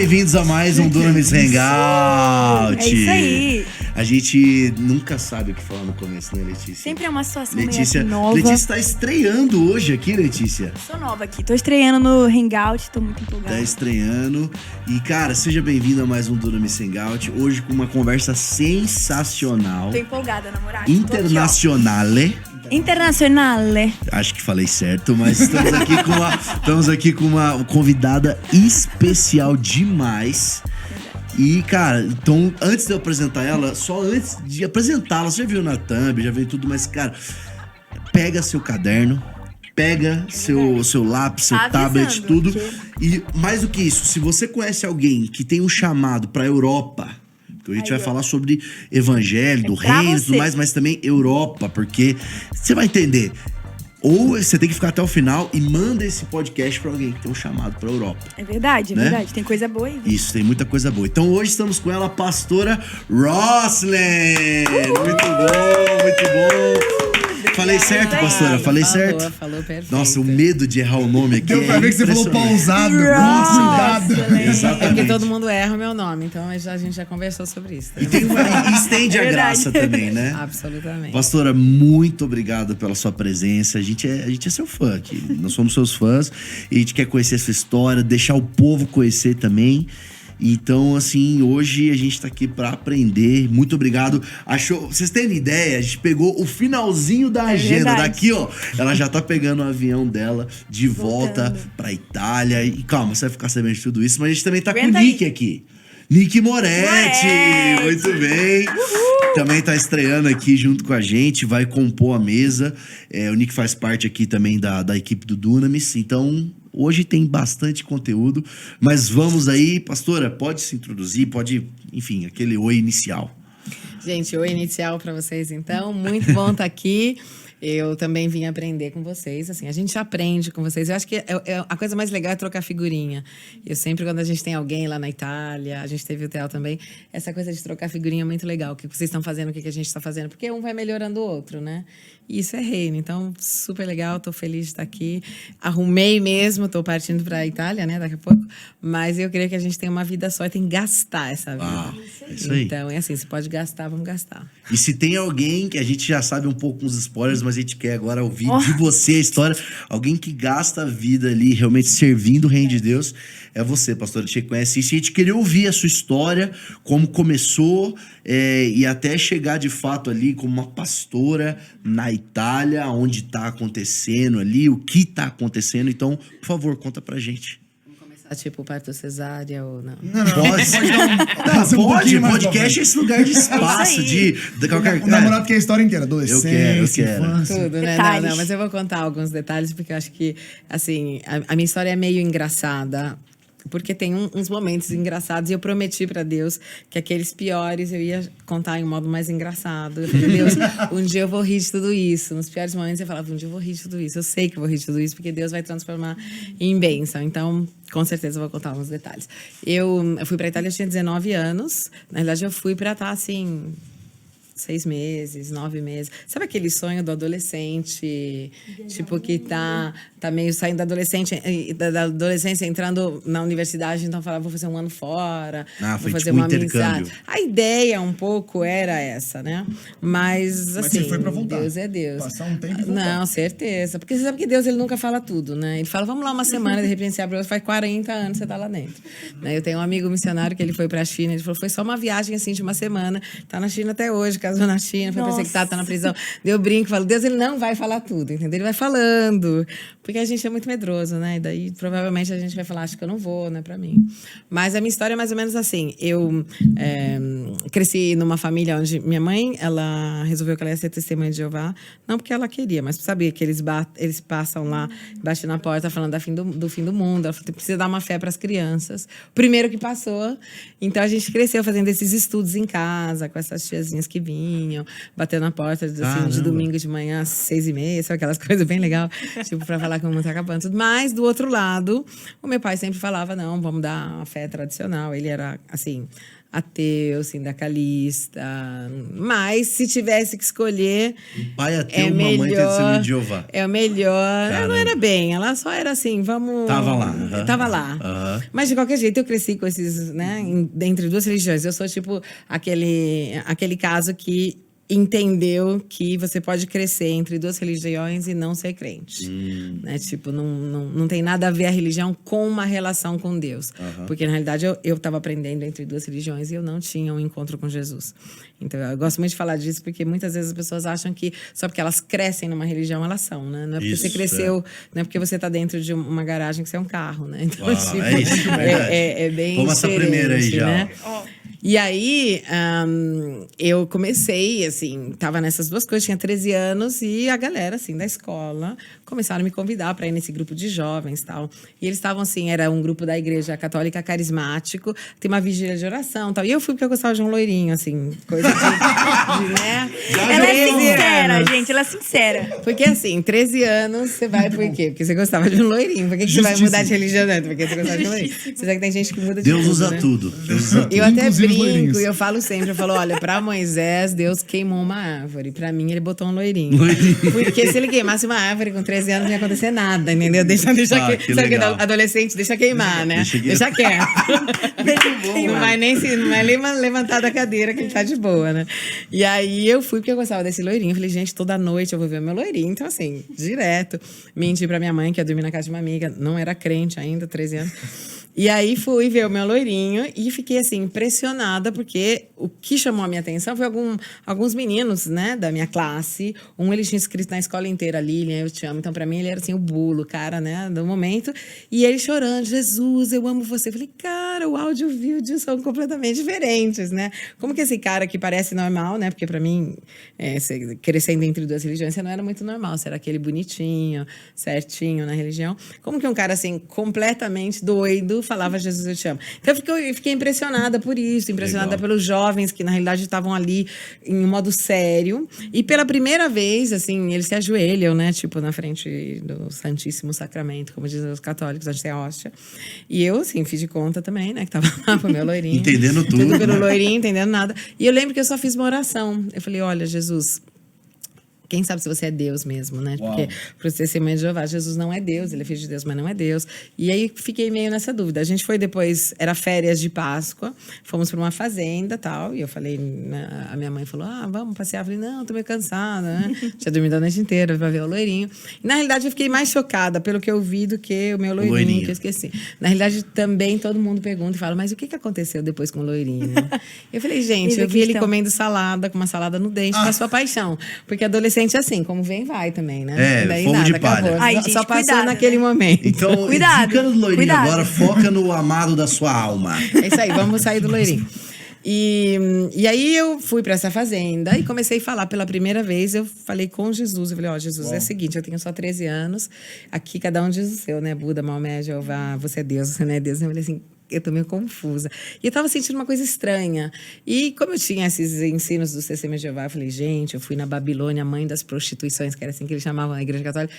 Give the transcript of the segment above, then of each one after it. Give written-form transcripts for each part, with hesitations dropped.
bem-vindos a mais um Dunamis Hangout. É isso aí. A gente nunca sabe o que falar no começo, né, Letícia? Sempre é uma situação Letícia, meio nova. Letícia tá estreando hoje aqui, Letícia. Sou nova aqui, tô estreando no Hangout, tô muito empolgada. Tá estreando. E, cara, seja bem-vindo a mais um Dunamis Hangout. Hoje com uma conversa sensacional. Tô empolgada, namorada. Internazionale. Internazionale. Acho que falei certo, mas estamos aqui com uma convidada especial demais. E, cara, então, antes de eu apresentar ela, só antes de apresentá-la, você já viu na thumb, já veio tudo, mas, cara, pega seu caderno, pega seu lápis, seu tablet, tudo. E, mais do que isso, se você conhece alguém que tem um chamado pra Europa, então a gente vai falar sobre evangelho, do reino e tudo mais, mas também Europa, porque você vai entender. Ou você tem que ficar até o final e manda esse podcast pra alguém que tem um chamado pra Europa. É verdade, é verdade. Tem coisa boa aí. Isso, tem muita coisa boa. Então hoje estamos com ela, a pastora Roslyn. Muito bom, muito bom. Falei certo, pastora? Falei certo? Falou perfeito. Nossa, o medo de errar o nome aqui. Deu pra ver que você falou pausado, Exatamente. É porque todo mundo erra o meu nome, então a gente já conversou sobre isso. Tá? E estende a graça também, né? Absolutamente. Pastora, muito obrigado pela sua presença. A gente é seu fã aqui. Nós somos seus fãs e a gente quer conhecer a sua história, deixar o povo conhecer também. Então, assim, hoje a gente tá aqui pra aprender. Muito obrigado. Vocês terem ideia, a gente pegou o finalzinho da agenda. Daqui, ó, ela já tá pegando o avião dela de volta pra Itália. E calma, você vai ficar sabendo de tudo isso. Mas a gente também tá com o Nick aqui. Nick Moretti, muito bem. Também tá estreando aqui junto com a gente, vai compor a mesa. O Nick faz parte aqui também da equipe do Dunamis. Então, hoje tem bastante conteúdo. Mas vamos aí, pastora, pode se introduzir, enfim, aquele oi inicial. Gente, oi inicial pra vocês então. Muito bom estar aqui. Eu também vim aprender com vocês, assim, a gente aprende com vocês. Eu acho que a coisa mais legal é trocar figurinha. Eu sempre, quando a gente tem alguém lá na Itália, a gente teve o Theo também, essa coisa de trocar figurinha é muito legal. O que vocês estão fazendo, o que a gente está fazendo, porque um vai melhorando o outro, né? E isso é reino, então super legal, tô feliz de estar aqui. Arrumei mesmo, tô partindo para a Itália, né, daqui a pouco, mas eu creio que a gente tem uma vida só e tem que gastar essa vida. É isso aí. Então, é assim, se pode gastar, vamos gastar. E se tem alguém que a gente já sabe um pouco uns spoilers, mas a gente quer agora ouvir de você a história, alguém que gasta a vida ali realmente servindo o reino de Deus, é você, pastor. A gente conhece isso e a gente queria ouvir a sua história, como começou e até chegar de fato ali como uma pastora na Itália, onde tá acontecendo ali, o que tá acontecendo. Então, por favor, conta pra gente. Tipo, parto cesárea ou não? Pode. Podcast é esse lugar de espaço, de qualquer... O namorado quer a história inteira, adolescência, eu quero. infância. Tudo, né? Não, mas eu vou contar alguns detalhes, porque eu acho que, assim, a minha história é meio engraçada, porque tem uns momentos engraçados e eu prometi pra Deus que aqueles piores eu ia contar em um modo mais engraçado. Eu falei, Deus, um dia eu vou rir de tudo isso. Nos piores momentos eu falava, um dia eu vou rir de tudo isso. Eu sei que eu vou rir de tudo isso, porque Deus vai transformar em bênção. Então, com certeza eu vou contar alguns detalhes. Eu fui pra Itália, eu tinha 19 anos. Na verdade, eu fui pra estar, assim... 6 meses, 9 meses. Sabe aquele sonho do adolescente? Tipo, que tá meio saindo da adolescência, entrando na universidade, então falava, vou fazer um ano fora, foi vou fazer tipo uma intercâmbio. amizade. A ideia um pouco era essa, né? Mas assim, você foi pra voltar. Deus é Deus. Passar um tempo e voltar. Não, certeza. Porque você sabe que Deus, ele nunca fala tudo, né? Ele fala, vamos lá uma semana, de repente você abre, faz 40 anos você tá lá dentro. Né? Eu tenho um amigo missionário que ele foi pra China, ele falou, foi só uma viagem assim de uma semana, tá na China até hoje, casou na China, foi perseguido, tá na prisão. Deu brinco, falo, Deus, ele não vai falar tudo, entendeu? Ele vai falando, porque a gente é muito medroso, né? E daí, provavelmente, a gente vai falar, acho que eu não vou, né, pra mim. Mas a minha história é mais ou menos assim. Eu cresci numa família onde minha mãe, ela resolveu que ela ia ser testemunha de Jeová, não porque ela queria, mas sabia que eles passam lá, batem na porta falando do fim do mundo. Ela falou, precisa dar uma fé para as crianças. Primeiro que passou. Então, a gente cresceu fazendo esses estudos em casa, com essas tiazinhas que vinham, batendo na porta assim, de domingo de manhã às 6h30, sabe aquelas coisas bem legais, tipo, para falar que o mundo tá acabando. Tudo. Mas, do outro lado, o meu pai sempre falava, não, vamos dar a fé tradicional. Ele era, assim, ateu, sindicalista. Mas, se tivesse que escolher... Um pai ateu, uma mãe testemunha de Jeová. É o melhor. Caramba. Ela não era bem, ela só era assim, vamos... Tava lá. Tava lá. Mas, de qualquer jeito, eu cresci com esses, né, entre duas religiões. Eu sou, tipo, aquele caso que entendeu que você pode crescer entre duas religiões e não ser crente. Né? Tipo, não tem nada a ver a religião com uma relação com Deus. Porque, na realidade, eu estava aprendendo entre duas religiões e eu não tinha um encontro com Jesus. Então, eu gosto muito de falar disso, porque muitas vezes as pessoas acham que só porque elas crescem numa religião, elas são, né? Não é porque Isso, você cresceu, não é porque você está dentro de uma garagem que você é um carro, né? Então, tipo, é isso, é bem Toma essa primeira aí já. né? E aí, eu comecei, assim, tava nessas duas coisas, tinha 13 anos, e a galera, assim, da escola começaram a me convidar para ir nesse grupo de jovens e tal. E eles estavam, assim, era um grupo da Igreja Católica Carismático, tem uma vigília de oração e tal. E eu fui porque eu gostava de um loirinho, assim, coisa de né? Ela é sincera, gente, ela é sincera. Porque, assim, 13 anos, você vai por quê? Porque você gostava de um loirinho. Por que você vai mudar de religião? Não, porque você gostava de um loirinho. Você sabe que tem gente que muda de Deus tudo, usa né? tudo. Deus usa tudo. Eu até Inclusive os brinco, loirinhos. e eu falo sempre, eu falo, olha, pra Moisés, Deus queimou uma árvore. Pra mim, ele botou um loirinho. Porque se ele queimasse uma árvore com 13 anos, não ia acontecer nada, entendeu? Deixa que sabe que legal. adolescente deixa queimar, né? Deixa quieto. Não vai nem levantar da cadeira que ele tá de boa, né? E aí eu fui porque eu gostava desse loirinho. Eu falei, gente, toda noite eu vou ver o meu loirinho. Então, assim, direto. Menti pra minha mãe que ia dormir na casa de uma amiga. Não era crente ainda, 13 anos. E aí fui ver o meu loirinho e fiquei, assim, impressionada, porque o que chamou a minha atenção foi alguns meninos, né, da minha classe. Ele tinha escrito na escola inteira, Lilian, eu te amo. Então, pra mim, ele era, assim, o bulo, o cara, né, do momento. E ele chorando, Jesus, eu amo você. Eu falei, cara, o áudio e o vídeo são completamente diferentes, né? Como que esse cara que parece normal, né? Porque pra mim, crescendo entre duas religiões, você não era muito normal. Você era aquele bonitinho, certinho na religião. Como que um cara, assim, completamente doido falava Jesus, eu te amo. Então eu fiquei impressionada por isso, impressionada Legal. pelos jovens que na realidade estavam ali em um modo sério. E pela primeira vez, assim, eles se ajoelham, né, tipo na frente do Santíssimo Sacramento, como dizem os católicos, onde tem a hóstia. E eu, assim, fiz de conta também, né, que tava lá pro meu loirinho. Entendendo tudo. Pelo loirinho, entendendo nada. E eu lembro que eu só fiz uma oração. Eu falei, olha, Jesus, quem sabe se você é Deus mesmo, né? Uau. Porque para você ser mãe de Jeová, Jesus não é Deus, ele é filho de Deus, mas não é Deus. E aí fiquei meio nessa dúvida. A gente foi depois, era férias de Páscoa, fomos para uma fazenda e tal. E eu falei, né, a minha mãe falou, vamos passear. Eu falei, não, tô meio cansada, né? Tinha dormido a noite inteira para ver o loirinho. E na realidade eu fiquei mais chocada pelo que eu vi do que o meu loirinho, que eu esqueci. Na realidade também todo mundo pergunta e fala, mas o que aconteceu depois com o loirinho? Eu falei, gente, eu vi ele comendo salada, com uma salada no dente, com a sua paixão. Porque adolescente assim, como vem, vai também, né? Daí fogo nada, de palha. acabou. Ai, gente, só passou cuidado, naquele né? momento. Então, Cuidado, fica no loirinho cuidado. agora, foca no amado da sua alma. É isso aí, vamos sair do loirinho. E aí eu fui para essa fazenda e comecei a falar pela primeira vez. Eu falei com Jesus. Eu falei, Jesus, é o seguinte, eu tenho só 13 anos. Aqui cada um diz o seu, né? Buda, Maomé, Jeová, você é Deus, você não é Deus. Eu falei assim, eu tô meio confusa. E eu tava sentindo uma coisa estranha. E como eu tinha esses ensinos do Testemunho de Jeová, eu falei, gente, eu fui na Babilônia, mãe das prostituições, que era assim que eles chamavam a Igreja Católica.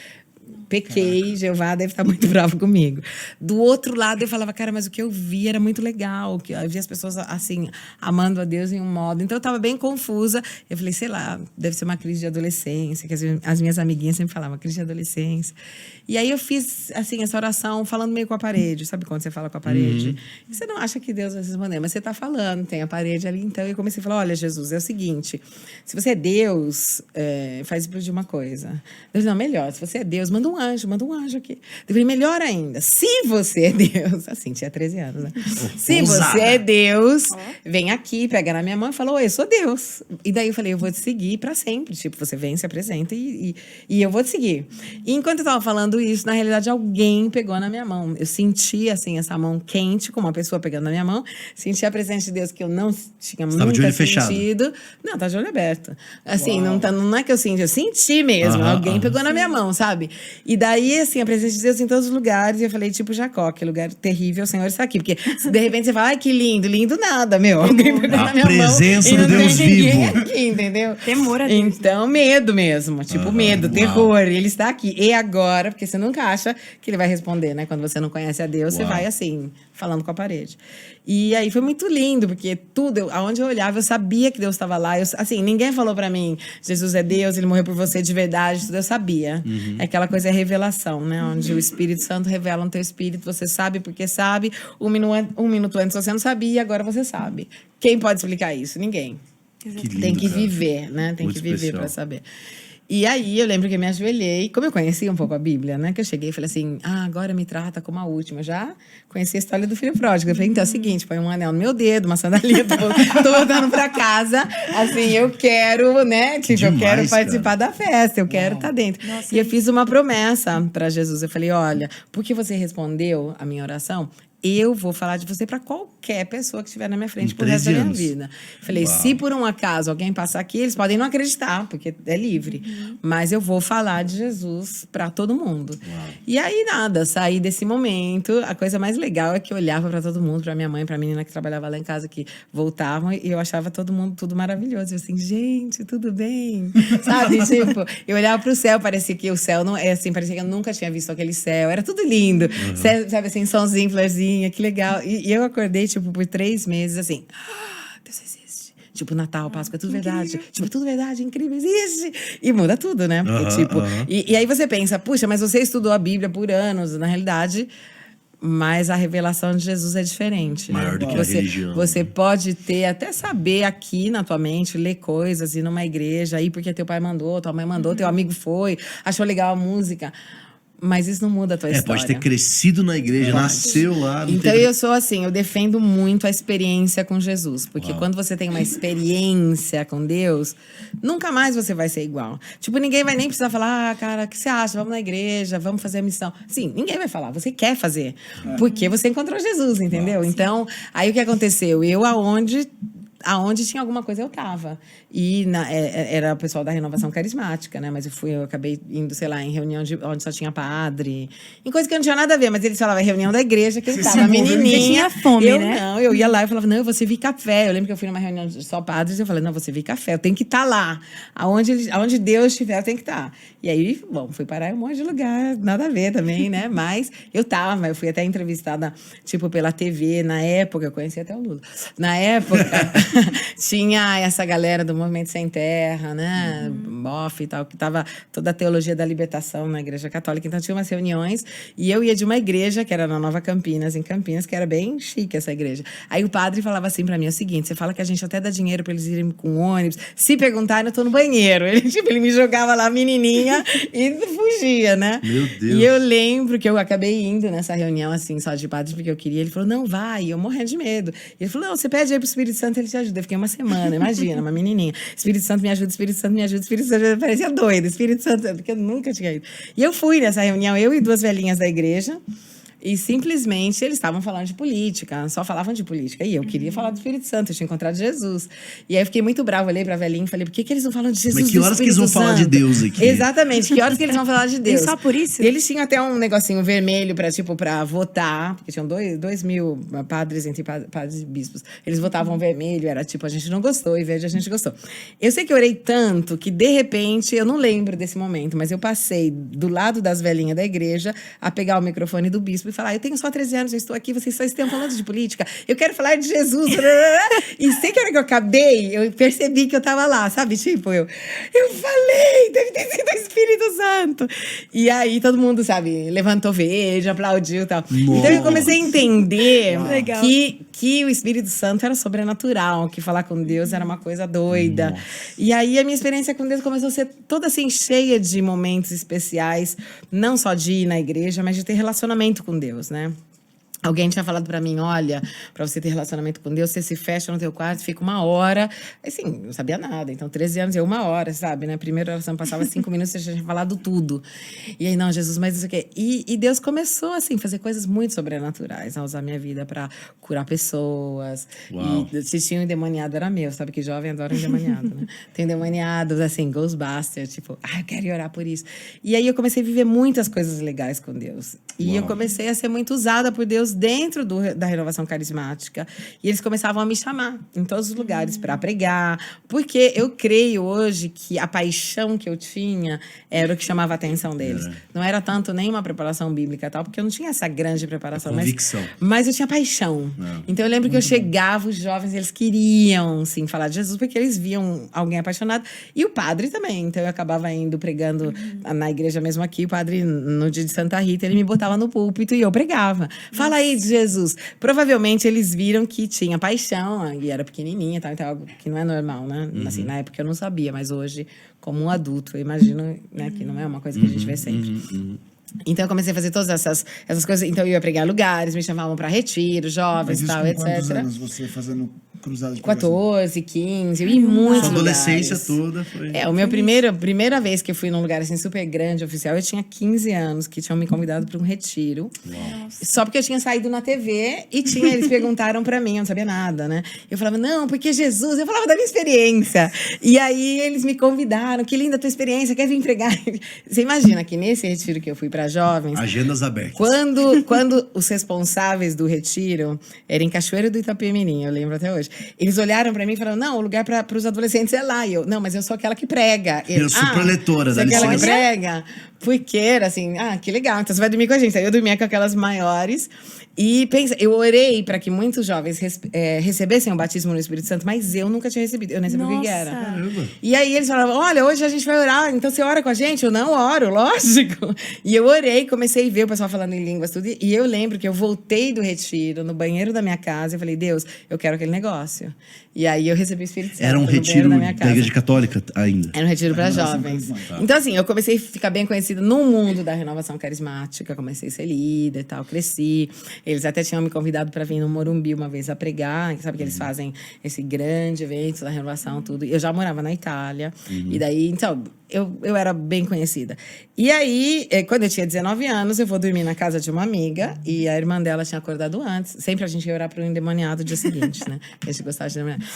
Pequei, Jeová deve estar muito bravo comigo. Do outro lado, eu falava, cara, mas o que eu vi era muito legal. Que eu vi as pessoas, assim, amando a Deus em um modo. Então, eu estava bem confusa. Eu falei, sei lá, deve ser uma crise de adolescência, que as minhas amiguinhas sempre falavam, crise de adolescência. E aí, eu fiz, assim, essa oração, falando meio com a parede. Sabe quando você fala com a parede? E você não acha que Deus vai responder, mas você está falando, tem a parede ali. Então, eu comecei a falar, olha, Jesus, é o seguinte, se você é Deus, faz explodir uma coisa. Deus, não, melhor, se você é Deus, manda um anjo aqui. Eu falei, melhor ainda, se você é Deus, assim, tinha 13 anos, né? Se você é Deus, vem aqui, pega na minha mão e fala, oi, eu sou Deus. E daí eu falei, eu vou te seguir pra sempre. Tipo, você vem, se apresenta e eu vou te seguir. E enquanto eu tava falando isso, na realidade, alguém pegou na minha mão. Eu senti, assim, essa mão quente, com uma pessoa pegando na minha mão. Senti a presença de Deus que eu não tinha nunca de olho sentido. Não, tá de olho aberto. Assim, não é que eu senti mesmo. Alguém pegou na minha mão, sabe? E daí, assim, a presença de Deus em todos os lugares. E eu falei, tipo Jacó, que lugar terrível, o Senhor está aqui. Porque se de repente você fala, ai, que lindo. Lindo nada, meu. Alguém pegou na minha presença mão do e não Deus tem ninguém vivo. aqui, entendeu? Temor a Deus. Então, medo mesmo. Tipo, medo, terror. Ele está aqui. E agora? Porque você nunca acha que ele vai responder, né? Quando você não conhece a Deus, você vai assim, falando com a parede. E aí foi muito lindo, porque tudo, aonde eu olhava, eu sabia que Deus estava lá. Assim, ninguém falou pra mim, Jesus é Deus, ele morreu por você de verdade, tudo eu sabia. É aquela coisa, é revelação, né? Onde o Espírito Santo revela no teu espírito, você sabe porque sabe. Um minuto antes você não sabia, agora você sabe. Quem pode explicar isso? Ninguém. Que lindo, Tem que cara. viver, né? Tem Muito que viver especial. para saber. E aí, eu lembro que eu me ajoelhei. Como eu conhecia um pouco a Bíblia, né? Que eu cheguei e falei assim, agora me trata como a última. Já conheci a história do filho pródigo. Eu falei, então é o seguinte, põe um anel no meu dedo, uma sandalinha, tô voltando pra casa. Assim, eu quero, né? Tipo, eu quero Demais, participar da festa, eu quero estar dentro. E eu fiz uma promessa para Jesus. Eu falei, olha, porque você respondeu a minha oração, eu vou falar de você para qualquer pessoa que estiver na minha frente Em por resto da 13 minha anos. vida. Falei, Uau. se por um acaso alguém passar aqui, eles podem não acreditar, porque é livre. Mas eu vou falar de Jesus para todo mundo. E aí, nada, saí desse momento. A coisa mais legal é que eu olhava para todo mundo, para minha mãe, para a menina que trabalhava lá em casa, que voltavam, e eu achava todo mundo tudo maravilhoso. Eu assim, gente, tudo bem? Sabe? Tipo, eu olhava para o céu, parecia que o céu não é assim, parecia que eu nunca tinha visto aquele céu. Era tudo lindo. Sabe assim, somzinho, florzinha, que legal. E eu acordei, tipo, por 3 meses, assim, Deus existe. Tipo, Natal, Páscoa, é tudo verdade. Tipo, tudo verdade, incrível, existe. E muda tudo, né? Porque, tipo... E aí você pensa, puxa, mas você estudou a Bíblia por anos. Na realidade... Mas a revelação de Jesus é diferente. Maior né? do que a religião. Você pode ter, até saber aqui na tua mente, ler coisas, ir numa igreja, ir porque teu pai mandou, tua mãe mandou, teu amigo foi, achou legal a música. Mas isso não muda a tua história. Pode ter crescido na igreja, nasceu lá. não Então teve- eu sou assim, eu defendo muito a experiência com Jesus. Porque quando você tem uma experiência com Deus, nunca mais você vai ser igual. Tipo, ninguém vai nem precisar falar, cara, o que você acha? Vamos na igreja, vamos fazer a missão. Sim, ninguém vai falar, você quer fazer. Porque você encontrou Jesus, entendeu? Então, aí o que aconteceu? Eu, aonde tinha alguma coisa, eu tava. E era o pessoal da renovação carismática, né? Mas eu acabei indo, sei lá, em reunião onde só tinha padre. Em coisa que não tinha nada a ver, mas eles falavam reunião da igreja, que Você tava se envolveu. menininha. Você tinha fome, eu, né? Não, eu ia lá e falava, não, eu vou servir café. Eu lembro que eu fui numa reunião de só padres e eu falei, não, eu vou servir café, eu tenho que estar lá. Aonde Deus estiver, eu tenho que estar. E aí, bom, fui parar em um monte de lugar, nada a ver também, né? Mas eu fui até entrevistada, tipo, pela TV, na época, eu conheci até o Lula. Na época, tinha essa galera do Movimento Sem Terra, né? Boff e tal, que tava toda a teologia da libertação na Igreja Católica. Então, tinha umas reuniões e eu ia de uma igreja, que era na Nova Campinas, em Campinas, que era bem chique essa igreja. Aí o padre falava assim pra mim, é o seguinte, você fala que a gente até dá dinheiro pra eles irem com ônibus. Se perguntarem, eu tô no banheiro. Ele me jogava lá, menininha, e fugia, né? Meu Deus. E eu lembro que eu acabei indo nessa reunião, assim, só de padres, porque eu queria. Ele falou, não, vai. E eu morrendo de medo. E ele falou, não, você pede aí pro Espírito Santo, ele te ajuda. Eu fiquei uma semana, imagina, uma menininha. Espírito Santo me ajuda, Espírito Santo me ajuda, Espírito Santo me ajuda. Parecia doida, Espírito Santo, porque eu nunca tinha ido. E eu fui nessa reunião, eu e 2 velhinhas da igreja, e simplesmente eles estavam falando de política, só falavam de política. E eu queria falar do Espírito Santo, eu tinha encontrado Jesus. E aí eu fiquei muito brava, olhei pra velhinha e falei, por que eles não falam de Jesus? Mas que do horas que eles Espírito vão falar de Santo? Deus aqui? Exatamente, que horas que eles vão falar de Deus? E só por isso? Eles tinham até um negocinho vermelho pra votar, porque tinham 2 mil padres entre padres e bispos. Eles votavam vermelho, era tipo, a gente não gostou, e verde a gente gostou. Eu sei que eu orei tanto que, de repente, eu não lembro desse momento, mas eu passei do lado das velhinhas da igreja a pegar o microfone do bispo e falar, eu tenho só 13 anos, eu estou aqui, vocês só estão falando de política, eu quero falar de Jesus. E sei que a hora que eu acabei, eu percebi que eu tava lá, sabe? Tipo, eu falei, deve ter sido o Espírito Santo. E aí todo mundo, sabe, levantou verde, aplaudiu e tal. Nossa. Então eu comecei a entender Legal. que o Espírito Santo era sobrenatural, que falar com Deus era uma coisa doida. E aí a minha experiência com Deus começou a ser toda assim, cheia de momentos especiais, não só de ir na igreja, mas de ter relacionamento com Deus, né? Alguém tinha falado pra mim, olha, pra você ter relacionamento com Deus, você se fecha no teu quarto, fica 1 hora. Assim, não sabia nada. Então, 13 anos, 1 hora, sabe, né? Primeira oração passava 5 minutos, você já tinha falado tudo. E aí, não, Jesus, mas isso aqui. E Deus começou, assim, fazer coisas muito sobrenaturais, a usar a minha vida pra curar pessoas. Uau. E se tinha um endemoniado, era meu. Sabe que jovem adora um endemoniado, né? Tem endemoniados, assim, Ghostbusters, tipo, eu quero ir orar por isso. E aí, eu comecei a viver muitas coisas legais com Deus. E eu comecei a ser muito usada por Deus dentro da renovação carismática. E eles começavam a me chamar em todos os lugares para pregar. Porque eu creio hoje que a paixão que eu tinha era o que chamava a atenção deles. Não era tanto nem uma preparação bíblica e tal, porque eu não tinha essa grande preparação. Convicção. Mas eu tinha paixão. Então eu lembro que eu chegava, os jovens, eles queriam, sim, falar de Jesus, porque eles viam alguém apaixonado. E o padre também. Então eu acabava indo pregando na igreja mesmo aqui. O padre, no dia de Santa Rita, ele me botava no púlpito e eu pregava. Fala aí de Jesus. Provavelmente eles viram que tinha paixão, e era pequenininha, tal, então algo que não é normal, né? Assim, na época eu não sabia, mas hoje, como um adulto, eu imagino, né, que não é uma coisa que a gente vê sempre. Então eu comecei a fazer todas essas coisas. Então eu ia pregar em lugares, me chamavam para retiro, jovens e tal, com etc. quantos anos você fazendo cruzada de pregação? 14, 15, eu ia em muitos Sua adolescência lugares. toda foi... O meu primeira vez que eu fui num lugar assim super grande, oficial, eu tinha 15 anos, que tinham me convidado para um retiro. Só porque eu tinha saído na TV e eles perguntaram para mim, eu não sabia nada, né? Eu falava, não, porque Jesus, eu falava da minha experiência. E aí eles me convidaram, que linda a tua experiência, quer vir pregar? Você imagina que nesse retiro que eu fui para jovens, Agendas abertas. quando os responsáveis do retiro eram em Cachoeiro do Itapemirim, eu lembro até hoje, eles olharam pra mim e falaram, não, o lugar para os adolescentes é lá. E eu, não, mas eu sou aquela que prega. Eu sou preletora, você é dá aquela que licença. prega? Porque era assim, que legal, então você vai dormir com a gente. Aí eu dormia com aquelas maiores. E eu orei para que muitos jovens recebessem o batismo no Espírito Santo, mas eu nunca tinha recebido, eu nem sabia o que era. Caramba. E aí eles falavam, olha, hoje a gente vai orar, então você ora com a gente? Eu não oro, lógico. E eu orei, comecei a ver o pessoal falando em línguas, tudo. E eu lembro que eu voltei do retiro, no banheiro da minha casa, e falei, Deus, eu quero aquele negócio. E aí eu recebi o Espírito Santo. Era um no retiro banheiro da minha da casa. igreja católica ainda. Era um retiro para jovens. Então, assim, eu comecei a ficar bem conhecida no mundo da renovação carismática, comecei a ser líder e tal, cresci. Eles até tinham me convidado para vir no Morumbi uma vez a pregar, sabe que eles fazem esse grande evento da renovação, tudo. Eu já morava na Itália, e daí, então, eu era bem conhecida. E aí, quando eu tinha 19 anos, eu vou dormir na casa de uma amiga, e a irmã dela tinha acordado antes. Sempre a gente ia orar para o endemoniado no dia seguinte, né? A gente gostava de endemoniado.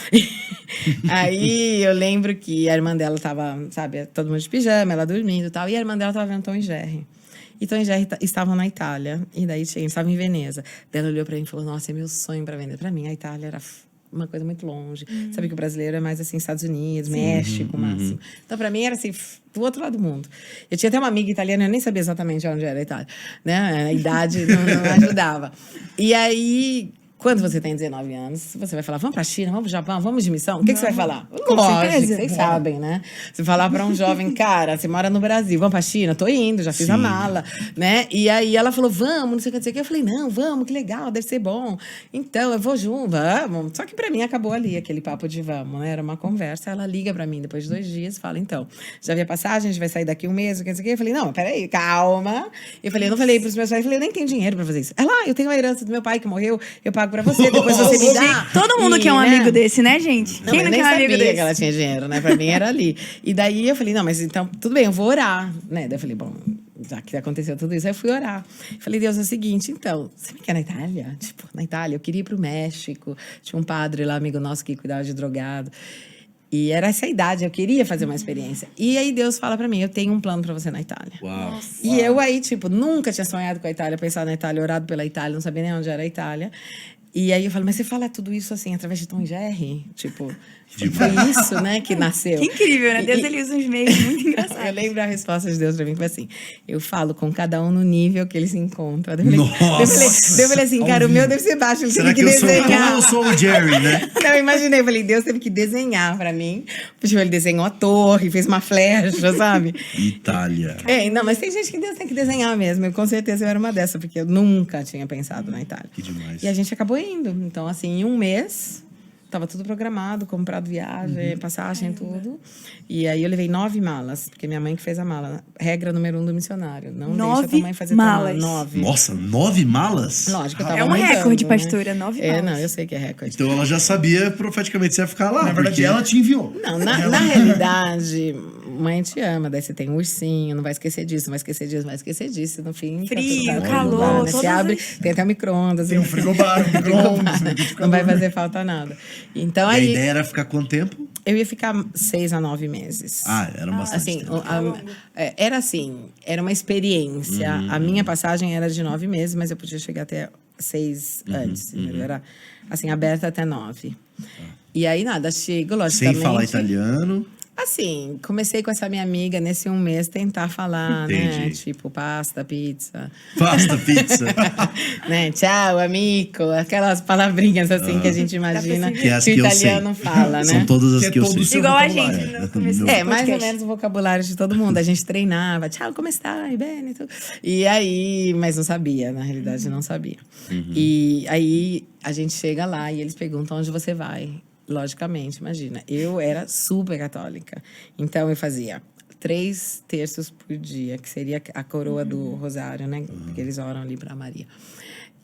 Aí eu lembro que a irmã dela tava, sabe, todo mundo de pijama, ela dormindo e tal, e a irmã dela tava vendo Tom e Jerry. E Tom e Jerry estavam na Itália, e daí estavam em Veneza. Daí ela olhou pra mim e falou, nossa, é meu sonho pra Veneza. Pra mim, a Itália era uma coisa muito longe. Sabe que o brasileiro é mais assim, Estados Unidos, México, máximo. Então, pra mim, era assim, do outro lado do mundo. Eu tinha até uma amiga italiana, eu nem sabia exatamente onde era a Itália. Né? A idade não ajudava. E aí... Quando você tem 19 anos, você vai falar, vamos pra China, vamos pro Japão, vamos de missão? O que você vai falar? Lógico, vocês sabem, né? Você falar pra um jovem, cara, você mora no Brasil, vamos pra China? Tô indo, já fiz a mala, né? E aí ela falou, vamos, não sei o que, não sei o que. Eu falei, não, vamos, que legal, deve ser bom. Então, eu vou junto, vamos. Só que pra mim acabou ali aquele papo de vamos, né? Era uma conversa, ela liga pra mim depois de 2 dias e fala, então, já vi a passagem, a gente vai sair daqui um mês, não sei o que. Eu falei, não, peraí, calma. Eu falei, eu não falei pros meus pais, eu falei, eu nem tenho dinheiro pra fazer isso. Ela, eu tenho a herança do meu pai que morreu, eu pago pra você, depois você me dá. Todo mundo quer um amigo desse, né, gente? Não, Quem eu não nem quer um amigo sabia desse? que ela tinha dinheiro, né? Pra mim era ali. E daí eu falei, não, mas então, tudo bem, eu vou orar, né? Daí eu falei, bom, já que aconteceu tudo isso, aí eu fui orar. Falei, Deus, é o seguinte, então, você me quer na Itália? Tipo, na Itália, eu queria ir pro México. Tinha um padre lá, amigo nosso, que cuidava de drogado. E era essa a idade, eu queria fazer uma experiência. E aí Deus fala pra mim, eu tenho um plano pra você na Itália. Uau. E eu aí, tipo, nunca tinha sonhado com a Itália, pensado na Itália, orado pela Itália, não sabia nem onde era a Itália. E aí eu falo, mas você fala tudo isso assim, através de Tom e Jerry? Tipo, foi isso, né, que nasceu. Que incrível, né? Deus, ele usa uns meios muito engraçados. Eu lembro a resposta de Deus pra mim, que foi assim, eu falo com cada um no nível que ele se encontra. Eu falei assim, cara, o meu deve ser baixo, ele Será teve que que eu desenhar. eu sou o Jerry, né? Não, eu imaginei, eu falei, Deus teve que desenhar pra mim. Tipo, ele desenhou a torre, fez uma flecha, sabe? Itália. Não, mas tem gente que Deus tem que desenhar mesmo. Eu, com certeza eu era uma dessa, porque eu nunca tinha pensado na Itália. Que demais. E a gente acabou indo. Então, assim, em um mês, tava tudo programado, comprado viagem, passagem, tudo. E aí eu levei 9 malas, porque minha mãe que fez a mala. Regra número 1 do missionário. Não deixa a tua mãe fazer malas. tua mala. 9. Nossa, 9 malas? Lógico, eu tava É um aumentando, recorde, né? pastora, 9 malas. Não, eu sei que é recorde. Então ela já sabia profeticamente que você ia ficar lá. Na verdade, porque- ela te enviou. Não, na realidade, mãe te ama, daí você tem um ursinho, não vai esquecer disso, não vai esquecer disso, não vai esquecer disso. No fim, Frio, tudo calor, lá, né? todas Você abre, as- tem até o micro-ondas. Tem um frigobar, um micro-ondas, um liquidificador. Não vai fazer falta nada. Então E a aí, ideia era ficar quanto tempo? eu ia ficar 6 a 9 meses. Ah, era bastante Assim, tempo. era assim, era uma experiência. A minha passagem era de 9 meses, mas eu podia chegar até 6 antes. Entendeu? Era, assim, aberta até 9. E aí, nada, chego, logicamente... Sem falar italiano. Assim, comecei com essa minha amiga nesse 1 mês tentar falar, né? Entendi. Tipo, pasta, pizza. Pasta, pizza. Né? Tchau, amigo. Aquelas palavrinhas assim que a gente imagina Que Que é as que que o eu sei. italiano fala, né? São todas as Que é que eu todo sei. seu Igual a vocabulário. gente no começo do É, mais ou podcast. menos o vocabulário de todo mundo. A gente treinava, tchau, como está? Bem, e aí, mas não sabia, na realidade não sabia. E aí a gente chega lá e eles perguntam onde você vai. Logicamente, imagina. Eu era super católica. Então eu fazia 3 terços por dia, que seria a coroa do rosário, né? Porque eles oram ali para Maria.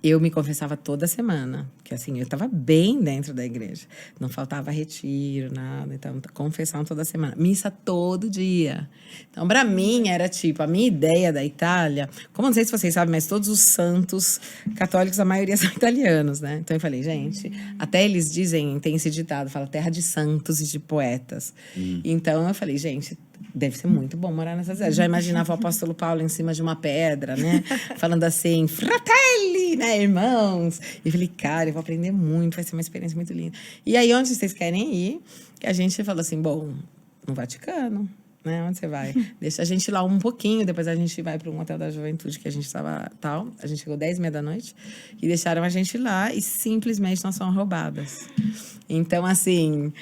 Eu me confessava toda semana, que assim, eu estava bem dentro da igreja. Não faltava retiro, nada. Então, confissão toda semana. Missa todo dia. Então, para mim, era tipo, a minha ideia da Itália... Como não sei se vocês sabem, mas todos os santos católicos, a maioria são italianos, né? Então, eu falei, gente... Até eles dizem, tem esse ditado, fala terra de santos e de poetas. Então, eu falei, gente... Deve ser muito bom morar nessa cidade. Já imaginava o apóstolo Paulo em cima de uma pedra, né? Falando assim, fratelli, né, irmãos? E falei, cara, eu vou aprender muito, vai ser uma experiência muito linda. E aí, onde vocês querem ir? A gente falou assim, bom, no Vaticano, né? Onde você vai? Deixa a gente ir lá um pouquinho, depois a gente vai para um hotel da juventude que a gente estava tal. A gente chegou 10h30 da noite e deixaram a gente lá e simplesmente nós fomos roubadas. Então, assim...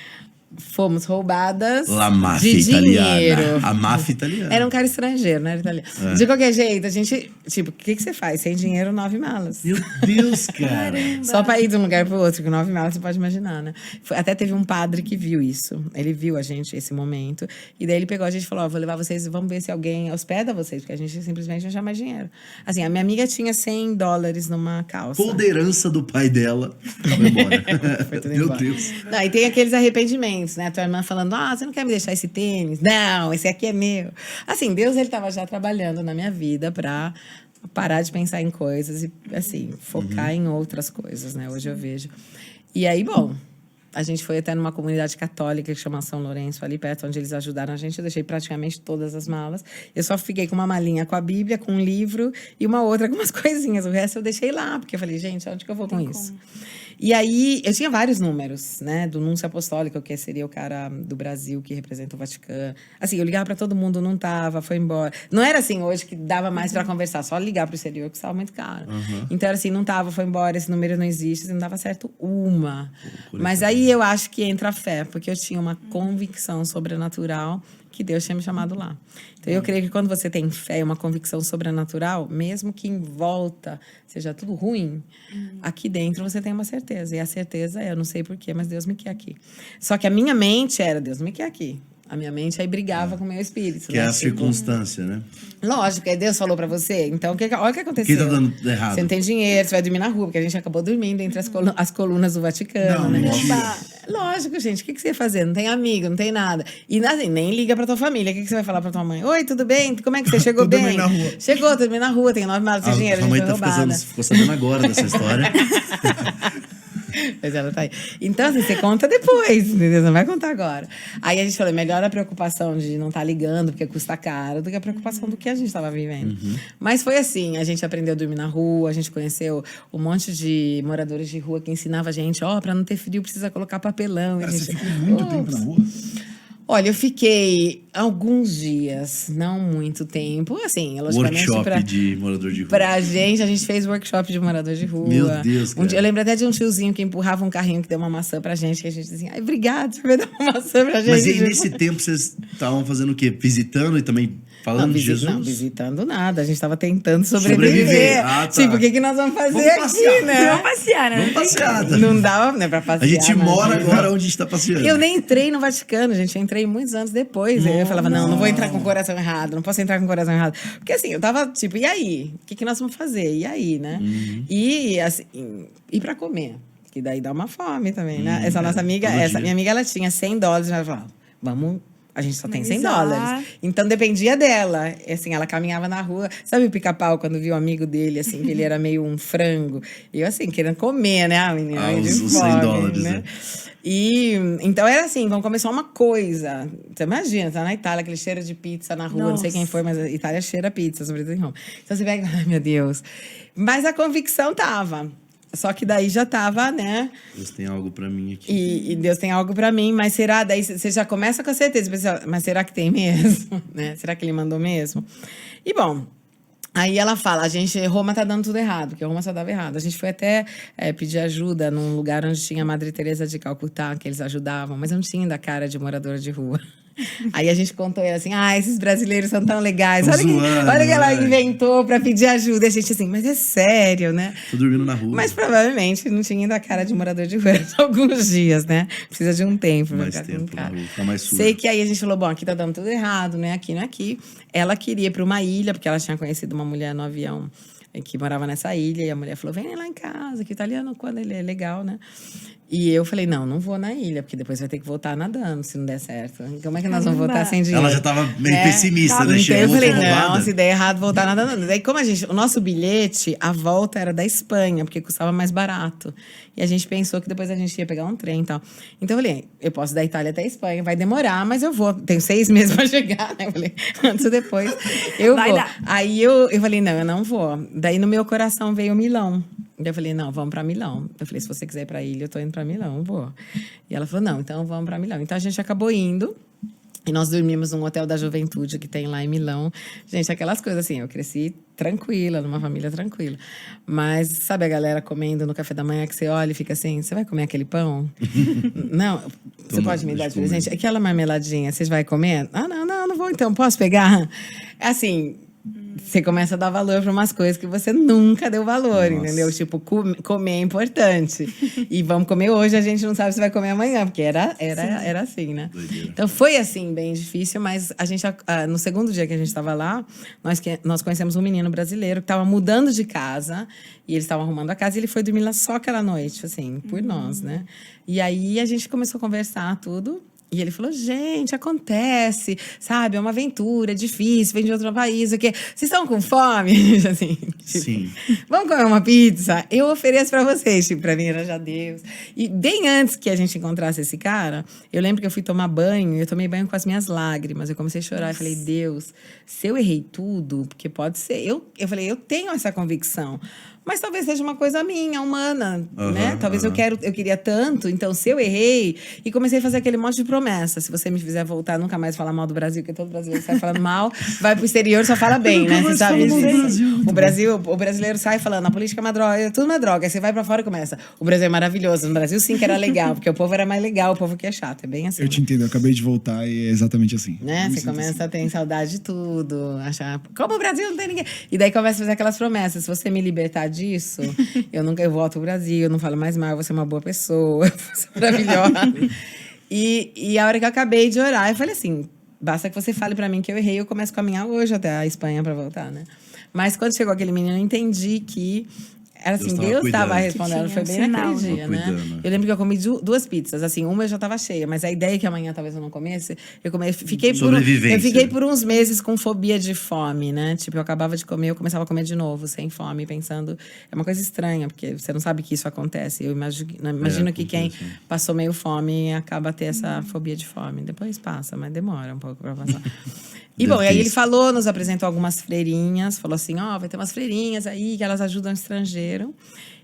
Fomos roubadas La máfia de italiana. dinheiro. A máfia italiana. Era um cara estrangeiro, não era italiano. De qualquer jeito, a gente... Tipo, o que você faz? Sem dinheiro, 9 malas. Meu Deus, cara. Só para ir de um lugar para o outro, com 9 malas, você pode imaginar, né? Até teve um padre que viu isso. Ele viu a gente, esse momento. E daí ele pegou a gente e falou, ó, vou levar vocês, vamos ver se alguém hospeda vocês, porque a gente simplesmente não tinha mais dinheiro. Assim, a minha amiga tinha $100 numa calça. Toda a herança do pai dela foi embora. Foi tudo Meu embora. Deus. Não, e tem aqueles arrependimentos, né? A tua irmã falando, você não quer me deixar esse tênis? Não, esse aqui é meu. Assim, Deus, ele estava já trabalhando na minha vida para parar de pensar em coisas e, assim, focar em outras coisas, né? Hoje eu vejo. E aí, bom, a gente foi até numa comunidade católica que chama São Lourenço, ali perto, onde eles ajudaram a gente. Eu deixei praticamente todas as malas. Eu só fiquei com uma malinha com a Bíblia, com um livro e uma outra com umas coisinhas. O resto eu deixei lá, porque eu falei, gente, onde que eu vou com isso? E aí, eu tinha vários números, né? Do Núncio Apostólico, que seria o cara do Brasil que representa o Vaticano. Assim, eu ligava para todo mundo, não tava, foi embora. Não era assim hoje que dava mais para conversar, só ligar pro exterior, que estava muito caro. Então, era assim, não tava, foi embora, esse número não existe, não dava certo uma. Mas aí eu acho que entra a fé, porque eu tinha uma convicção sobrenatural que Deus tinha me chamado lá. Então, eu creio que quando você tem fé e uma convicção sobrenatural, mesmo que em volta seja tudo ruim, aqui dentro você tem uma certeza. E a certeza é, eu não sei porquê, mas Deus me quer aqui. Só que a minha mente era, Deus me quer aqui. A minha mente aí brigava com o meu espírito. Que né? é a circunstância, né? Lógico, aí Deus falou pra você. Então, olha o que aconteceu. O que tá dando errado? Você não tem dinheiro, você vai dormir na rua, porque a gente acabou dormindo entre as colunas do Vaticano. Não, né? mentira. Lógico, gente. O que você ia fazer? Não tem amigo, não tem nada. E assim, nem liga pra tua família. O que você vai falar pra tua mãe? Oi, tudo bem? Como é que você chegou Tô bem? dormindo na rua. Chegou, tô dormindo na rua, tenho 9 malas de dinheiro, a sua gente mãe foi roubada. ficou sabendo agora dessa história. Mas ela tá aí. Então, assim, você conta depois, entendeu? Você não vai contar agora. Aí a gente falou, melhor a preocupação de não estar ligando, porque custa caro, do que a preocupação do que a gente estava vivendo. Mas foi assim, a gente aprendeu a dormir na rua, a gente conheceu um monte de moradores de rua que ensinava a gente, pra não ter frio precisa colocar papelão. E a Você gente, ficou muito tempo na rua? Olha, eu fiquei alguns dias, não muito tempo, assim, logicamente Workshop de morador de rua. Pra gente, a gente fez workshop de morador de rua. Meu Deus, cara. Eu lembro até de um tiozinho que empurrava um carrinho que deu uma maçã pra gente, que a gente dizia, ai, obrigado, você vai dar uma maçã pra gente. Mas e aí, nesse tempo, vocês estavam fazendo o quê? Visitando e também Falando de Jesus? Não, visitando nada. A gente tava tentando sobreviver. Sobreviver. Ah, tá. Tipo, o que, que nós vamos fazer Vamos aqui, passear. né? Vamos passear, né? Vamos passear. Não dava, né, pra passear. A gente mora né? agora onde a gente tá passeando. Eu nem entrei no Vaticano, gente. Eu entrei muitos anos depois. Aí eu falava, não vou entrar com o coração errado. Não posso entrar com o coração errado. Porque assim, eu tava tipo, e aí? O que, que nós vamos fazer? E aí, né? E assim, e pra comer? Que daí dá uma fome também, né? Essa nossa amiga, todo essa dia. minha amiga, ela tinha $100. Ela falava, vamos... A gente só tem $100. Economizar. Então, dependia dela. Assim, ela caminhava na rua. Sabe o Pica-Pau, quando viu o amigo dele, assim, que ele era meio um frango? E eu, assim, querendo comer, né? A menina Ah, de os fome, $100, né? né? E, então, era assim, vamos comer só uma coisa. Você imagina, tá na Itália, aquele cheiro de pizza na rua. Não sei Nossa. quem foi, mas a Itália cheira pizza, sobretudo em Roma. Então, você pega, ai, meu Deus. Mas a convicção tava. Só que daí já tava, né? Deus tem algo pra mim aqui. E Deus tem algo pra mim, mas será? Daí você já começa com a certeza, pensa, mas será que tem mesmo? Né? Será que ele mandou mesmo? E bom, aí ela fala, Roma tá dando tudo errado, porque Roma só dava errado. A gente foi até pedir ajuda num lugar onde tinha a Madre Teresa de Calcutá, que eles ajudavam, mas eu não tinha ainda cara de moradora de rua. Aí a gente contou ela assim, esses brasileiros são tão legais. Tão Olha, zoando, olha que ela né? inventou pra pedir ajuda. E a gente assim, mas é sério, né? Tô dormindo na rua. Mas provavelmente não tinha ainda cara de morador de rua alguns dias, né? Precisa de um tempo pra Mais ficar com tempo na cara. rua, ficar mais sujo. Sei que aí a gente falou, bom, aqui tá dando tudo errado, né? Aqui não é aqui. Ela queria ir pra uma ilha, porque ela tinha conhecido uma mulher no avião que morava nessa ilha, e a mulher falou, vem lá em casa, que o italiano, quando ele é legal, né? E eu falei, não vou na ilha, porque depois vai ter que voltar nadando, se não der certo. Como é que nós vamos Caramba. voltar sem dinheiro? Ela já tava meio pessimista, né? Então Chegou eu falei, roubada. não, se der errado, voltar nadando. Daí, como o nosso bilhete, a volta era da Espanha, porque custava mais barato. E a gente pensou que depois a gente ia pegar um trem e tal. Então eu falei, eu posso da Itália até a Espanha, vai demorar, mas eu vou. Tenho 6 meses pra chegar, né? Eu falei, antes ou depois, eu Vai vou. dar. Aí eu falei, não, eu não vou. Daí no meu coração veio Milão. Daí eu falei, não, vamos pra Milão. Eu falei, se você quiser ir pra ilha, eu tô indo pra Milão, vou. E ela falou, não, então vamos pra Milão. Então a gente acabou indo. E nós dormimos num hotel da juventude que tem lá em Milão. Gente, aquelas coisas assim, eu cresci tranquila, numa família tranquila. Mas sabe a galera comendo no café da manhã que você olha e fica assim, você vai comer aquele pão? Não, você pode me dar de presente? Aquela marmeladinha, vocês vai comer? Não vou então, posso pegar? É assim... Você começa a dar valor para umas coisas que você nunca deu valor, entendeu? Tipo, comer é importante. E vamos comer hoje, a gente não sabe se vai comer amanhã, porque era assim, né? Doideira. Então foi assim, bem difícil, mas a gente, no segundo dia que a gente estava lá, nós conhecemos um menino brasileiro que estava mudando de casa, e eles estavam arrumando a casa, e ele foi dormir lá só aquela noite, assim, por nós, né? E aí a gente começou a conversar tudo. E ele falou, gente, acontece, sabe? É uma aventura, é difícil, vem de outro país, o quê? Vocês estão com fome? Assim, tipo, Sim. vamos comer uma pizza? Eu ofereço pra vocês. Tipo, pra mim era já Deus. E bem antes que a gente encontrasse esse cara, eu lembro que eu fui tomar banho, e eu tomei banho com as minhas lágrimas. Eu comecei a chorar, eu falei, Deus, se eu errei tudo, porque pode ser... Eu falei, eu tenho essa convicção. Mas talvez seja uma coisa minha, humana, né? Talvez eu queria tanto, então se eu errei... E comecei a fazer aquele monte de promessa. Se você me fizer voltar, nunca mais falar mal do Brasil, porque todo brasileiro sai falando mal, vai pro exterior e só fala bem, né? Você sabe disso. O brasileiro sai falando, a política é uma droga, é tudo uma droga. Aí você vai pra fora e começa, o Brasil é maravilhoso. No Brasil sim que era legal, porque o povo era mais legal, o povo que é chato. É bem assim. Eu te entendo, eu acabei de voltar e é exatamente assim. Né? Eu me Você sinto começa a ter saudade de tudo, achar, como o Brasil não tem ninguém. E daí começa a fazer aquelas promessas. Se você me libertar disso, eu volto pro Brasil, eu não falo mais mal, eu vou ser uma boa pessoa, eu vou ser maravilhosa. E a hora que eu acabei de orar, eu falei assim, basta que você fale pra mim que eu errei, eu começo a caminhar hoje até a Espanha pra voltar, né? Mas quando chegou aquele menino, eu entendi que era assim, Deus estava respondendo, foi bem naquele dia, né? Cuidando. Eu lembro que eu comi 2 pizzas, assim, uma eu já estava cheia, mas a ideia que amanhã talvez eu não comesse, fiquei por uns meses com fobia de fome, né? Tipo, eu acabava de comer, eu começava a comer de novo, sem fome, pensando, é uma coisa estranha, porque você não sabe que isso acontece. Eu imagino que quem passou meio fome acaba a ter essa fobia de fome. Depois passa, mas demora um pouco para passar. E bom, e aí ele falou, nos apresentou algumas freirinhas, falou assim, vai ter umas freirinhas aí que elas ajudam o estrangeiro.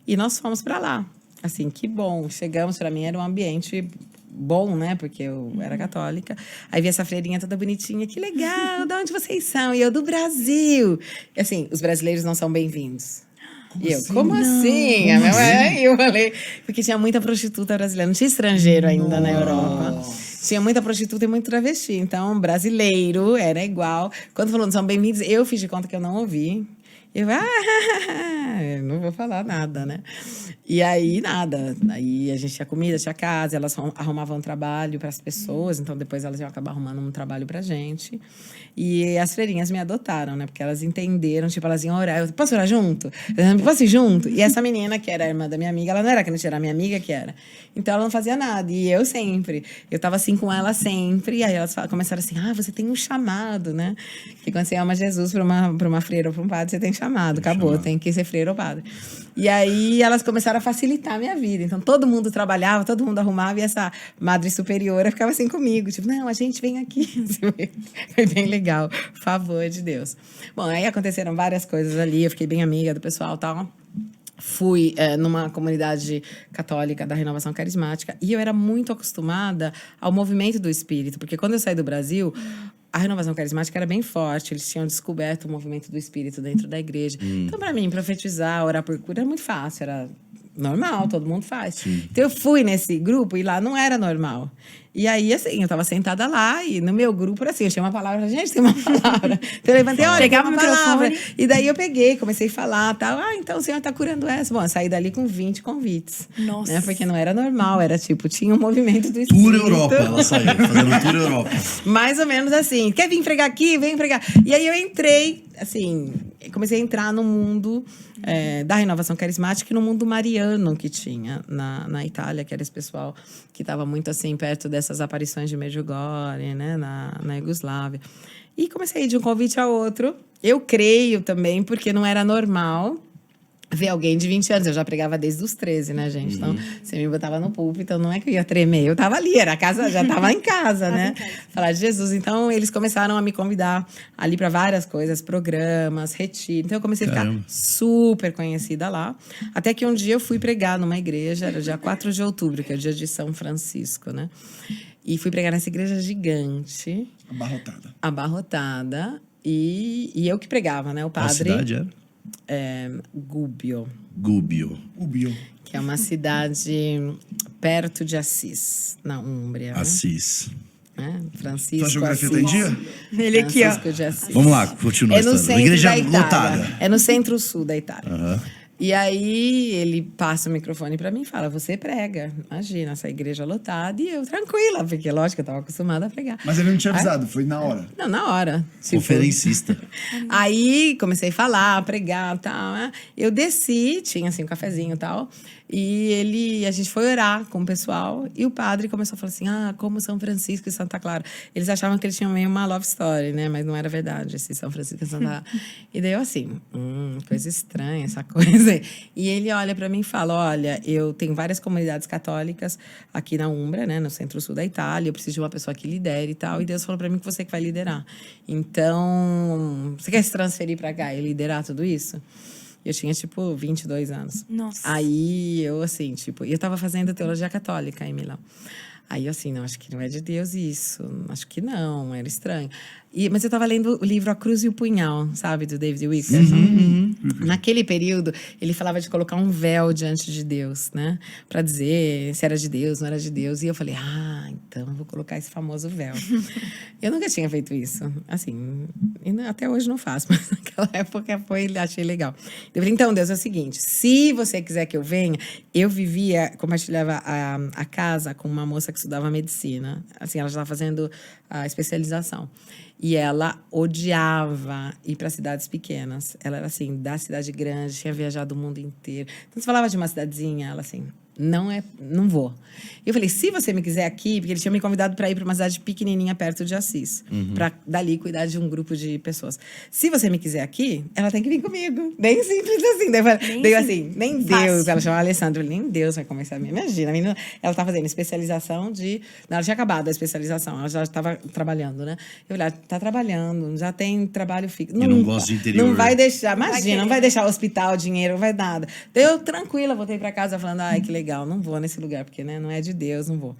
E nós fomos para lá. Assim, que bom. Chegamos, para mim era um ambiente bom, né? Porque eu era católica. Aí vi essa freirinha toda bonitinha. Que legal, de onde vocês são? E eu, do Brasil. E assim, os brasileiros não são bem-vindos. Como assim? Aí eu falei, porque tinha muita prostituta brasileira, não tinha estrangeiro ainda na Europa. tinha muita prostituta e muito travesti. Então, brasileiro era igual. Quando falou não são bem-vindos, eu fiz de conta que eu não ouvi. Eu não vou falar nada, né? E aí, nada. Aí a gente tinha comida, tinha casa, elas arrumavam trabalho para as pessoas, então depois elas iam acabar arrumando um trabalho pra gente. E as freirinhas me adotaram, né? Porque elas entenderam, tipo, elas iam orar. Eu, posso orar junto? Posso ir junto? E essa menina, que era a irmã da minha amiga, ela não era crente, era a minha amiga que era. Então ela não fazia nada. E eu sempre. Eu tava assim com ela sempre. E aí elas começaram assim: você tem um chamado, né? Que quando você ama Jesus pra uma freira ou pra um padre, você tem chamado. Acabou, tem que ser freira ou padre. E aí elas começaram a facilitar a minha vida. Então todo mundo trabalhava, todo mundo arrumava. E essa madre superiora ficava assim comigo. Tipo, não, a gente vem aqui. Foi bem legal. Favor de Deus. Bom, aí aconteceram várias coisas ali. Eu fiquei bem amiga do pessoal e tal. Fui numa comunidade católica da Renovação Carismática. E eu era muito acostumada ao movimento do Espírito. Porque quando eu saí do Brasil, a Renovação Carismática era bem forte. Eles tinham descoberto o movimento do Espírito dentro da igreja. Então, para mim, profetizar, orar por cura era muito fácil. Era normal, todo mundo faz. Sim. Então, eu fui nesse grupo e lá não era normal. E aí, assim, eu tava sentada lá e no meu grupo era assim, eu tinha uma palavra, gente, tem uma palavra. Então eu levantei, olha, chegava uma o palavra. microfone. E daí eu peguei, comecei a falar, tal. Então o senhor tá curando essa. Bom, eu saí dali com 20 convites. Nossa. Né? Porque não era normal, era tipo, tinha um movimento do Espírito. Tour Europa, ela saiu, fazendo Tour Europa. Mais ou menos assim, quer vir pregar aqui? Vem pregar. E aí eu entrei, assim, comecei a entrar no mundo da Renovação Carismática e no mundo mariano que tinha na Itália, que era esse pessoal que estava muito assim, perto dessas aparições de Medjugorje, né, na Iugoslávia. E comecei a ir de um convite a outro. Eu creio também, porque não era normal ver alguém de 20 anos. Eu já pregava desde os 13, né, gente? Então, você me botava no púlpito, então não é que eu ia tremer. Eu tava ali, era a casa, já tava em casa, né? Falar de Jesus. Então, eles começaram a me convidar ali para várias coisas, programas, retiro. Então, eu comecei a ficar super conhecida lá. Até que um dia eu fui pregar numa igreja, era o dia 4 de outubro, que é o dia de São Francisco, né? E fui pregar nessa igreja gigante. Abarrotada. E eu que pregava, né? O padre... Qual cidade era? Gubbio. Gubbio. Que é uma cidade perto de Assis, na Úmbria. Assis. Né? Francisco Sua geografia Assis. tá em dia? Ele aqui, ó. Francisco de Assis. Vamos lá, continua. É no centro Igreja da Itália. lotada. É no centro-sul da Itália. Aham. E aí ele passa o microfone para mim e fala: você prega. Imagina, essa igreja lotada. E eu tranquila, porque lógico, eu estava acostumada a pregar. Mas ele não tinha avisado, foi na hora. Não, na hora. Conferencista. Aí comecei a falar, a pregar e tal, né? Eu desci, tinha assim um cafezinho e tal. E a gente foi orar com o pessoal. E o padre começou a falar assim: como São Francisco e Santa Clara. Eles achavam que eles tinham meio uma love story, né? Mas não era verdade, esse São Francisco e Santa Clara. E daí eu assim, coisa estranha essa coisa. E ele olha para mim e fala: olha, eu tenho várias comunidades católicas aqui na Umbria, né? No centro-sul da Itália. Eu preciso de uma pessoa que lidere e tal. E Deus falou para mim que você que vai liderar. Então, você quer se transferir para cá e liderar tudo isso? Eu tinha, tipo, 22 anos. Nossa. Aí eu, assim, tipo... Eu tava fazendo teologia católica em Milão. Aí eu, assim, não, acho que não é de Deus isso. Acho que não, era estranho. Mas eu tava lendo o livro A Cruz e o Punhal, sabe? Do David Wilkerson. Naquele período, ele falava de colocar um véu diante de Deus, né? Pra dizer se era de Deus, não era de Deus. E eu falei, então eu vou colocar esse famoso véu. Eu nunca tinha feito isso. Assim, até hoje não faço, mas naquela época achei legal. Eu falei, então, Deus, é o seguinte, se você quiser que eu venha... Eu compartilhava a casa com uma moça que estudava medicina. Assim, ela já estava fazendo a especialização. E ela odiava ir para cidades pequenas. Ela era assim, da cidade grande, tinha viajado o mundo inteiro. Então, você falava de uma cidadezinha, ela assim, não vou. Eu falei, se você me quiser aqui, porque ele tinha me convidado para ir para uma cidade pequenininha perto de Assis, para dali cuidar de um grupo de pessoas. Se você me quiser aqui, ela tem que vir comigo. Bem simples assim. Daí assim, nem Deus, ela chamava Alessandra, nem Deus vai começar a me... Imagina, a menina, ela estava fazendo especialização ela tinha acabado a especialização, ela já estava trabalhando, né? Eu falei, tá trabalhando, já tem trabalho fixo. Não gosta de interior. Não vai deixar, imagina, não vai deixar o hospital, dinheiro, não vai nada. Daí eu, tranquila, voltei para casa falando, que legal, não vou nesse lugar, porque né, não é de Deus, não vou.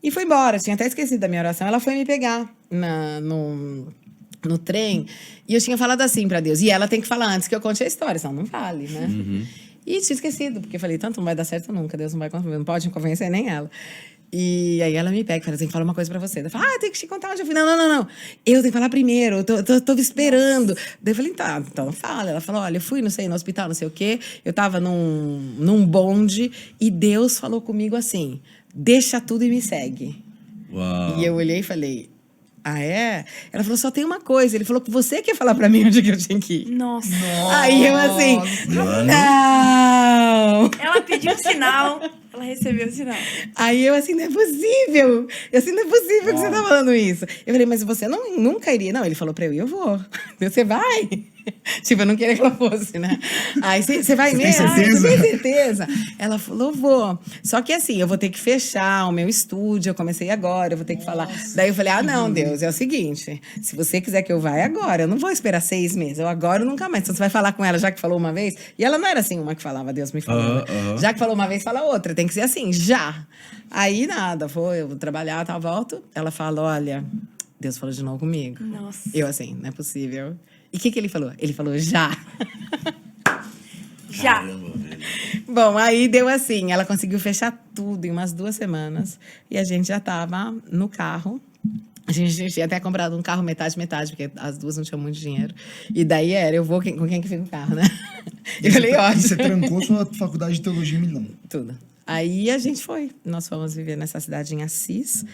E fui embora, tinha até esquecido da minha oração. Ela foi me pegar no trem, e eu tinha falado assim para Deus, e ela tem que falar antes que eu conte a história, senão não vale, né? E tinha esquecido, porque eu falei, tanto não vai dar certo nunca, Deus não vai convencer, não pode me convencer nem ela. E aí ela me pega e fala assim, fala uma coisa pra você. Ela fala, tem que te contar onde eu fui. Não. Eu tenho que falar primeiro, eu tô esperando. Daí eu falei, tá, então fala. Ela falou, olha, eu fui, não sei, no hospital, não sei o quê. Eu tava num bonde e Deus falou comigo assim, deixa tudo e me segue. Uau. E eu olhei e falei, ah, é? Ela falou, só tem uma coisa. Ele falou que você quer falar pra mim onde que eu tinha que ir. Nossa. Aí eu assim, não! Ela pediu um sinal, ela recebeu o sinal. Aí eu assim, não é possível. Eu assim, não é possível que você tá falando isso. Eu falei, mas você nunca iria. Não, ele falou pra eu vou. Você vai? Tipo, eu não queria que ela fosse, né? Aí, você vai mesmo? certeza? Você tem certeza? Ela falou, vou. Só que assim, eu vou ter que fechar o meu estúdio, eu comecei agora, eu vou ter que falar. Daí eu falei, não, Deus, é o seguinte, se você quiser que eu vá, é agora. Eu não vou esperar 6 meses, eu agora nunca mais. Então você vai falar com ela, já que falou uma vez. E ela não era assim, uma que falava, Deus me falou. Já que falou uma vez, fala outra. Tem que ser assim, já. Aí nada, eu vou trabalhar, tal, volto. Ela fala, olha, Deus falou de novo comigo. Nossa. Eu assim, não é possível. E o que ele falou? Ele falou, já. Já. Caramba, velho. Bom, aí deu assim, ela conseguiu fechar tudo em umas 2 semanas. E a gente já tava no carro. A gente tinha até comprado um carro metade, porque as duas não tinham muito dinheiro. E daí eu vou com quem que fica o carro, né? Eu falei, E ótimo. você trancou sua faculdade de teologia em Milão. Tudo. Aí a gente foi. Nós fomos viver nessa cidade em Assis,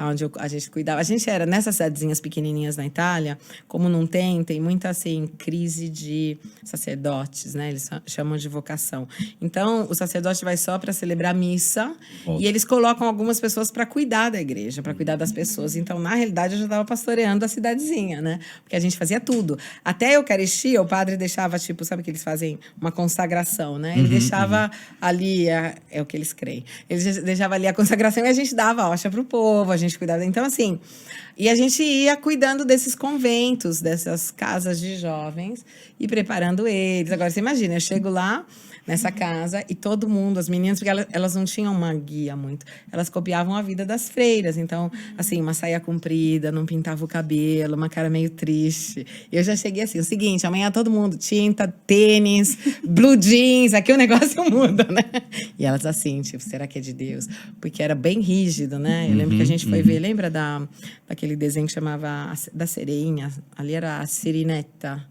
onde a gente cuidava. A gente era nessas cidadezinhas pequenininhas na Itália, como não tem muita assim crise de sacerdotes, né? Eles chamam de vocação. Então, o sacerdote vai só para celebrar a missa e eles colocam algumas pessoas para cuidar da igreja, para cuidar das pessoas. Então, na realidade, eu já estava pastoreando a cidadezinha, né? Porque a gente fazia tudo. Até a Eucaristia, o padre deixava, tipo, sabe que eles fazem uma consagração, né? Ele deixava ali é o que eles creem. Eles deixavam ali a consagração e a gente dava a hóstia pro povo, a gente cuidava. Então, assim, e a gente ia cuidando desses conventos, dessas casas de jovens e preparando eles. Agora, você imagina, eu chego lá nessa casa e todo mundo, as meninas, porque elas não tinham uma guia muito, elas copiavam a vida das freiras. Então, assim, uma saia comprida, não pintava o cabelo, uma cara meio triste. E eu já cheguei assim, o seguinte, amanhã todo mundo, tinta, tênis, blue jeans, aqui o negócio muda, né? E elas assim, tipo, será que é de Deus? Porque era bem rígido, né? Eu lembro que a gente foi ver, lembra daquele desenho que chamava da sereinha? Ali era a Sirineta.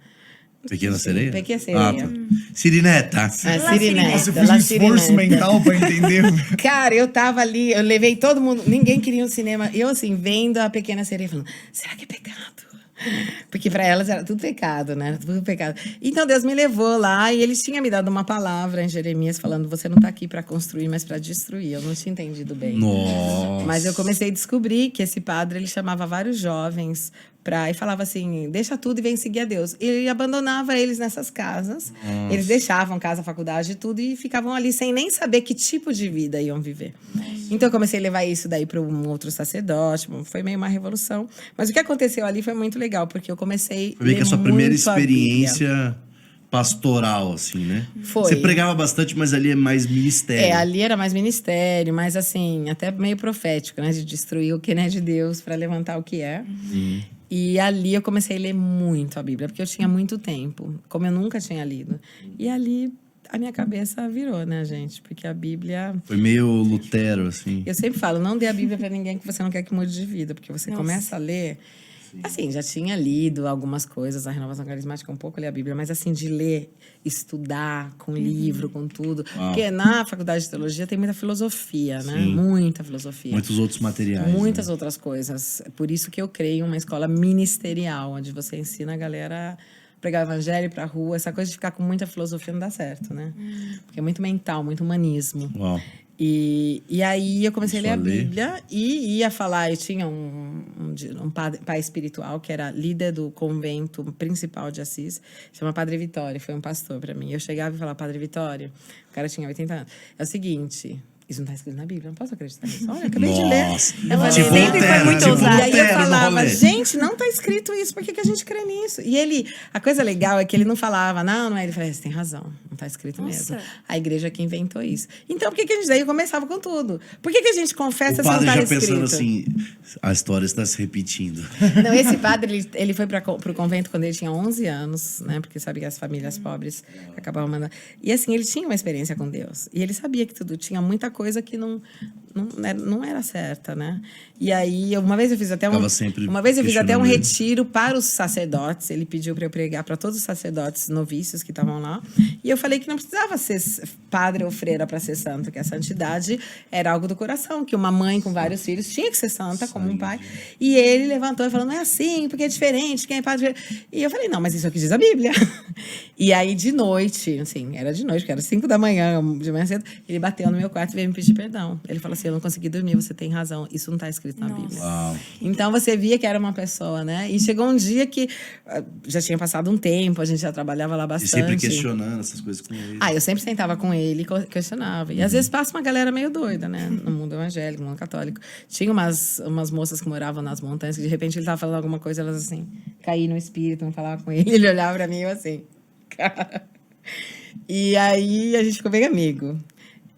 Pequena sereia? Pequena sereia. Tá. Sirineta. A Sirineta. Você fez um La esforço Sirineta. mental pra entender. Cara, eu tava ali, eu levei todo mundo, ninguém queria ir no cinema. Eu, assim, vendo a Pequena Sereia, falando, será que é pecado? Porque para elas era tudo pecado, né? Tudo pecado. Então Deus me levou lá e ele tinha me dado uma palavra em Jeremias falando, você não tá aqui para construir, mas para destruir. Eu não tinha entendido bem. Nossa. Mas eu comecei a descobrir que esse padre, ele chamava vários jovens e falava assim, deixa tudo e vem seguir a Deus. E ele abandonava eles nessas casas. Nossa. Eles deixavam casa, faculdade e tudo e ficavam ali sem nem saber que tipo de vida iam viver. Então eu comecei a levar isso daí para um outro sacerdote. Foi meio uma revolução. Mas o que aconteceu ali foi muito legal, porque eu comecei Foi meio que a sua ler primeira muito a Bíblia. experiência pastoral, assim, né? Foi. Você pregava bastante, mas ali é mais ministério. Ali era mais ministério, mas assim, até meio profético, né? De destruir o que não é de Deus para levantar o que é. E ali eu comecei a ler muito a Bíblia, porque eu tinha muito tempo, como eu nunca tinha lido. E ali a minha cabeça virou, né, gente? Porque a Bíblia... Foi meio Lutero, assim. Eu sempre falo, não dê a Bíblia para ninguém que você não quer que mude de vida, porque você começa a ler... Assim, já tinha lido algumas coisas, a Renovação Carismática, um pouco ler a Bíblia, mas assim, de ler, estudar, com livro, com tudo. Uau. Porque na faculdade de teologia tem muita filosofia, né? Sim. Muita filosofia. Muitos outros materiais. Muitas né? outras coisas. Por isso que eu criei uma escola ministerial, onde você ensina a galera a pregar o evangelho pra rua. Essa coisa de ficar com muita filosofia não dá certo, né? Porque é muito mental, muito humanismo. Uau. E aí eu comecei a ler a Só ler. Bíblia e ia falar. Eu tinha um pai espiritual que era líder do convento principal de Assis, chama Padre Vitório, foi um pastor para mim. Eu chegava e falava, Padre Vitório, o cara tinha 80 anos. É o seguinte, isso não está escrito na Bíblia, não posso acreditar nisso. Olha, eu acabei de ler. Nossa. Eu falei, Tipo sempre foi Lutero, muito tipo ousado. E aí eu Lutero no falava, rolê. gente, não está escrito isso, por que a gente crê nisso? E ele, a coisa legal é que ele não falava, não é. Ele falava, você tem razão, não tá escrito Nossa. mesmo. A igreja que inventou isso. Então, por que a gente daí começava com tudo? Por que a gente confessa O se não padre tá já escrito? pensando assim, a história está se repetindo. Não, esse padre, ele foi pro convento quando ele tinha 11 anos, né? Porque sabe que as famílias pobres acabavam mandando. E assim, ele tinha uma experiência com Deus. E ele sabia que tudo tinha muita coisa que não era certa, né? E aí, uma vez eu fiz até Ficava sempre uma vez eu fiz até um questionando ele. retiro para os sacerdotes. Ele pediu para eu pregar para todos os sacerdotes novícios que estavam lá. E eu falei que não precisava ser padre ou freira para ser santo, que a santidade era algo do coração, que uma mãe com vários filhos tinha que ser santa como um pai. E ele levantou e falou: não é assim, porque é diferente, quem é padre. E eu falei: não, mas isso é o que diz a Bíblia. E aí, de noite, assim, era de noite, porque era 5 da manhã, de manhã cedo, ele bateu no meu quarto e veio me pedir perdão. Ele falou assim: eu não consegui dormir, você tem razão, isso não está escrito na Bíblia. Uau. Então você via que era uma pessoa, né? E chegou um dia que já tinha passado um tempo, a gente já trabalhava lá E bastante. sempre questionando essas coisas com ele. Eu sempre sentava com ele e questionava. E às vezes passa uma galera meio doida, né? No mundo evangélico, no mundo católico. Tinha umas moças que moravam nas montanhas, que de repente ele estava falando alguma coisa, elas assim, caíam no espírito, não falavam com ele. Ele olhava pra mim e eu assim, cara. E aí a gente ficou bem amigo.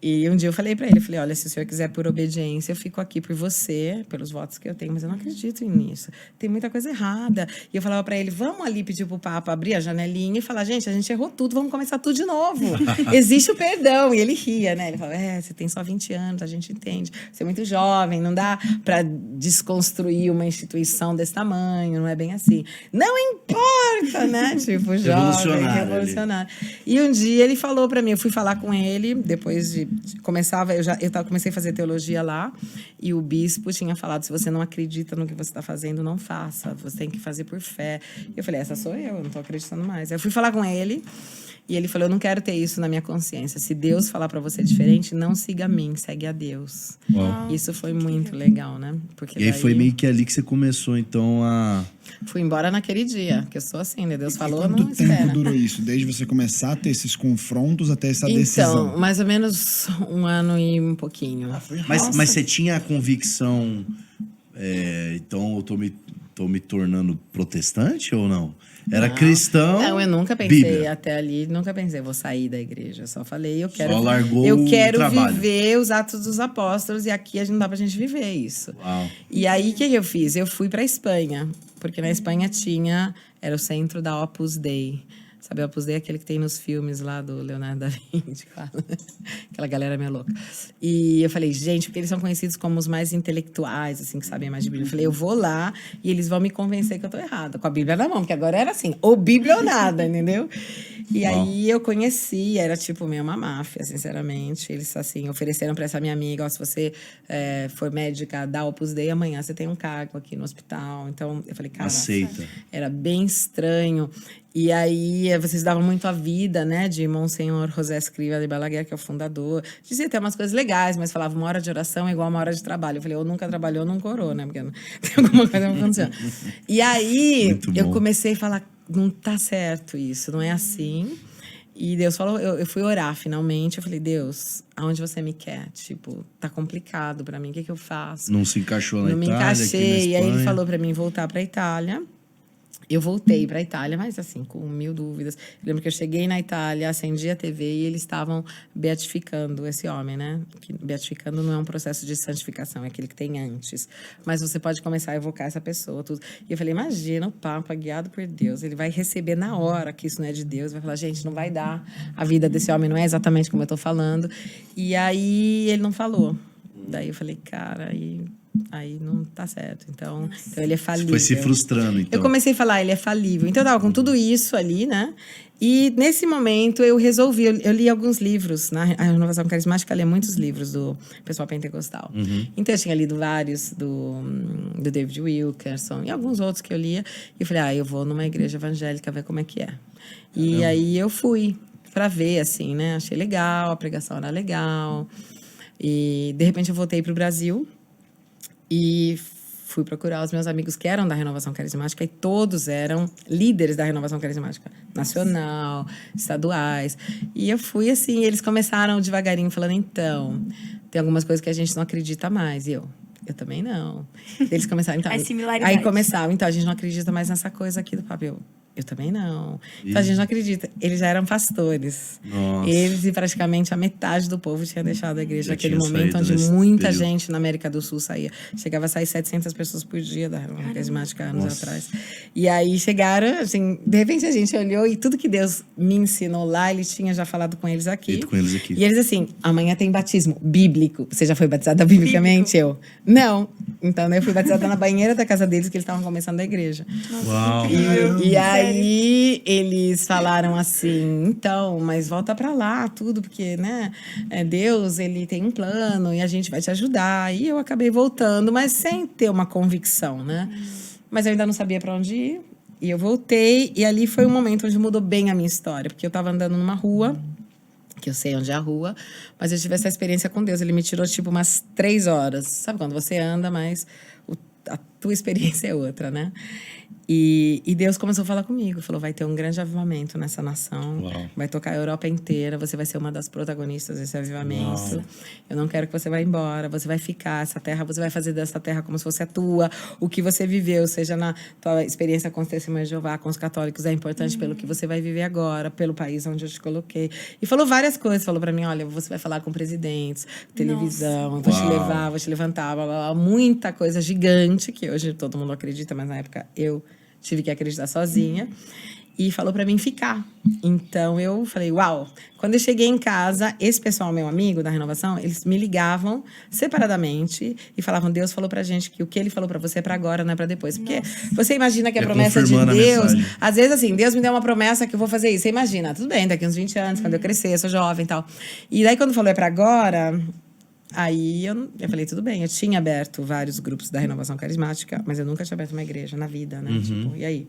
E um dia eu falei pra ele, olha, se o senhor quiser por obediência, eu fico aqui por você, pelos votos que eu tenho, mas eu não acredito nisso. Tem muita coisa errada. E eu falava pra ele, vamos ali pedir pro Papa abrir a janelinha e falar, gente, a gente errou tudo, vamos começar tudo de novo. Existe o perdão. E ele ria, né? Ele falava, você tem só 20 anos, a gente entende. Você é muito jovem, não dá pra desconstruir uma instituição desse tamanho, não é bem assim. Não importa, né? Tipo, jovem, revolucionário. E um dia ele falou pra mim, eu fui falar com ele, depois de comecei a fazer teologia lá e o bispo tinha falado, se você não acredita no que você está fazendo, não faça, você tem que fazer por fé. E eu falei, essa sou eu não estou acreditando mais. Aí eu fui falar com ele e ele falou, eu não quero ter isso na minha consciência, se Deus falar para você diferente, não siga a mim, segue a Deus. Uau. Isso foi muito legal, né? Porque E aí daí foi meio que ali que você começou, então, a... fui embora naquele dia, que eu sou assim, né? Deus falou, Quanto não tempo espera. durou isso? Desde você começar a ter esses confrontos até essa decisão? Então, mais ou menos 1 ano e um pouquinho. Mas você tinha a convicção, então eu tô me tornando protestante ou não? Era cristão. Não, eu nunca pensei Bíblia. até ali, nunca pensei, vou sair da igreja. Eu só falei, Só largou eu o quero trabalho. viver os Atos dos Apóstolos e aqui não dá pra gente viver isso. Uau. E aí, o que eu fiz? Eu fui pra Espanha, porque na Espanha era o centro da Opus Dei. Sabe, o Opus Dei é aquele que tem nos filmes lá do Leonardo da Vinci, fala. Aquela galera meio louca. E eu falei, gente, porque eles são conhecidos como os mais intelectuais, assim, que sabem mais de Bíblia. Eu falei, eu vou lá e eles vão me convencer que eu tô errada, com a Bíblia na mão, porque agora era assim, ou Bíblia ou nada, entendeu? E aí eu conheci, era tipo meio uma máfia, sinceramente. Eles, assim, ofereceram para essa minha amiga, se você for médica da Opus Dei, amanhã você tem um cargo aqui no hospital. Então, eu falei, cara... Aceita. Era bem estranho. E aí, vocês davam muito a vida, né, de Monsenhor José Escrivá de Balaguer, que é o fundador. Dizia até umas coisas legais, mas falava, 1 hora de oração é igual a 1 hora de trabalho. Eu falei, eu nunca trabalhou, não corou, né, porque tem alguma coisa que não funciona. E aí, Muito eu bom. comecei a falar, não tá certo isso, não é assim. E Deus falou, eu fui orar finalmente, eu falei, Deus, aonde você me quer? Tipo, tá complicado pra mim, o que eu faço? Não se encaixou na Não me Itália, encaixei. aqui na E aí ele Espanha. falou pra mim voltar pra Itália. Eu voltei pra Itália, mas assim, com 1000 dúvidas. Eu lembro que eu cheguei na Itália, acendi a TV e eles estavam beatificando esse homem, né? Que beatificando não é um processo de santificação, é aquele que tem antes. Mas você pode começar a evocar essa pessoa, tudo. E eu falei, imagina o Papa guiado por Deus, ele vai receber na hora que isso não é de Deus, vai falar, gente, não vai dar. A vida desse homem não é exatamente como eu tô falando. E aí ele não falou. Daí eu falei, cara, aí não tá certo. Então ele é falível. Foi se frustrando, então. Eu comecei a falar, ele é falível. Então eu tava com tudo isso ali, né? E nesse momento eu resolvi, eu li alguns livros, a Renovação Carismática lê muitos livros do pessoal pentecostal. Então eu tinha lido vários do David Wilkerson e alguns outros que eu lia. E eu falei, eu vou numa igreja evangélica ver como é que é. E aí eu fui pra ver, assim, né? Achei legal, a pregação era legal. E de repente eu voltei pro Brasil e fui procurar os meus amigos que eram da Renovação Carismática e todos eram líderes da Renovação Carismática nacional, estaduais. E eu fui assim, eles começaram devagarinho falando, então, tem algumas coisas que a gente não acredita mais. E eu também não. Eles começaram, então... As similaridades. Aí começavam, então, a gente não acredita mais nessa coisa aqui do papel. Eu também não. Então a gente não acredita. Eles já eram pastores. Nossa. Eles e praticamente a metade do povo tinha deixado a igreja Já naquele tinha momento, saído onde nesse muita período. gente na América do Sul saía. Chegava a sair 700 pessoas por dia da Renovação Carismática anos Nossa. atrás. E aí chegaram, assim, de repente a gente olhou e tudo que Deus me ensinou lá, Ele tinha já falado com eles aqui. Feito com eles aqui. E eles assim, amanhã tem batismo bíblico. Você já foi batizada biblicamente? Eu, não. Então, né, eu fui batizada na banheira da casa deles, que eles estavam começando a igreja. Uau. E aí eles falaram assim, então, mas volta pra lá, tudo, porque, né, Deus, ele tem um plano e a gente vai te ajudar. E eu acabei voltando, mas sem ter uma convicção, né? Mas eu ainda não sabia pra onde ir. E eu voltei, e ali foi um momento onde mudou bem a minha história, porque eu tava andando numa rua, que eu sei onde é a rua, mas eu tive essa experiência com Deus. Ele me tirou, tipo, umas 3 horas. Sabe quando você anda, mas a tua experiência é outra, né? E Deus começou a falar comigo. Falou, vai ter um grande avivamento nessa nação. Uau. Vai tocar a Europa inteira. Você vai ser uma das protagonistas desse avivamento. Uau. Eu não quero que você vá embora. Você vai ficar. Essa terra, você vai fazer dessa terra como se fosse a tua. O que você viveu, seja na tua experiência com os testemunhos de Jeová, com os católicos, é importante pelo que você vai viver agora, pelo país onde eu te coloquei. E falou várias coisas. Falou pra mim, olha, você vai falar com presidentes, televisão, vou te Uau. levar, vou te levantar, blá, blá, blá. Muita coisa gigante, que hoje todo mundo acredita, mas na época eu tive que acreditar sozinha. E falou pra mim ficar. Então, eu falei, uau. Quando eu cheguei em casa, esse pessoal, meu amigo da Renovação, eles me ligavam separadamente e falavam, Deus falou pra gente que o que ele falou pra você é pra agora, não é pra depois. Porque você imagina que a É promessa de confirmando a Deus... mensagem. Às vezes, assim, Deus me deu uma promessa que eu vou fazer isso. Você imagina, tudo bem, daqui uns 20 anos, quando eu crescer, eu sou jovem e tal. E daí, quando falou é pra agora... Aí eu falei, tudo bem, eu tinha aberto vários grupos da Renovação Carismática, mas eu nunca tinha aberto uma igreja na vida, né? Tipo, e aí?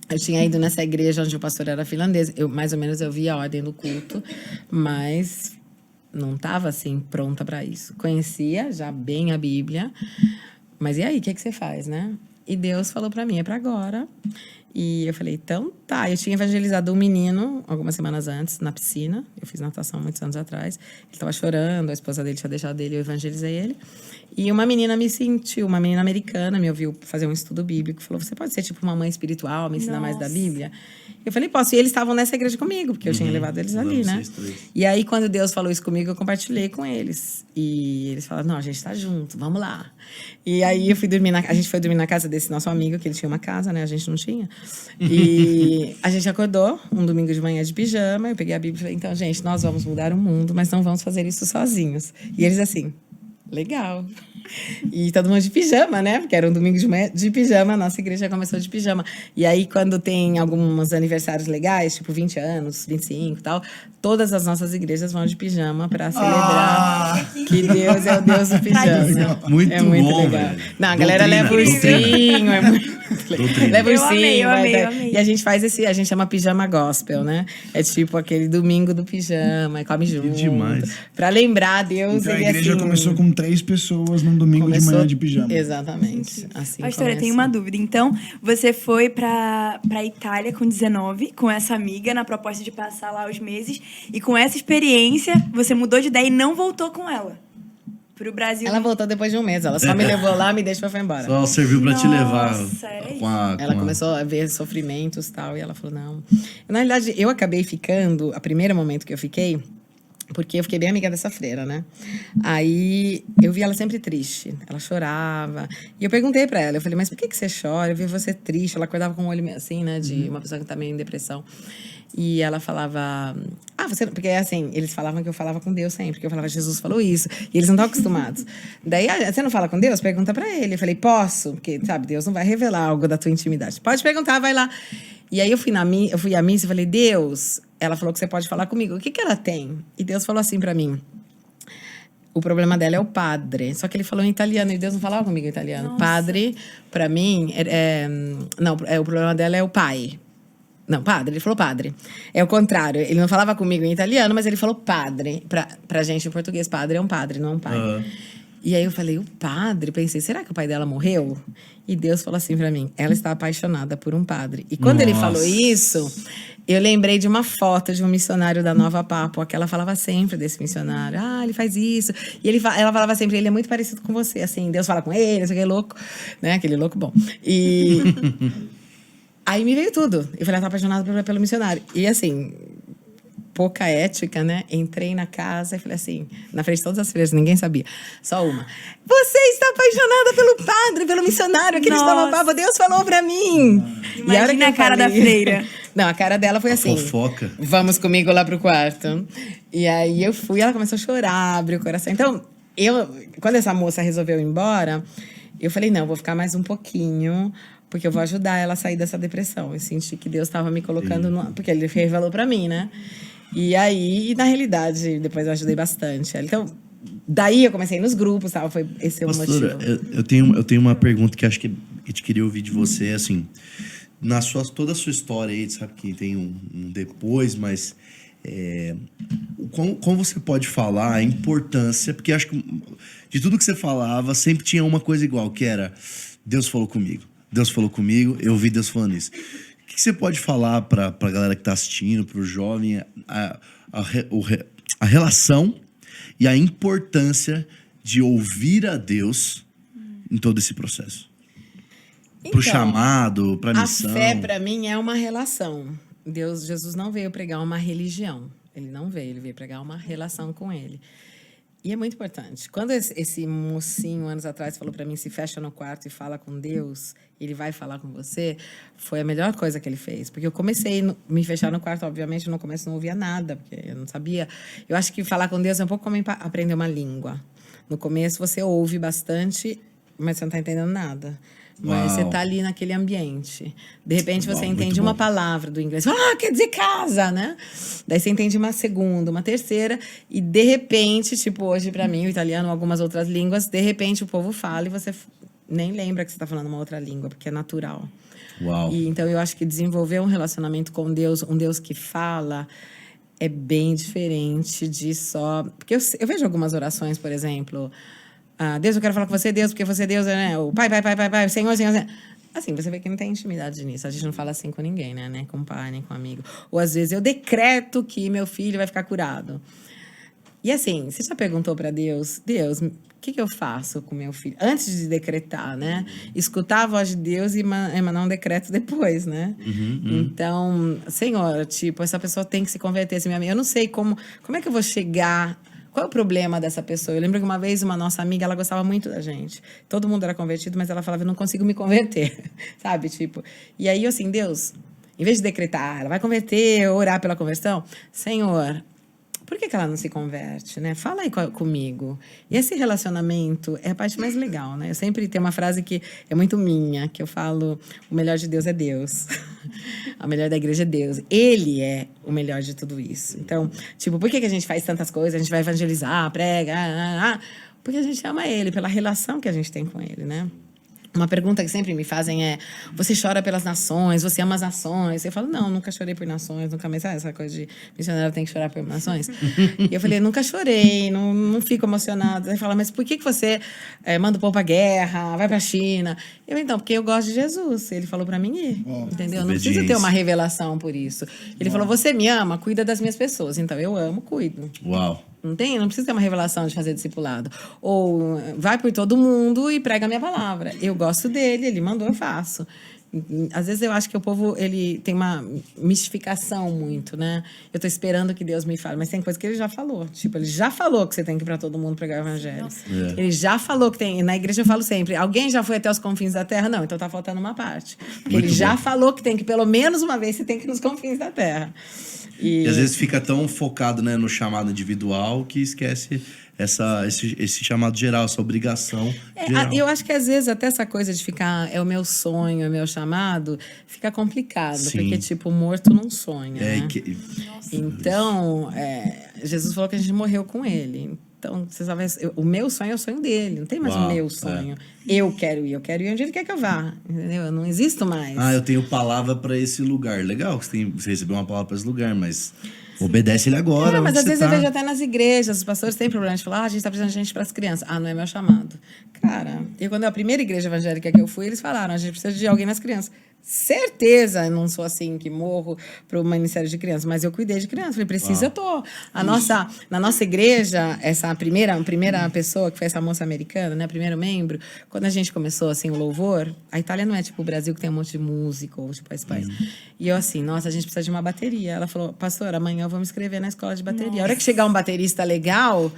Eu tinha ido nessa igreja onde o pastor era finlandês. Mais ou menos eu via a ordem do culto, mas não estava assim pronta para isso. Conhecia já bem a Bíblia, mas e aí, o que você faz, né? E Deus falou para mim, é para agora. E eu falei, então tá. Eu tinha evangelizado um menino algumas semanas antes, na piscina. Eu fiz natação muitos anos atrás. Ele estava chorando, a esposa dele tinha deixado ele, eu evangelizei ele. E uma menina me sentiu, uma menina americana, me ouviu fazer um estudo bíblico. Falou, você pode ser tipo uma mãe espiritual, me ensinar mais da Bíblia? Eu falei, posso. E eles estavam nessa igreja comigo, porque eu tinha levado eles ali, né? Vocês três. E aí, quando Deus falou isso comigo, eu compartilhei com eles. E eles falaram, não, a gente tá junto, vamos lá. E aí, a gente foi dormir na casa desse nosso amigo, que ele tinha uma casa, né? A gente não tinha. E a gente acordou um domingo de manhã de pijama. Eu peguei a Bíblia e falei, então, gente, nós vamos mudar o mundo, mas não vamos fazer isso sozinhos. E eles assim, legal. E todo mundo de pijama, né? Porque era um domingo de manhã de pijama, a nossa igreja começou de pijama. E aí, quando tem alguns aniversários legais, tipo 20 anos, 25 e tal, todas as nossas igrejas vão de pijama para celebrar que Deus é o Deus do pijama. Muito É muito bom, legal. velho. Não, a galera leva Doutrina. ursinho, é muito Doutrina. leva Eu ursinho. amei, eu vai, amei, vai. eu amei. E a gente faz a gente chama pijama gospel, né? É tipo aquele domingo do pijama, e come junto. demais. Pra lembrar Deus, Então a ele igreja assim, começou com 3 pessoas num domingo de manhã de pijama. Exatamente. Assim Pastora, eu tenho começa. uma dúvida. Então, você foi pra Itália com 19, com essa amiga, na proposta de passar lá os meses. E com essa experiência, você mudou de ideia e não voltou com ela pro Brasil. Ela voltou depois de um mês. Ela só me levou lá, me deixou e foi embora. Só serviu pra te levar. Nossa, era isso. Ela começou a ver sofrimentos e tal, e ela falou, não. Na realidade, eu acabei ficando, o primeiro momento que eu fiquei, porque eu fiquei bem amiga dessa freira, né? Aí, eu vi ela sempre triste. Ela chorava. E eu perguntei pra ela, eu falei, mas por que você chora? Eu vi você triste. Ela acordava com o olho meio assim, né? De uma pessoa que tá meio em depressão. E ela falava... você... Porque, assim, eles falavam que eu falava com Deus sempre. Que eu falava, Jesus falou isso. E eles não estão acostumados. Daí, você não fala com Deus? Pergunta pra ele. Eu falei, posso? Porque, sabe, Deus não vai revelar algo da tua intimidade. Pode perguntar, vai lá. E aí, eu fui à missa e falei, Deus... Ela falou que você pode falar comigo. O que ela tem? E Deus falou assim pra mim. O problema dela é o padre. Só que ele falou em italiano e Deus não falava comigo em italiano. Nossa. Padre, pra mim, o problema dela é o pai. Não, padre, ele falou padre. É o contrário. Ele não falava comigo em italiano, mas ele falou padre. Pra gente em português, padre é um padre, não é um pai. E aí eu falei, o padre? Pensei, será que o pai dela morreu? E Deus falou assim pra mim, ela está apaixonada por um padre. E quando ele falou isso, eu lembrei de uma foto de um missionário da Nova Papua, que ela falava sempre desse missionário. Ah, ele faz isso. E ela falava sempre, ele é muito parecido com você. Assim, Deus fala com ele, aquele louco. Né? Aquele louco bom. E... Aí me veio tudo. Eu falei, ela tá apaixonada pelo missionário. E assim, pouca ética, né? Entrei na casa e falei assim, na frente de todas as freiras, ninguém sabia. Só uma. Você está apaixonada pelo padre, pelo missionário, aquele estava pavo. Deus falou pra mim. Imagina a cara da freira. Não, a cara dela foi assim. Fofoca. Vamos comigo lá pro quarto. E aí eu fui, ela começou a chorar, abriu o coração. Então, quando essa moça resolveu ir embora, eu falei, não, vou ficar mais um pouquinho, porque eu vou ajudar ela a sair dessa depressão. Eu senti que Deus estava me colocando porque ele revelou pra mim, né? E aí, na realidade, depois eu ajudei bastante. Então, daí eu comecei nos grupos, tal, foi esse o Pastora, motivo. eu tenho uma pergunta que acho que a gente queria ouvir de você, assim, toda a sua história aí, sabe que tem um depois, mas como você pode falar a importância, porque acho que de tudo que você falava, sempre tinha uma coisa igual, que era, Deus falou comigo, eu ouvi Deus falando isso. O que você pode falar para a galera que está assistindo, para o jovem, a relação e a importância de ouvir a Deus em todo esse processo? Pro chamado, pra missão. A fé, para mim, é uma relação. Jesus não veio pregar uma religião. Ele não veio, ele veio pregar uma relação com ele. E é muito importante. Quando esse mocinho, anos atrás, falou para mim, se fecha no quarto e fala com Deus, ele vai falar com você, foi a melhor coisa que ele fez. Porque eu comecei a me fechar no quarto, obviamente, no começo não ouvia nada, porque eu não sabia. Eu acho que falar com Deus é um pouco como aprender uma língua. No começo você ouve bastante, mas você não está entendendo nada. Mas você tá ali naquele ambiente. De repente, você entende uma palavra do inglês. Quer dizer casa, né? Daí você entende uma segunda, uma terceira. E, de repente, tipo, hoje, pra mim, o italiano, algumas outras línguas, de repente, o povo fala e você nem lembra que você tá falando uma outra língua, porque é natural. Uau. E, então, eu acho que desenvolver um relacionamento com Deus, um Deus que fala, é bem diferente de só... Porque eu vejo algumas orações, por exemplo... Deus, eu quero falar com você, Deus, porque você é Deus, né? O pai, o Senhor, Senhor. Assim, você vê que não tem intimidade nisso. A gente não fala assim com ninguém, né? Nem com pai, nem com amigo. Ou, às vezes, eu decreto que meu filho vai ficar curado. E, assim, você já perguntou para Deus, o que eu faço com meu filho? Antes de decretar, né? Escutar a voz de Deus e emanar um decreto depois, né? Então, Senhor, tipo, essa pessoa tem que se converter. Assim, eu não sei como é que eu vou chegar... Qual é o problema dessa pessoa? Eu lembro que uma vez uma nossa amiga, ela gostava muito da gente. Todo mundo era convertido, mas ela falava, eu não consigo me converter. Sabe? Tipo, e aí, assim, Deus, em vez de decretar, ela vai converter, orar pela conversão, Senhor, por que ela não se converte, né? Fala aí comigo. E esse relacionamento é a parte mais legal, né? Eu sempre tenho uma frase que é muito minha, que eu falo, o melhor de Deus é Deus. A melhor da igreja é Deus. Ele é o melhor de tudo isso. Então, tipo, por que a gente faz tantas coisas? A gente vai evangelizar, prega, porque a gente ama ele, pela relação que a gente tem com ele, né? Uma pergunta que sempre me fazem é, você chora pelas nações, você ama as nações? Eu falo, não, nunca chorei por nações, nunca mais, essa coisa de missionário tem que chorar por nações. E eu falei, nunca chorei, não fico emocionada. Ele fala, mas por que você manda o povo pra guerra, vai pra China? Eu, então, porque eu gosto de Jesus. Ele falou pra mim ir, entendeu? Não precisa ter uma revelação por isso. Ele falou, você me ama, cuida das minhas pessoas. Então, eu amo, cuido. Uau. Não precisa ter uma revelação de fazer discipulado. Ou vai por todo mundo e prega a minha palavra. Eu gosto dele, ele mandou, eu faço. Às vezes eu acho que o povo, ele tem uma mistificação muito, né? Eu tô esperando que Deus me fale, mas tem coisa que ele já falou. Tipo, ele já falou que você tem que ir pra todo mundo pregar o evangelho. Ele já falou que tem... Na igreja eu falo sempre, alguém já foi até os confins da terra? Não, então tá faltando uma parte. Porque muito ele já falou que tem que, pelo menos uma vez, você tem que ir nos confins da terra. E às vezes fica tão focado, né, no chamado individual que esquece esse chamado geral, essa obrigação geral. Eu acho que às vezes até essa coisa de ficar é o meu sonho, é o meu chamado, fica complicado. Sim. Porque, tipo, morto não sonha, né? Então, Jesus falou que a gente morreu com ele. Então, você sabe, o meu sonho é o sonho dele. Não tem mais o meu sonho. Eu quero ir onde ele quer que eu vá. Entendeu? Eu não existo mais. Eu tenho palavra para esse lugar. Legal que você recebeu uma palavra para esse lugar, mas obedece ele agora. Mas às vezes eu vejo até nas igrejas, os pastores têm problema de falar, a gente tá precisando de gente para as crianças. Não é meu chamado. Cara, quando a primeira igreja evangélica que eu fui, eles falaram, a gente precisa de alguém nas crianças. certeza, eu não sou assim que morro para o Ministério de Crianças, mas eu cuidei de crianças. Falei, precisa, eu tô. Na nossa igreja, essa primeira pessoa, que foi essa moça americana, né, primeiro membro, quando a gente começou, assim, o louvor, a Itália não é tipo o Brasil, que tem um monte de músico, ou tipo esse país. E eu assim, nossa, a gente precisa de uma bateria. Ela falou, pastor, amanhã eu vou me inscrever na escola de bateria. Nossa. A hora que chegar um baterista legal,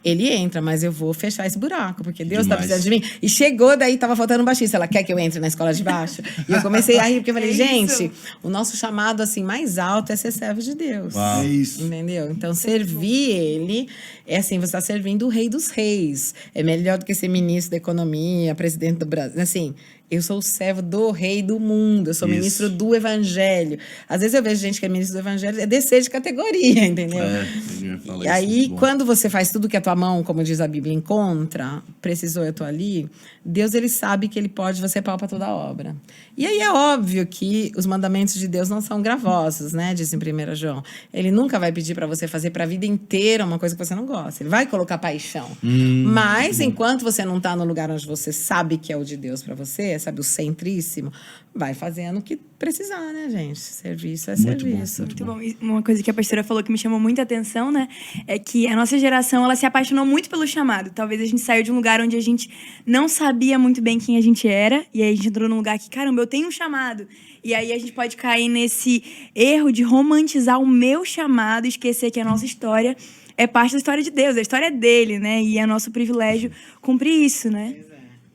ele entra, mas eu vou fechar esse buraco, porque Deus tá Demais. precisando de mim. E chegou, daí tava faltando um baixista. Ela quer que eu entre na escola de baixo? E eu comecei a rir, porque eu falei, É gente, isso. o nosso chamado, assim, mais alto é ser servo de Deus. Uau. É isso. Entendeu? Então, servir ele é assim, você está servindo o rei dos reis. É melhor do que ser ministro da economia, presidente do Brasil. Assim, eu sou o servo do rei do mundo. Eu sou Isso. ministro do evangelho. Às vezes eu vejo gente que é ministro do evangelho, é descer de categoria, entendeu? Eu ia falar E isso, aí, muito bom. quando você faz tudo que a tua mão, como diz a Bíblia, encontra, precisou, eu tô ali, Deus, ele sabe que ele pode, você palpa toda a obra. E aí é óbvio que os mandamentos de Deus não são gravosos, né? Diz em 1 João. Ele nunca vai pedir para você fazer para a vida inteira uma coisa que você não gosta. Ele vai colocar paixão. Mas, enquanto você não tá no lugar onde você sabe que é o de Deus para você, sabe, o centríssimo, vai fazendo o que precisar, né, gente? Serviço é Muito bom, serviço. Muito bom. E uma coisa que a pastora falou que me chamou muita atenção, né? É que a nossa geração, ela se apaixonou muito pelo chamado. Talvez a gente saiu de um lugar onde a gente não sabia muito bem quem a gente era. E aí a gente entrou num lugar que, caramba, eu tenho um chamado. E aí a gente pode cair nesse erro de romantizar o meu chamado e esquecer que a nossa história é parte da história de Deus. A história é dele, né? E é nosso privilégio cumprir isso, né?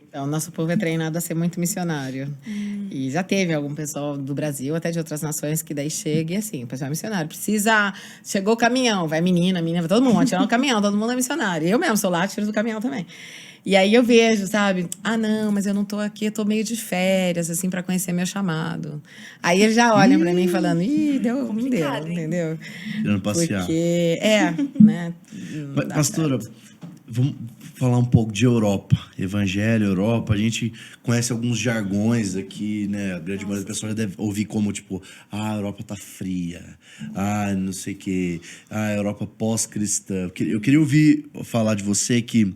Então, o nosso povo é treinado a ser muito missionário. E já teve algum pessoal do Brasil, até de outras nações, que daí chega e assim, o pessoal é missionário. Precisa... Chegou o caminhão, vai menina, vai todo mundo, tirar o caminhão, todo mundo é missionário. Eu mesmo sou lá, tiro do caminhão também. E aí eu vejo, sabe? Ah, não, mas eu não tô aqui, eu tô meio de férias, assim, para conhecer meu chamado. Aí eles já olham para mim falando, ih, não deu, Complicado, hein? entendeu? Querendo passear. Porque, né? Mas, dá pastora, certo. vamos falar um pouco de Europa. Evangelho, Europa. A gente conhece alguns jargões aqui, né? A grande maioria das pessoas já deve ouvir como, tipo, a Europa tá fria. Não sei o quê. A Europa pós-cristã. Eu queria ouvir falar de você que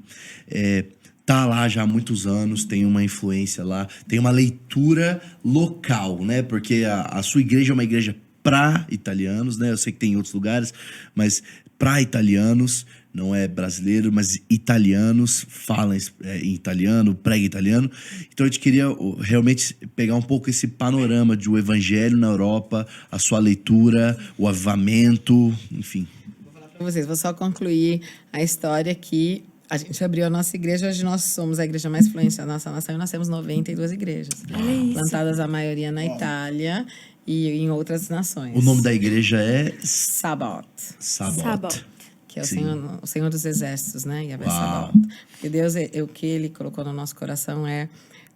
tá lá já há muitos anos, tem uma influência lá, tem uma leitura local, né? Porque a sua igreja é uma igreja para italianos, né? Eu sei que tem em outros lugares, mas para italianos, não é brasileiro, mas italianos falam em italiano, prega italiano. Então a gente queria realmente pegar um pouco esse panorama de o evangelho na Europa, a sua leitura, o avivamento, enfim. Para vocês, vou só concluir a história que a gente abriu a nossa igreja, hoje nós somos a igreja mais influente da nossa nação e nós temos 92 igrejas. Plantadas a maioria na Itália e em outras nações. O nome da igreja é Sabaoth. Sabaoth. Que é Sim. o Senhor dos Exércitos, né? Yahvé Uau. Sabaoth. Porque Deus, o que Ele colocou no nosso coração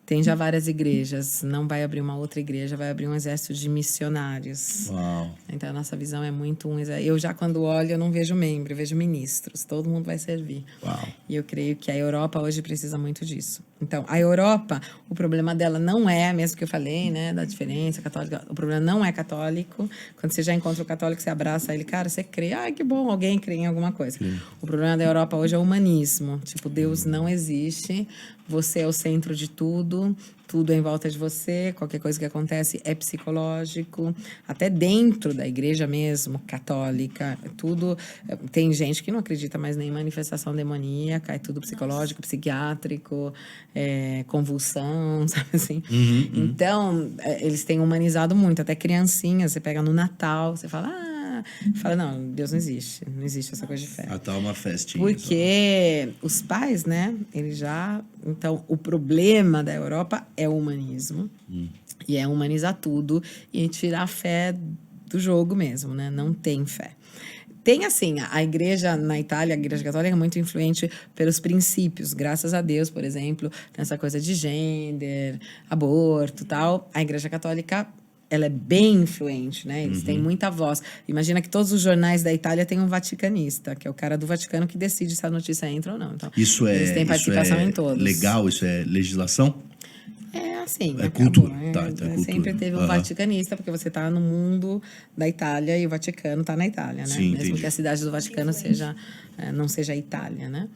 tem já várias igrejas, não vai abrir uma outra igreja, vai abrir um exército de missionários. Uau. Então, a nossa visão é muito eu já, quando olho, eu não vejo membro, eu vejo ministros. Todo mundo vai servir. Uau. E eu creio que a Europa hoje precisa muito disso. Então, a Europa, o problema dela não é, mesmo que eu falei, né, da diferença católica, o problema não é católico. Quando você já encontra o católico, você abraça ele, cara, você crê, ai, que bom, alguém crê em alguma coisa. O problema da Europa hoje é o humanismo. Tipo, Deus não existe, você é o centro de tudo, tudo é em volta de você, qualquer coisa que acontece é psicológico, até dentro da igreja mesmo, católica, tudo. Tem gente que não acredita mais nem em manifestação demoníaca, é tudo psicológico, psiquiátrico, convulsão, sabe assim? Então, eles têm humanizado muito, até criancinhas, você pega no Natal, você fala, não, Deus não existe essa coisa de fé. Tá uma festinha. Porque os pais, né, eles já... Então, o problema da Europa é o humanismo. E é humanizar tudo e tirar a fé do jogo mesmo, né? Não tem fé. Tem, assim, a igreja na Itália, a igreja católica é muito influente pelos princípios. Graças a Deus, por exemplo, tem essa coisa de gênero, aborto e tal. A igreja católica... ela é bem influente, né? Eles têm muita voz. Imagina que todos os jornais da Itália têm um vaticanista, que é o cara do Vaticano que decide se a notícia entra ou não. Então, eles têm participação em todos. Legal? Isso é legislação? É assim. É cultura. Acabou, Tá, é cultura. Sempre teve um vaticanista, porque você está no mundo da Itália e o Vaticano está na Itália, né? Sim, Mesmo entendi. que a cidade do Vaticano não seja a Itália, né?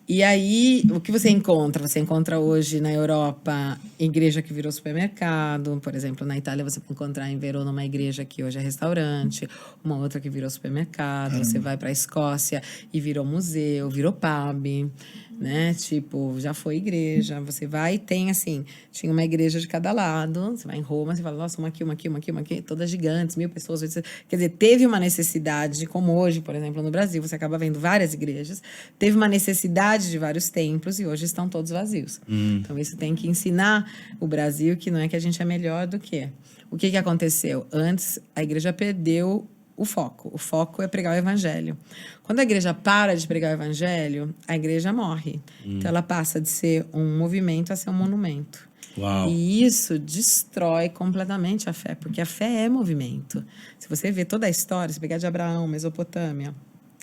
E aí, o que você encontra? Você encontra hoje na Europa igreja que virou supermercado. Por exemplo, na Itália você vai encontrar em Verona uma igreja que hoje é restaurante, uma outra que virou supermercado. Você vai para a Escócia e virou museu, virou pub, né? Tipo, já foi igreja. Você vai e tem, assim, tinha uma igreja de cada lado. Você vai em Roma, você fala, nossa, uma aqui, todas gigantes, 1.000 pessoas. Quer dizer, teve uma necessidade, como hoje, por exemplo, no Brasil, você acaba vendo várias igrejas, teve uma necessidade de vários templos e hoje estão todos vazios. Então, isso tem que ensinar o Brasil que não é que a gente é melhor do que. O que aconteceu? Antes, a igreja perdeu o foco. O foco é pregar o evangelho. Quando a igreja para de pregar o evangelho, a igreja morre. Então, ela passa de ser um movimento a ser um monumento. Uau. E isso destrói completamente a fé, porque a fé é movimento. Se você vê toda a história, se pegar de Abraão, Mesopotâmia,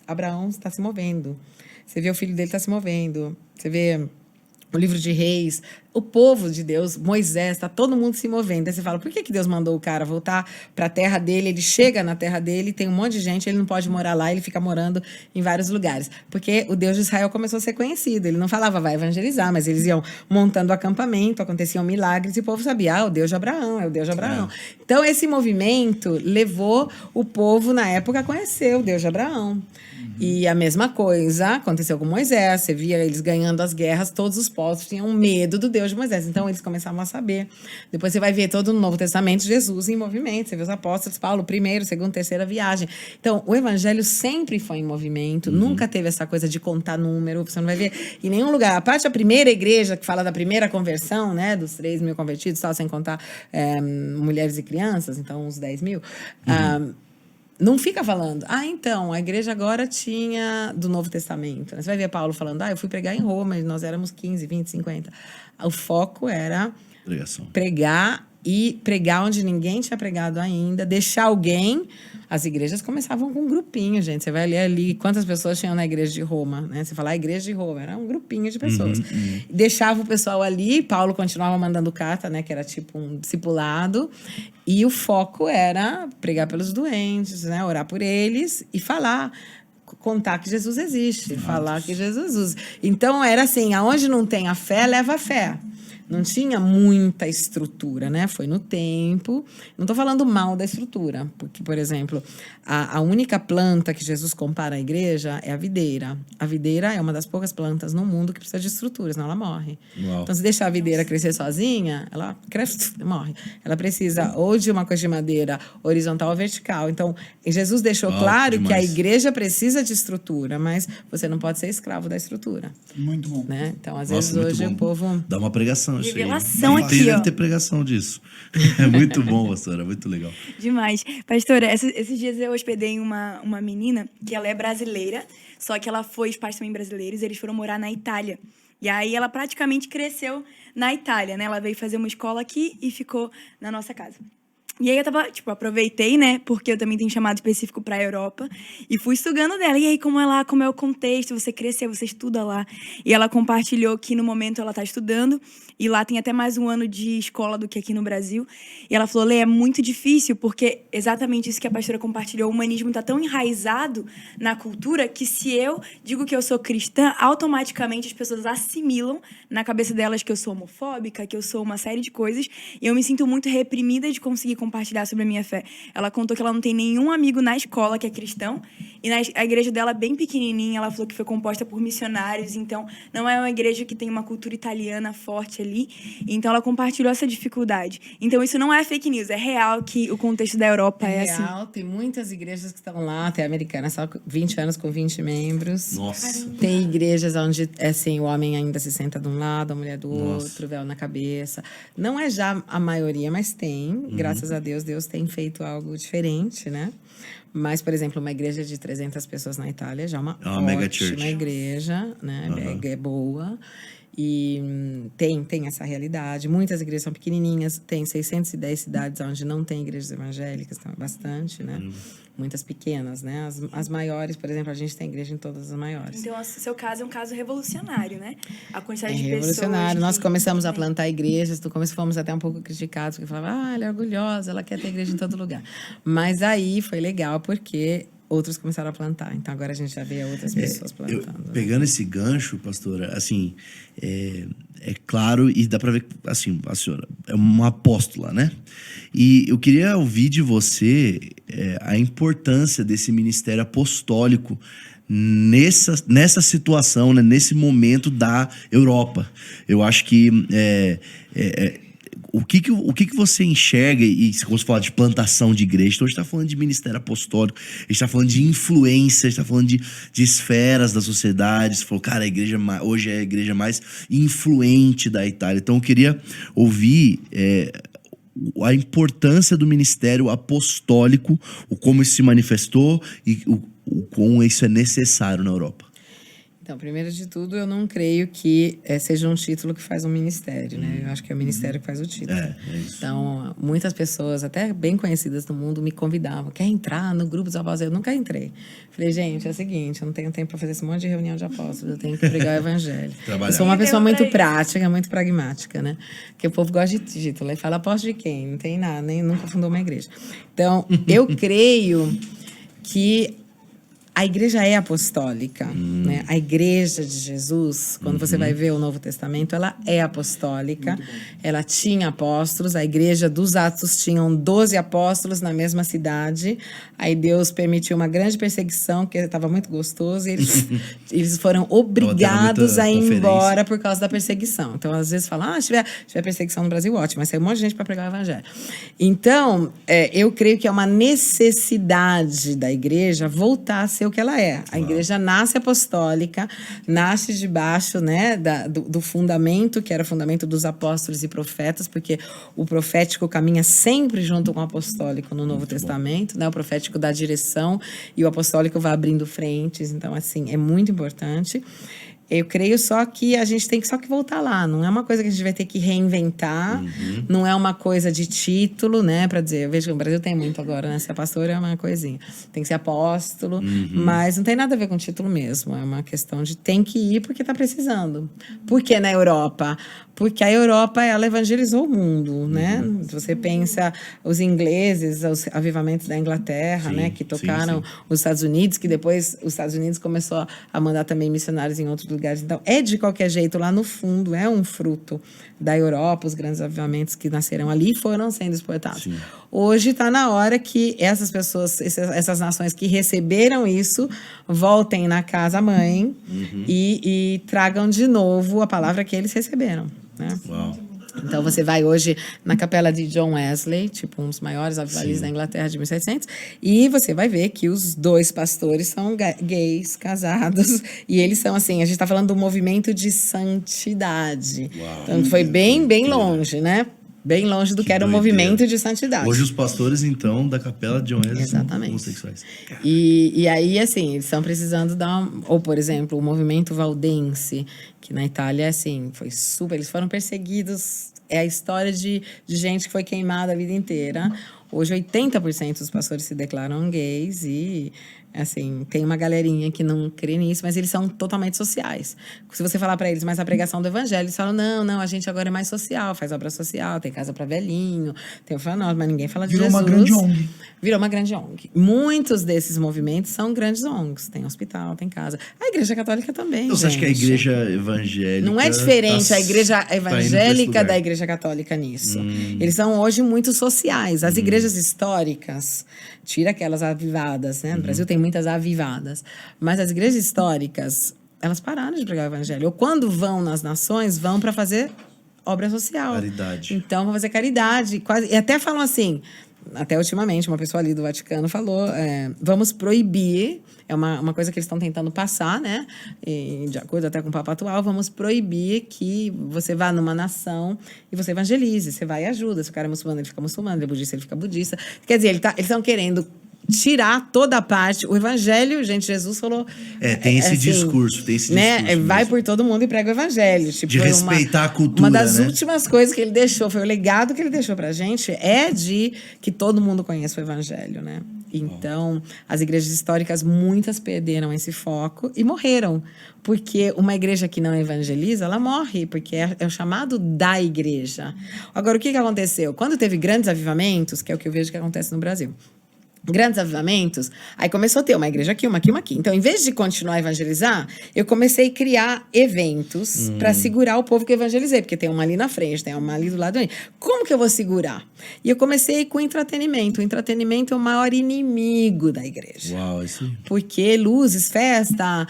Abraão está se movendo. Você vê o filho dele está se movendo. Você vê o livro de Reis, o povo de Deus, Moisés, está todo mundo se movendo. Aí você fala, por que Deus mandou o cara voltar para a terra dele? Ele chega na terra dele, tem um monte de gente, ele não pode morar lá, ele fica morando em vários lugares. Porque o Deus de Israel começou a ser conhecido. Ele não falava, vai evangelizar, mas eles iam montando acampamento, aconteciam milagres, e o povo sabia, o Deus de Abraão, é o Deus de Abraão. Então, esse movimento levou o povo, na época, a conhecer o Deus de Abraão. E a mesma coisa aconteceu com Moisés. Você via eles ganhando as guerras, todos os povos tinham medo do Deus de Moisés. Então, eles começavam a saber. Depois você vai ver todo o Novo Testamento, Jesus em movimento. Você vê os apóstolos, Paulo, primeira, segunda, terceira viagem. Então, o evangelho sempre foi em movimento. Nunca teve essa coisa de contar número. Você não vai ver em nenhum lugar. A parte da primeira igreja, que fala da primeira conversão, né? Dos 3.000 convertidos, tal, sem contar mulheres e crianças. Então, uns 10.000. Não fica falando, então, a igreja agora tinha do Novo Testamento. Você vai ver Paulo falando, eu fui pregar em Roma, e nós éramos 15, 20, 50. O foco era pregar e pregar onde ninguém tinha pregado ainda, deixar alguém. As igrejas começavam com um grupinho, gente. Você vai ler ali quantas pessoas tinham na igreja de Roma, né? Você fala, a igreja de Roma, era um grupinho de pessoas. Deixava o pessoal ali, Paulo continuava mandando carta, né? Que era tipo um discipulado. E o foco era pregar pelos doentes, né? Orar por eles e falar, contar que Jesus existe, falar que Jesus usa. Então, era assim, aonde não tem a fé, leva a fé. Não tinha muita estrutura, né? Foi no tempo. Não estou falando mal da estrutura, porque, por exemplo, a única planta que Jesus compara à igreja é a videira. A videira é uma das poucas plantas no mundo que precisa de estrutura, senão ela morre. Uau. Então, se deixar a videira crescer sozinha, ela cresce, morre. Ela precisa ou de uma coisa de madeira horizontal ou vertical. Então, Jesus deixou claro que a igreja precisa de estrutura, mas você não pode ser escravo da estrutura. Muito bom. Né? Então, às vezes, hoje o povo... Dá uma pregação. Revelação isso aí. aqui, Deve ó. ter pregação disso. É muito bom, pastora, muito legal. Demais. Pastora, esses dias eu hospedei uma menina que ela é brasileira, só que ela foi, os pais também brasileiros, eles foram morar na Itália. E aí ela praticamente cresceu na Itália, né? Ela veio fazer uma escola aqui e ficou na nossa casa. E aí eu tava, aproveitei, né? Porque eu também tenho chamado específico pra Europa. E fui estudando dela. E aí, como é lá, como é o contexto? Você cresceu, você estuda lá. E ela compartilhou que no momento ela tá estudando. E lá tem até mais um ano de escola do que aqui no Brasil. E ela falou, Lê, é muito difícil, porque exatamente isso que a pastora compartilhou. O humanismo tá tão enraizado na cultura que se eu digo que eu sou cristã, automaticamente as pessoas assimilam na cabeça delas que eu sou homofóbica, que eu sou uma série de coisas. E eu me sinto muito reprimida de conseguir compartilhar sobre a minha fé. Ela contou que ela não tem nenhum amigo na escola que é cristão. E a igreja dela é bem pequenininha. Ela falou que foi composta por missionários. Então, não é uma igreja que tem uma cultura italiana forte ali. Então, ela compartilhou essa dificuldade. Então, isso não é fake news. É real que o contexto da Europa é assim. É real. Tem muitas igrejas que estão lá. Tem a americana, só 20 anos com 20 membros. Nossa. Tem igrejas onde, assim, o homem ainda se senta de um lado, a mulher do outro, véu na cabeça. Não é já a maioria, mas tem. Graças a Deus, Deus tem feito algo diferente, né? Mas, por exemplo, uma igreja de 300 pessoas na Itália já é uma mega ótima church. igreja, né? É boa. E tem essa realidade. Muitas igrejas são pequenininhas. Tem 610 cidades onde não tem igrejas evangélicas, então é bastante, né? Muitas pequenas, né? As maiores, por exemplo, a gente tem igreja em todas as maiores. Então, o seu caso é um caso revolucionário, né? A quantidade de revolucionário. pessoas... Nós começamos a plantar igrejas. No começo fomos até um pouco criticados, porque falavam, ela é orgulhosa, ela quer ter igreja em todo lugar. Mas aí foi legal, porque outros começaram a plantar. Então, agora a gente já vê outras pessoas plantando. Pegando esse gancho, pastora, assim, é claro e dá para ver, assim, a senhora é uma apóstola, né? E eu queria ouvir de você a importância desse ministério apostólico nessa situação, né? Nesse momento da Europa. Eu acho que o que você enxerga, e quando você fala de plantação de igreja, então a gente está falando de ministério apostólico, a gente está falando de influência, a gente está falando de esferas da sociedade. Você falou, cara, a igreja hoje é a igreja mais influente da Itália. Então eu queria ouvir a importância do ministério apostólico, o como isso se manifestou e o como isso é necessário na Europa. Então, primeiro de tudo, eu não creio que seja um título que faz um ministério, né? Eu acho que é o ministério que faz o título. É isso. Então, muitas pessoas, até bem conhecidas no mundo, me convidavam. Quer entrar no grupo dos apóstolos? Eu nunca entrei. Falei, gente, é o seguinte, eu não tenho tempo para fazer esse monte de reunião de apóstolos, eu tenho que pregar o evangelho. Eu sou uma pessoa muito prática, muito pragmática, né? Porque o povo gosta de título. Aí fala, apóstolo de quem? Não tem nada, nem nunca fundou uma igreja. Então, eu creio que a igreja é apostólica, né? A igreja de Jesus, quando você vai ver o Novo Testamento, ela é apostólica. Ela tinha apóstolos. A igreja dos Atos tinham 12 apóstolos na mesma cidade. Aí Deus permitiu uma grande perseguição, porque estava muito gostoso. E eles foram obrigados a ir embora por causa da perseguição. Então, às vezes falam, se tiver perseguição no Brasil, ótimo. Mas saiu um monte de gente para pregar o evangelho. Então, eu creio que é uma necessidade da igreja voltar a ser o que ela é. A igreja nasce apostólica, nasce debaixo, né, do fundamento, que era o fundamento dos apóstolos e profetas, porque o profético caminha sempre junto com o apostólico no Novo Testamento, né? O profético dá direção e o apostólico vai abrindo frentes. Então, assim, é muito importante. Eu creio só que a gente tem que voltar lá. Não é uma coisa que a gente vai ter que reinventar. Não é uma coisa de título, né? Para dizer, eu vejo que o Brasil tem muito agora, né? Ser pastor é uma coisinha. Tem que ser apóstolo. Mas não tem nada a ver com título mesmo. É uma questão de tem que ir porque está precisando. Por que na Europa? Porque a Europa, ela evangelizou o mundo, né? Se você pensa os ingleses, os avivamentos da Inglaterra, né? Que tocaram os Estados Unidos, que depois os Estados Unidos começou a mandar também missionários em outros lugares. Então, de qualquer jeito, lá no fundo, é um fruto da Europa, os grandes avivamentos que nasceram ali foram sendo exportados. Hoje está na hora que essas pessoas, essas nações que receberam isso, voltem na casa-mãe e tragam de novo a palavra que eles receberam. Né? Uau. Então, você vai hoje na capela de John Wesley, tipo um dos maiores avivalistas da Inglaterra de 1700, e você vai ver que os 2 pastores são gays, casados, e eles são assim, a gente está falando do movimento de santidade. Uau. Então, foi bem longe, longe, né? Bem longe do que era o movimento de santidade. Hoje os pastores, então, da capela de John Wesley são homossexuais. E aí, assim, eles estão precisando dar... Ou, por exemplo, o movimento valdense, que na Itália, assim, foi super... Eles foram perseguidos. É a história de gente que foi queimada a vida inteira. Hoje, 80% dos pastores se declaram gays e... Assim, tem uma galerinha que não crê nisso, mas eles são totalmente sociais. Se você falar para eles, mas a pregação do evangelho, eles falam, não, a gente agora é mais social, faz obra social, tem casa para velhinho, tem orfanato, mas ninguém fala de Jesus. Virou uma grande ONG. Virou uma grande ONG. Muitos desses movimentos são grandes ONGs. Tem hospital, tem casa. A Igreja Católica também, então, você acha que a Igreja Evangélica... Não é diferente a Igreja Evangélica da Igreja Católica nisso. Eles são hoje muito sociais. As igrejas históricas, tira aquelas avivadas, né? No Brasil tem muitas avivadas. Mas as igrejas históricas, elas pararam de pregar o evangelho. Ou quando vão nas nações, vão para fazer obra social. Caridade. Então, vão fazer caridade. E até falam assim... Até ultimamente, uma pessoa ali do Vaticano falou, vamos proibir, é uma coisa que eles estão tentando passar, né? E, de acordo até com o Papa atual, vamos proibir que você vá numa nação e você evangelize, você vai e ajuda. Se o cara é muçulmano, ele fica muçulmano, ele é budista, ele fica budista. Quer dizer, eles estão querendo tirar toda a parte. O evangelho, gente, Jesus falou... tem esse discurso, tem esse né? discurso. Vai por todo mundo e prega o evangelho. Tipo, de respeitar a cultura, uma das né? últimas coisas que ele deixou, foi o legado que ele deixou pra gente, é de que todo mundo conheça o evangelho, né? Então, as igrejas históricas, muitas perderam esse foco e morreram. Porque uma igreja que não evangeliza, ela morre, porque é o chamado da igreja. Agora, o que aconteceu? Quando teve grandes avivamentos, que é o que eu vejo que acontece no Brasil, grandes avivamentos, aí começou a ter uma igreja aqui, uma aqui, uma aqui. Então, em vez de continuar a evangelizar, eu comecei a criar eventos para segurar o povo que eu evangelizei, porque tem uma ali na frente, tem uma ali do lado. Como que eu vou segurar? E eu comecei com entretenimento. O entretenimento é o maior inimigo da igreja. Uau, isso. Porque luzes, festa,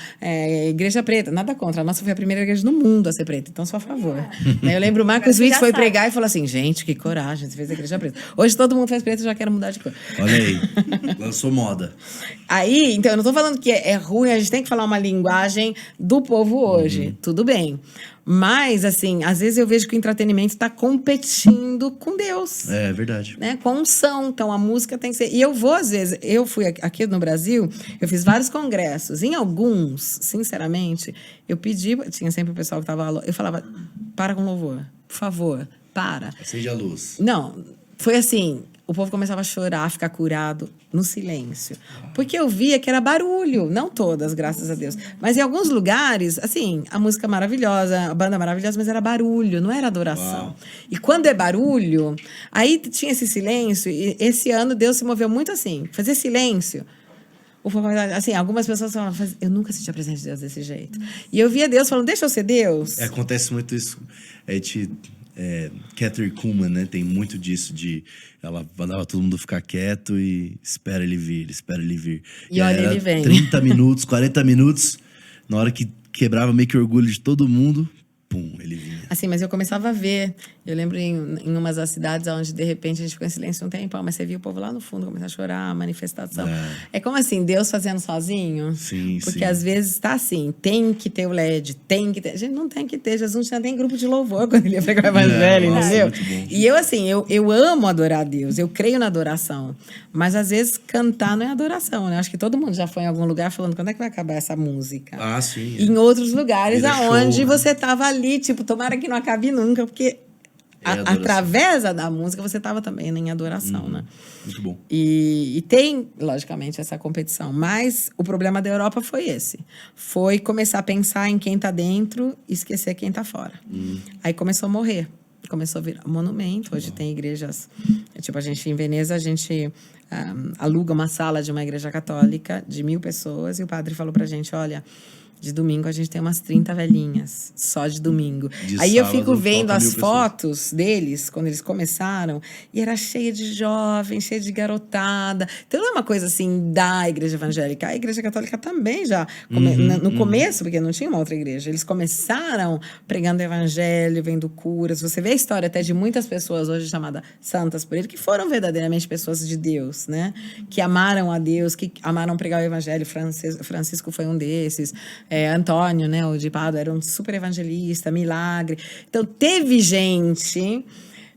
igreja preta, nada contra. A nossa foi a primeira igreja no mundo a ser preta, então sou a favor. Eu lembro, o Marcos Witt foi pregar e falou assim, gente, que coragem, você fez a igreja preta. Hoje todo mundo faz preto, eu já quero mudar de cor. Olha aí, lançou moda. Aí, então, eu não tô falando que é ruim, a gente tem que falar uma linguagem do povo hoje, tudo bem. Mas, assim, às vezes eu vejo que o entretenimento está competindo com Deus. É verdade. Né, com unção. Então, a música tem que ser... E eu vou, às vezes... Eu fui aqui no Brasil, eu fiz vários congressos. Em alguns, sinceramente, eu pedi... Tinha sempre o pessoal que estava... Eu falava, para com louvor. Por favor, para. Acende a luz. Não, foi assim... O povo começava a chorar, a ficar curado no silêncio. Porque eu via que era barulho. Não todas, graças a Deus. Mas em alguns lugares, assim, a música maravilhosa, a banda maravilhosa, mas era barulho, não era adoração. Uau. E quando é barulho, aí tinha esse silêncio. E esse ano Deus se moveu muito assim. Fazer silêncio. O povo, assim, algumas pessoas falavam, eu nunca senti a presença de Deus desse jeito. E eu via Deus falando, deixa eu ser Deus. Acontece muito isso. Catherine Kuhlman, né? Tem muito disso de... Ela mandava todo mundo ficar quieto e espera ele vir, espera ele vir. E olha, ele vem. 30 minutos, 40 minutos, na hora que quebrava meio que orgulho de todo mundo, pum, ele vinha. Assim, mas eu começava a ver. Eu lembro em umas das cidades onde, de repente, a gente ficou em silêncio um tempo, mas você via o povo lá no fundo começar a chorar, manifestação. É como assim, Deus fazendo sozinho? Sim, Porque sim. às vezes tá assim, tem que ter o LED, tem que ter... A gente não tem que ter, Jesus já tem grupo de louvor quando ele ia pregar o evangelho, nossa, entendeu? muito bom. E eu, assim, eu amo adorar a Deus, eu creio na adoração. Mas, às vezes, cantar não é adoração, né? Acho que todo mundo já foi em algum lugar falando, quando é que vai acabar essa música? Ah, sim. Em outros lugares, Vira aonde show, né? você tava ali, tipo, tomara que não acabe nunca, porque adoração. através da música você tava também em adoração, né? Muito bom. E tem, logicamente, essa competição. Mas o problema da Europa foi esse. Foi começar a pensar em quem tá dentro e esquecer quem tá fora. Aí começou a morrer. Começou a virar monumento. Hoje tem igrejas... Tipo, a gente, em Veneza, a gente aluga uma sala de uma igreja católica de 1.000 pessoas. E o padre falou pra gente, olha... De domingo, a gente tem umas 30 velhinhas, só de domingo. De Aí eu sábado, fico vendo falta as 1.000 pessoas. fotos deles, quando eles começaram, e era cheia de jovens, cheia de garotada. Então, não é uma coisa assim da igreja evangélica. A igreja católica também já, no começo, porque não tinha uma outra igreja, eles começaram pregando o evangelho, vendo curas. Você vê a história até de muitas pessoas hoje chamadas santas por ele, que foram verdadeiramente pessoas de Deus, né? Que amaram a Deus, que amaram pregar o evangelho. Francisco foi um desses. Antônio, né, o de Pádua, era um super evangelista, milagre. Então, teve gente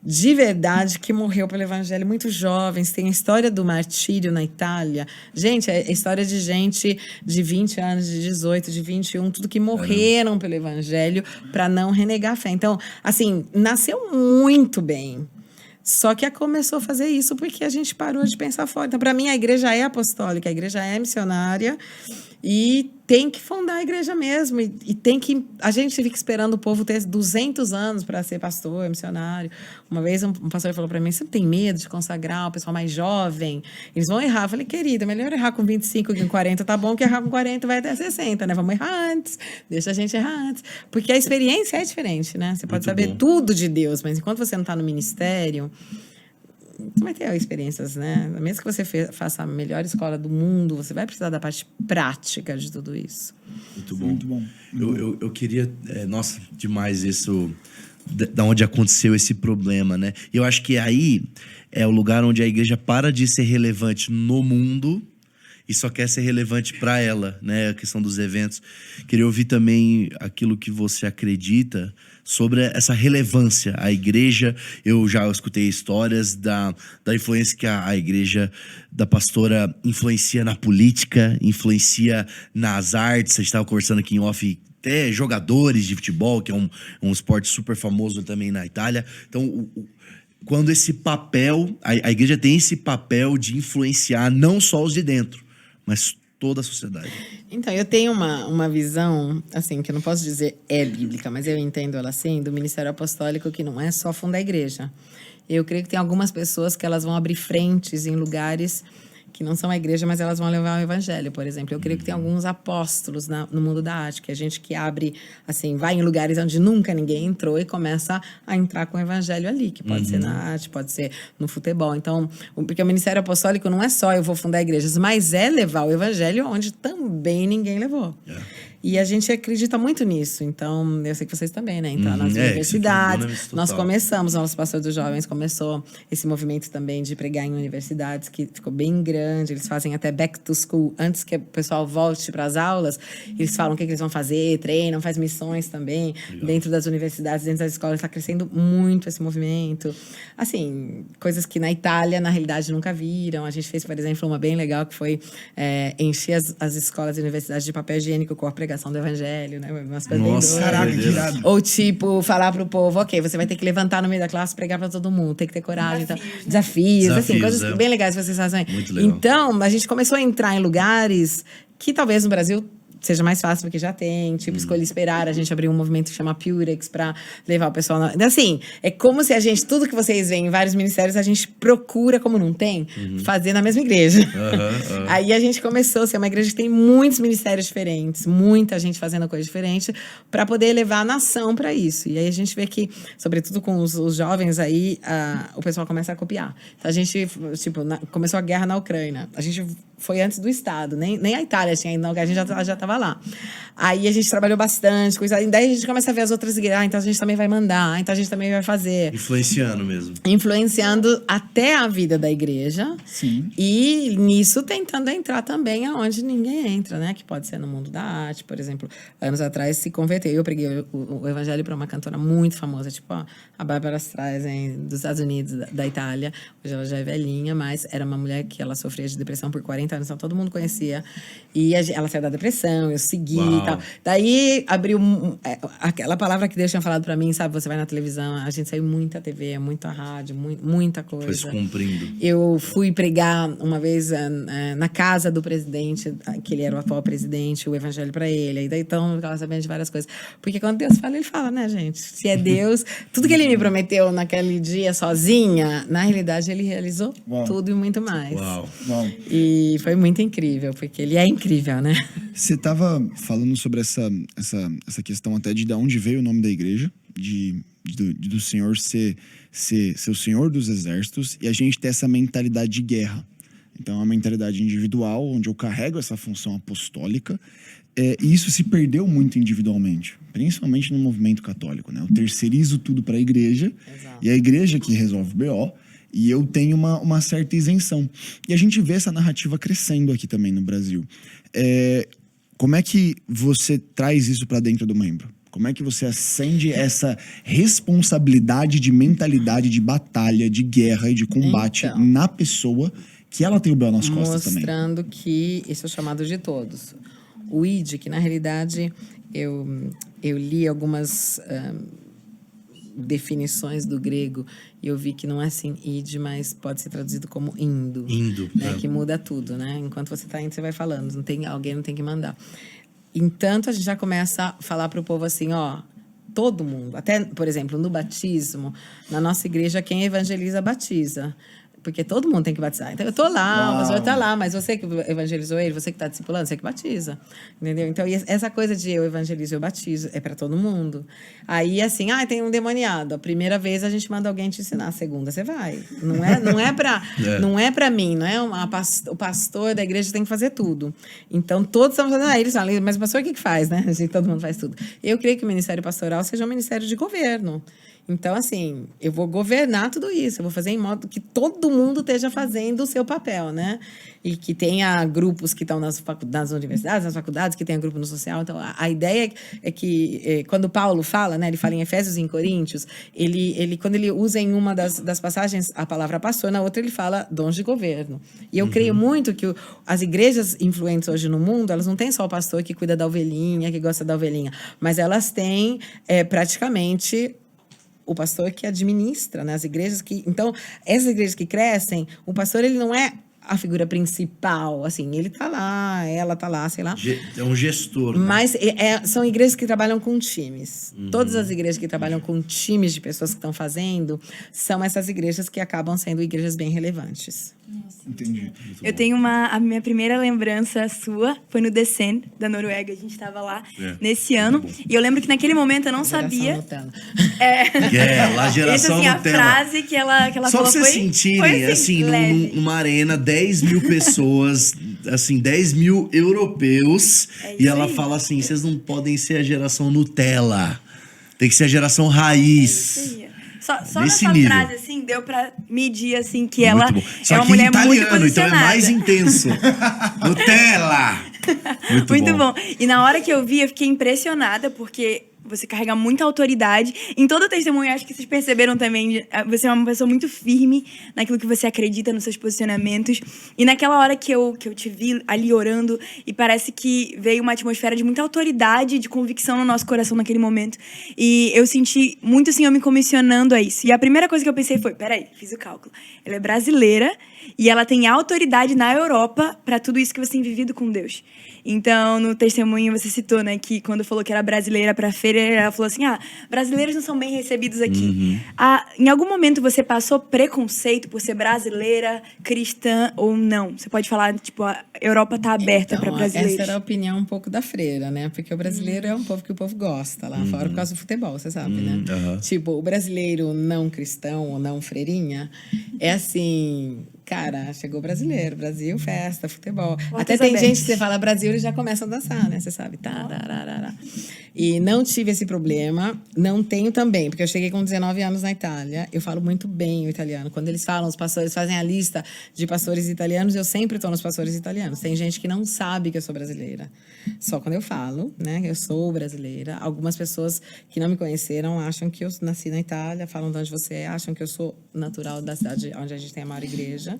de verdade que morreu pelo evangelho, muito jovens. Tem a história do martírio na Itália. Gente, é história de gente de 20 anos, de 18, de 21, tudo que morreram pelo evangelho para não renegar a fé. Então, assim, nasceu muito bem. Só que começou a fazer isso porque a gente parou de pensar fora. Então, para mim, a igreja é apostólica, a igreja é missionária e tem que fundar a igreja mesmo. E tem que... A gente fica esperando o povo ter 200 anos para ser pastor, missionário. Uma vez um pastor falou para mim, você não tem medo de consagrar o pessoal mais jovem? Eles vão errar. Eu falei, querida, melhor errar com 25 que com 40, tá bom, que errar com 40 vai até 60, né? Vamos errar antes. Deixa a gente errar antes. Porque a experiência é diferente, né? Você pode Muito saber bom. tudo de Deus, mas enquanto você não está no ministério... Você vai ter experiências, né? Mesmo que você faça a melhor escola do mundo, você vai precisar da parte prática de tudo isso. Muito bom. Muito bom. Eu queria... nossa, demais isso... Da onde aconteceu esse problema, né? E eu acho que aí é o lugar onde a igreja para de ser relevante no mundo e só quer ser relevante para ela, né? A questão dos eventos. Queria ouvir também aquilo que você acredita sobre essa relevância. A igreja, eu já escutei histórias da influência que a igreja da pastora influencia na política, influencia nas artes. A gente estava conversando aqui em off, até jogadores de futebol, que é um esporte super famoso também na Itália. Então, quando esse papel, a igreja tem esse papel de influenciar não só os de dentro, mas toda a sociedade. Então, eu tenho uma visão, assim, que eu não posso dizer é bíblica, mas eu entendo ela assim, do ministério apostólico, que não é só fundar a igreja. Eu creio que tem algumas pessoas que elas vão abrir frentes em lugares que não são a igreja, mas elas vão levar o evangelho, por exemplo. Eu creio que tem alguns apóstolos no mundo da arte, que é gente que abre, assim, vai em lugares onde nunca ninguém entrou e começa a entrar com o evangelho ali, que pode ser na arte, pode ser no futebol. Então, porque o ministério apostólico não é só eu vou fundar igrejas, mas é levar o evangelho onde também ninguém levou. E a gente acredita muito nisso. Então, eu sei que vocês também, né? Entrar nas universidades. Nós começamos, o nosso pastor dos jovens começou esse movimento também de pregar em universidades, que ficou bem grande. Eles fazem até back to school. Antes que o pessoal volte para as aulas, eles falam o que eles vão fazer, treinam, faz missões também. Legal. Dentro das universidades, dentro das escolas. Está crescendo muito esse movimento. Assim, coisas que na Itália, na realidade, nunca viram. A gente fez, por exemplo, uma bem legal, que foi encher as escolas e universidades de papel higiênico com a pregação do evangelho, né? Nossa, caraca, que irado. Ou tipo, falar pro povo, ok, você vai ter que levantar no meio da classe, pregar pra todo mundo, tem que ter coragem. Desafios, assim, coisas bem legais que vocês fazem. Muito legal. Então, a gente começou a entrar em lugares que talvez no Brasil seja mais fácil, porque já tem. Tipo, Escolha Esperar. A gente abriu um movimento que chama Purex pra levar o pessoal... Assim, é como se a gente... Tudo que vocês veem em vários ministérios, a gente procura, como não tem, fazer na mesma igreja. Aí a gente começou a ser uma igreja que tem muitos ministérios diferentes, muita gente fazendo coisa diferente, pra poder levar a nação pra isso. E aí a gente vê que, sobretudo com os jovens aí, o pessoal começa a copiar. Então a gente, tipo, começou a guerra na Ucrânia. A gente foi antes do Estado, nem a Itália tinha ainda, a gente já estava lá. Aí a gente trabalhou bastante, coisa, e daí a gente começa a ver as outras igrejas, então a gente também vai mandar, então a gente também vai fazer. Influenciando mesmo. Influenciando até a vida da igreja. Sim. E nisso tentando entrar também aonde ninguém entra, né? Que pode ser no mundo da arte, por exemplo. Anos atrás se converteu. Eu preguei o evangelho para uma cantora muito famosa, tipo a Bárbara Streisand, dos Estados Unidos, da Itália. Hoje ela já é velhinha, mas era uma mulher que ela sofria de depressão por 40 anos, então todo mundo conhecia. E ela saiu da depressão, eu segui e tal. Daí abriu aquela palavra que Deus tinha falado para mim, sabe? Você vai na televisão, a gente saiu muita TV, muita rádio, muita coisa. Foi se cumprindo. Eu fui pregar uma vez na casa do presidente, que ele era o atual presidente, o evangelho para ele. E daí então eu ficava sabendo de várias coisas. Porque quando Deus fala, ele fala, né, gente? Se é Deus, tudo que ele me prometeu naquele dia sozinha, na realidade ele realizou tudo e muito mais. Uau. E foi muito incrível, porque ele é incrível, né? Você estava falando sobre essa questão até de onde veio o nome da igreja, do Senhor ser o Senhor dos Exércitos, e a gente ter essa mentalidade de guerra. Então, é uma mentalidade individual, onde eu carrego essa função apostólica, e isso se perdeu muito individualmente, principalmente no movimento católico, né? Eu terceirizo tudo para a igreja, e a igreja que resolve o BO, e eu tenho uma certa isenção. E a gente vê essa narrativa crescendo aqui também no Brasil. Como é que você traz isso para dentro do membro? Como é que você acende essa responsabilidade de mentalidade de batalha, de guerra e de combate na pessoa, que ela tem o BO nas costas também? Mostrando que isso é o chamado de todos. O ID, que na realidade eu li algumas definições do grego e eu vi que não é assim id, mas pode ser traduzido como indo. Indo. Né? Que muda tudo, né? Enquanto você está indo, você vai falando. Alguém não tem que mandar. Entanto, a gente já começa a falar para o povo assim, todo mundo. Até, por exemplo, no batismo, na nossa igreja, quem evangeliza, batiza. Porque todo mundo tem que batizar. Então, eu tô lá, o pastor tá lá, mas você que evangelizou ele, você que tá discipulando, você que batiza. Entendeu? Então, essa coisa de eu evangelizo, eu batizo, é para todo mundo. Aí, assim, tem um demoniado. A primeira vez a gente manda alguém te ensinar, a segunda você vai. Não é para mim, não é o pastor da igreja tem que fazer tudo. Então, todos estão fazendo, eles falam, mas o pastor o que faz, né? Assim, todo mundo faz tudo. Eu creio que o ministério pastoral seja um ministério de governo. Então, assim, eu vou governar tudo isso. Eu vou fazer em modo que todo mundo esteja fazendo o seu papel, né? E que tenha grupos que estão nas universidades, nas faculdades, que tenha grupo no social. Então, a ideia é que, quando Paulo fala, né? Ele fala em Efésios e em Coríntios, quando ele usa em uma das passagens a palavra pastor, na outra ele fala dons de governo. E eu creio muito que as igrejas influentes hoje no mundo, elas não têm só o pastor que cuida da ovelhinha, que gosta da ovelhinha, mas elas têm praticamente o pastor que administra, né? As igrejas que... Então, essas igrejas que crescem, o pastor, ele não é a figura principal, assim, ele tá lá, ela tá lá, sei lá. É um gestor. Né? Mas são igrejas que trabalham com times. Todas as igrejas que trabalham com times de pessoas que estão fazendo, são essas igrejas que acabam sendo igrejas bem relevantes. Entendi. Eu tenho a minha primeira lembrança sua foi no Descend, da Noruega. A gente tava lá nesse ano. E eu lembro que naquele momento eu não sabia. Lá geração Essa, assim, Nutella. A frase que ela Só falou pra vocês foi, sentirem, assim, leve. numa arena, 10 mil pessoas, assim, 10 mil europeus. É E isso ela aí. fala assim: vocês não podem ser a geração Nutella. Tem que ser a geração raiz. Isso aí. Só Nesse nessa nível. frase, assim, deu pra medir, assim, que ela Muito bom. Só é uma que em mulher muito italiano, então é posicionada. mais intenso. Nutella! Muito bom. E na hora que eu vi, eu fiquei impressionada, porque você carrega muita autoridade. Em todo o testemunho, acho que vocês perceberam também, você é uma pessoa muito firme naquilo que você acredita, nos seus posicionamentos. E naquela hora que eu te vi ali orando, e parece que veio uma atmosfera de muita autoridade, de convicção no nosso coração naquele momento. E eu senti muito, assim, eu me comissionando a isso. E a primeira coisa que eu pensei foi, peraí, fiz o cálculo. Ela é brasileira e ela tem autoridade na Europa para tudo isso que você tem vivido com Deus. Então, no testemunho você citou, né, que quando falou que era brasileira para feira, ela falou assim, brasileiros não são bem recebidos aqui. Em algum momento você passou preconceito por ser brasileira, cristã ou não? Você pode falar, tipo, a Europa tá aberta para brasileiros. Essa era a opinião um pouco da freira, né? Porque o brasileiro é um povo que o povo gosta lá fora por causa do futebol, você sabe, né? Tipo, o brasileiro não cristão ou não freirinha é assim... Cara, chegou o brasileiro, Brasil, festa, futebol. Até tem gente que você fala Brasil, eles já começam a dançar, né? Você sabe, E não tive esse problema, não tenho também, porque eu cheguei com 19 anos na Itália, eu falo muito bem o italiano. Quando eles falam, os pastores fazem a lista de pastores italianos, eu sempre estou nos pastores italianos. Tem gente que não sabe que eu sou brasileira. Só quando eu falo, né, eu sou brasileira. Algumas pessoas que não me conheceram acham que eu nasci na Itália, falam de onde você é, acham que eu sou natural da cidade onde a gente tem a maior igreja.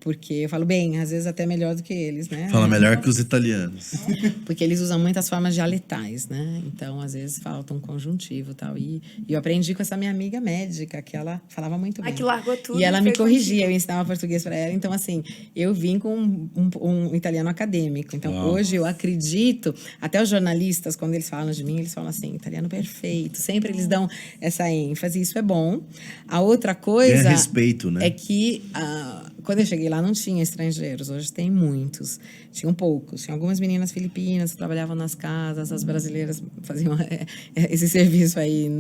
Porque eu falo bem, às vezes até melhor do que eles, né? Fala melhor que os italianos. Porque eles usam muitas formas dialetais, né? Então, às vezes, falta um conjuntivo e tal. E eu aprendi com essa minha amiga médica, que ela falava muito bem. Que largou tudo E ela e me foi corrigia, contigo. eu ensinava português para ela. Então, assim, eu vim com um italiano acadêmico. Então, hoje eu acredito, até os jornalistas, quando eles falam de mim, eles falam assim, italiano perfeito. Sempre eles dão essa ênfase, isso é bom. A outra coisa... Ganha respeito, né? É que... quando eu cheguei lá, não tinha estrangeiros. Hoje tem muitos. Tinham poucos. Tinha algumas meninas filipinas que trabalhavam nas casas. As brasileiras faziam esse serviço aí.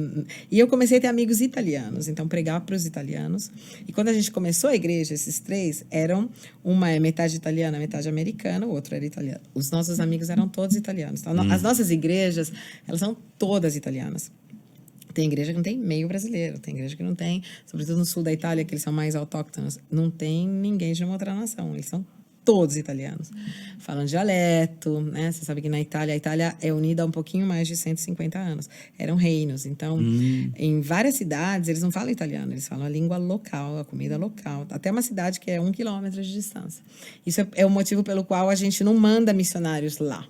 E eu comecei a ter amigos italianos. Então, pregar para os italianos. E quando a gente começou a igreja, esses três eram... Uma é metade italiana, metade americana. O outro era italiano. Os nossos amigos eram todos italianos. Então, as nossas igrejas, elas são todas italianas. Tem igreja que não tem meio brasileiro, tem igreja que não tem, sobretudo no sul da Itália, que eles são mais autóctonos, não tem ninguém de uma outra nação, eles são todos italianos. Falam dialeto, né? Você sabe que na Itália, a Itália é unida há um pouquinho mais de 150 anos. Eram reinos, então, em várias cidades, eles não falam italiano, eles falam a língua local, a comida local. Até uma cidade que é 1 quilômetro de distância. Isso é o motivo pelo qual a gente não manda missionários lá.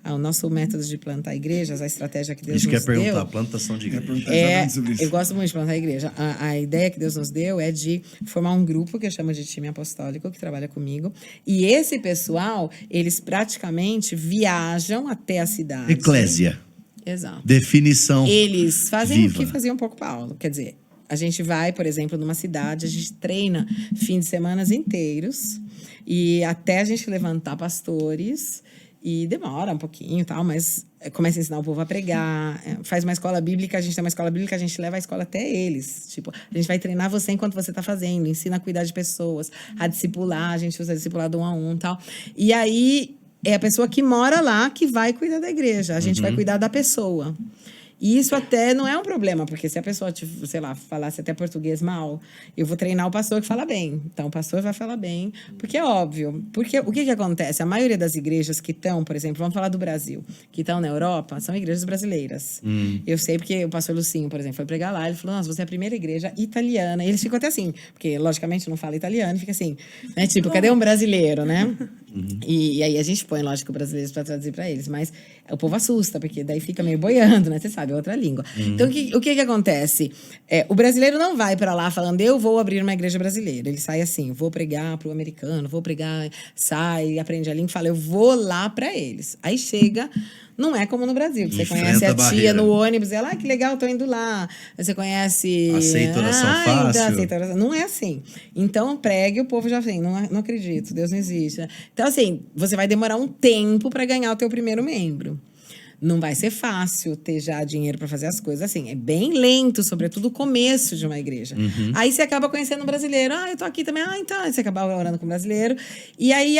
O nosso método de plantar igrejas, a estratégia que Deus Isso nos quer perguntar, deu... plantação de igreja. Exatamente sobre isso. Eu gosto muito de plantar igreja. A ideia que Deus nos deu é de formar um grupo que eu chamo de time apostólico, que trabalha comigo. E esse pessoal, eles praticamente viajam até a cidade. Eclésia. Exato. Definição. Eles fazem viva. o que fazia um pouco Paulo. Quer dizer, a gente vai, por exemplo, numa cidade, a gente treina fim de semana inteiros e até a gente levantar pastores... E demora um pouquinho e tal, mas começa a ensinar o povo a pregar, faz uma escola bíblica, a gente tem uma escola bíblica, a gente leva a escola até eles. Tipo, a gente vai treinar você enquanto você está fazendo, ensina a cuidar de pessoas, a discipular, a gente usa discipulado 1 a 1 e tal. E aí, é a pessoa que mora lá que vai cuidar da igreja, a gente vai cuidar da pessoa. E isso até não é um problema, porque se a pessoa, sei lá, falasse até português mal, eu vou treinar o pastor que fala bem. Então, o pastor vai falar bem, porque é óbvio. Porque o que acontece? A maioria das igrejas que estão, por exemplo, vamos falar do Brasil, que estão na Europa, são igrejas brasileiras. Eu sei porque o pastor Lucinho, por exemplo, foi pregar lá, ele falou, nossa, você é a primeira igreja italiana. E eles ficam até assim, porque, logicamente, não fala italiano, e fica assim, né? Tipo, cadê um brasileiro, né? E aí a gente põe, lógico, brasileiros para traduzir para eles, mas o povo assusta, porque daí fica meio boiando, né? Você sabe, é outra língua. Então, o que acontece? O brasileiro não vai para lá falando, eu vou abrir uma igreja brasileira. Ele sai assim, vou pregar pro americano, vou pregar, sai, aprende a língua, fala, eu vou lá para eles. Aí chega, não é como no Brasil, que você conhece a tia no ônibus, ela, que legal, tô indo lá. Você conhece... Aceita oração fácil. Aceita oração. Não é assim. Então, pregue, o povo já assim, não acredito, Deus não existe. Então, assim, você vai demorar um tempo para ganhar o teu primeiro membro. Não vai ser fácil ter já dinheiro para fazer as coisas. Assim, é bem lento, sobretudo o começo de uma igreja. Aí você acaba conhecendo um brasileiro. Eu tô aqui também. Então. Aí você acaba orando com um brasileiro. E aí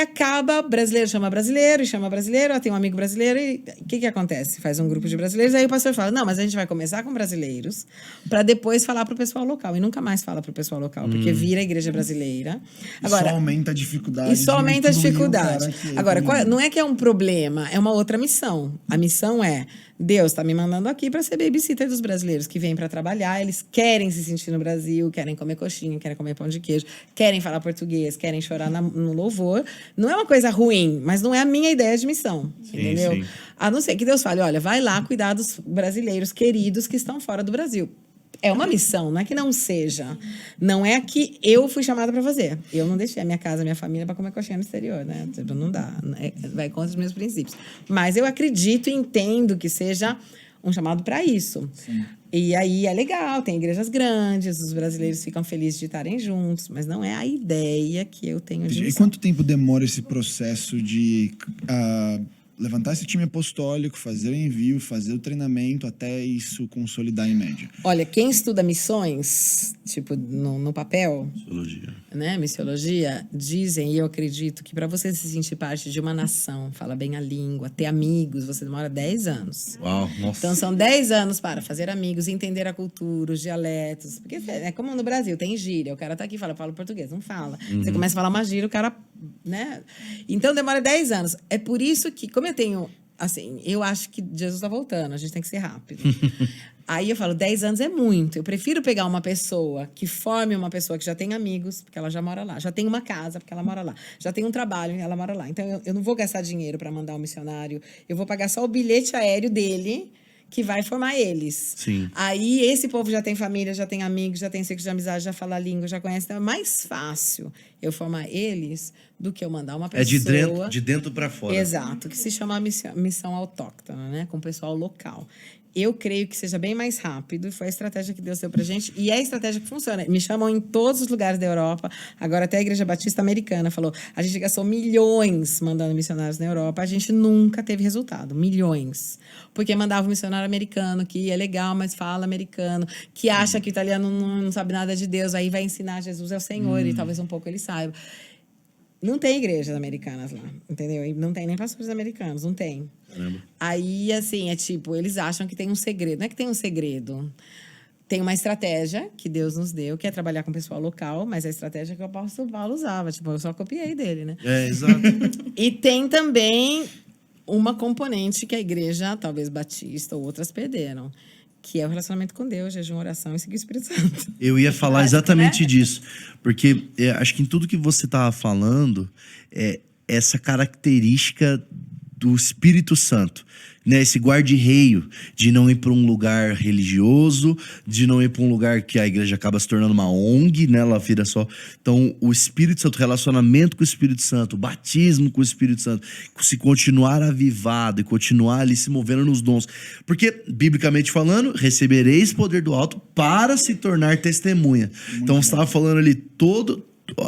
brasileiro chama brasileiro, tem um amigo brasileiro. E o que acontece? Faz um grupo de brasileiros. Aí o pastor fala, não, mas a gente vai começar com brasileiros para depois falar pro pessoal local. E nunca mais fala pro pessoal local, porque vira a igreja brasileira. Agora, só aumenta a dificuldade. E só aumenta a dificuldade. Agora, não é que é um problema, é uma outra missão. A missão é, Deus está me mandando aqui para ser babysitter dos brasileiros que vêm para trabalhar, eles querem se sentir no Brasil, querem comer coxinha, querem comer pão de queijo, querem falar português, querem chorar no louvor. Não é uma coisa ruim, mas não é a minha ideia de missão, entendeu? Sim. A não ser que Deus fale, olha, vai lá cuidar dos brasileiros queridos que estão fora do Brasil. É uma missão, não é que não seja. Não é que eu fui chamada para fazer. Eu não deixei a minha casa, a minha família para comer coxinha no exterior, né? Não dá. Vai contra os meus princípios. Mas eu acredito e entendo que seja um chamado para isso. Sim. E aí é legal, tem igrejas grandes, os brasileiros ficam felizes de estarem juntos, mas não é a ideia que eu tenho de missão. E quanto tempo demora esse processo de... levantar esse time apostólico, fazer o envio, fazer o treinamento, até isso consolidar em média? Olha, quem estuda missões, tipo, no papel... Missiologia. Né? Missiologia, dizem, e eu acredito, que para você se sentir parte de uma nação, falar bem a língua, ter amigos, você demora 10 anos. Uau, nossa. Então, são 10 anos para fazer amigos, entender a cultura, os dialetos. Porque é como no Brasil, tem gíria. O cara tá aqui e fala português, não fala. Você começa a falar uma gíria, o cara... né? Então, demora 10 anos. É por isso que, como eu tenho... Assim, eu acho que Jesus está voltando, a gente tem que ser rápido. Aí eu falo, 10 anos é muito. Eu prefiro pegar uma pessoa que forme uma pessoa que já tem amigos, porque ela já mora lá. Já tem uma casa, porque ela mora lá. Já tem um trabalho, ela mora lá. Então, eu não vou gastar dinheiro para mandar um missionário. Eu vou pagar só o bilhete aéreo dele, que vai formar eles. Sim. Aí, esse povo já tem família, já tem amigos, já tem ciclo de amizade, já fala a língua, já conhece. Então, é mais fácil eu formar eles do que eu mandar uma pessoa... É de dentro para fora. Exato, que se chama missão autóctona, né? Com o pessoal local. Eu creio que seja bem mais rápido, e foi a estratégia que Deus deu pra gente, e é a estratégia que funciona. Me chamam em todos os lugares da Europa, agora até a Igreja Batista Americana falou, a gente gastou milhões mandando missionários na Europa, a gente nunca teve resultado, milhões. Porque mandava um missionário americano, que é legal, mas fala americano, que acha que o italiano não sabe nada de Deus, aí vai ensinar Jesus é o Senhor, e talvez um pouco ele saiba. Não tem igrejas americanas lá, entendeu? E não tem nem pastores americanos, não tem. Caramba. Aí, assim, é tipo, eles acham que tem um segredo. Não é que tem um segredo. Tem uma estratégia que Deus nos deu, que é trabalhar com o pessoal local, mas a estratégia que o apóstolo Paulo usava. Tipo, eu só copiei dele, né? Exato. E tem também uma componente que a igreja, talvez batista ou outras, perderam. Que é o relacionamento com Deus, jejum, oração e seguir o Espírito Santo. Eu ia falar exatamente disso. Porque acho que em tudo que você estava falando, essa característica do Espírito Santo, né? Esse guarda-reio de não ir para um lugar religioso, de não ir para um lugar que a igreja acaba se tornando uma ONG, né? Ela vira só... Então, o Espírito Santo, o relacionamento com o Espírito Santo, o batismo com o Espírito Santo, se continuar avivado e continuar ali se movendo nos dons. Porque, biblicamente falando, recebereis poder do alto para se tornar testemunha. Muito então, você estava falando ali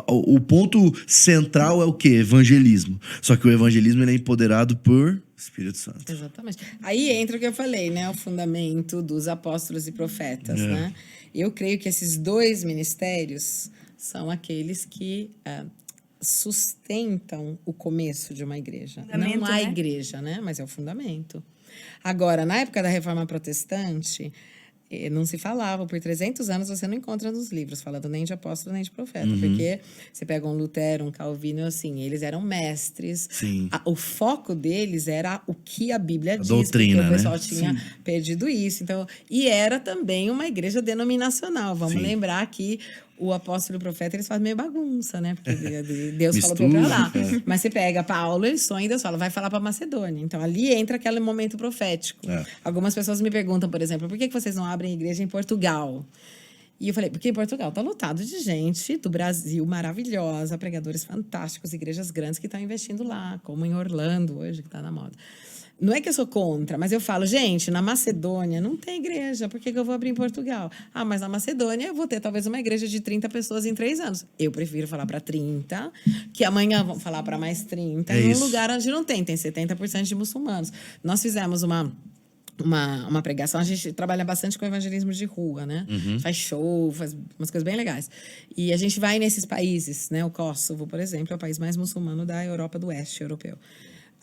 o ponto central é o quê? Evangelismo. Só que o evangelismo ele é empoderado por Espírito Santo. Exatamente. Aí entra o que eu falei, né? O fundamento dos apóstolos e profetas, né? Eu creio que esses dois ministérios são aqueles que sustentam o começo de uma igreja. Não a igreja, né? Mas é o fundamento. Agora, na época da Reforma Protestante... não se falava, por 300 anos você não encontra nos livros falando nem de apóstolo nem de profeta, porque você pega um Lutero, um Calvino, assim, eles eram mestres. Sim. O foco deles era o que a Bíblia diz, doutrina, porque o pessoal né? tinha perdido isso. Então, e era também uma igreja denominacional. Vamos lembrar que o apóstolo e o profeta, eles fazem meio bagunça, né? Porque Deus falou pra eu ir pra lá. Mas você pega Paulo, ele sonha e Deus fala, vai falar pra Macedônia. Então, ali entra aquele momento profético. Algumas pessoas me perguntam, por exemplo, por que vocês não abrem igreja em Portugal? E eu falei, porque em Portugal tá lotado de gente do Brasil, maravilhosa, pregadores fantásticos, igrejas grandes que estão investindo lá, como em Orlando hoje, que tá na moda. Não é que eu sou contra, mas eu falo, gente, na Macedônia não tem igreja, por que eu vou abrir em Portugal? Ah, mas na Macedônia eu vou ter talvez uma igreja de 30 pessoas em 3 anos. Eu prefiro falar para 30, que amanhã vão falar para mais 30, num lugar onde não tem 70% de muçulmanos. Nós fizemos uma pregação, a gente trabalha bastante com evangelismo de rua, né? Faz show, faz umas coisas bem legais. E a gente vai nesses países, né? O Kosovo, por exemplo, é o país mais muçulmano da Europa do Oeste europeu.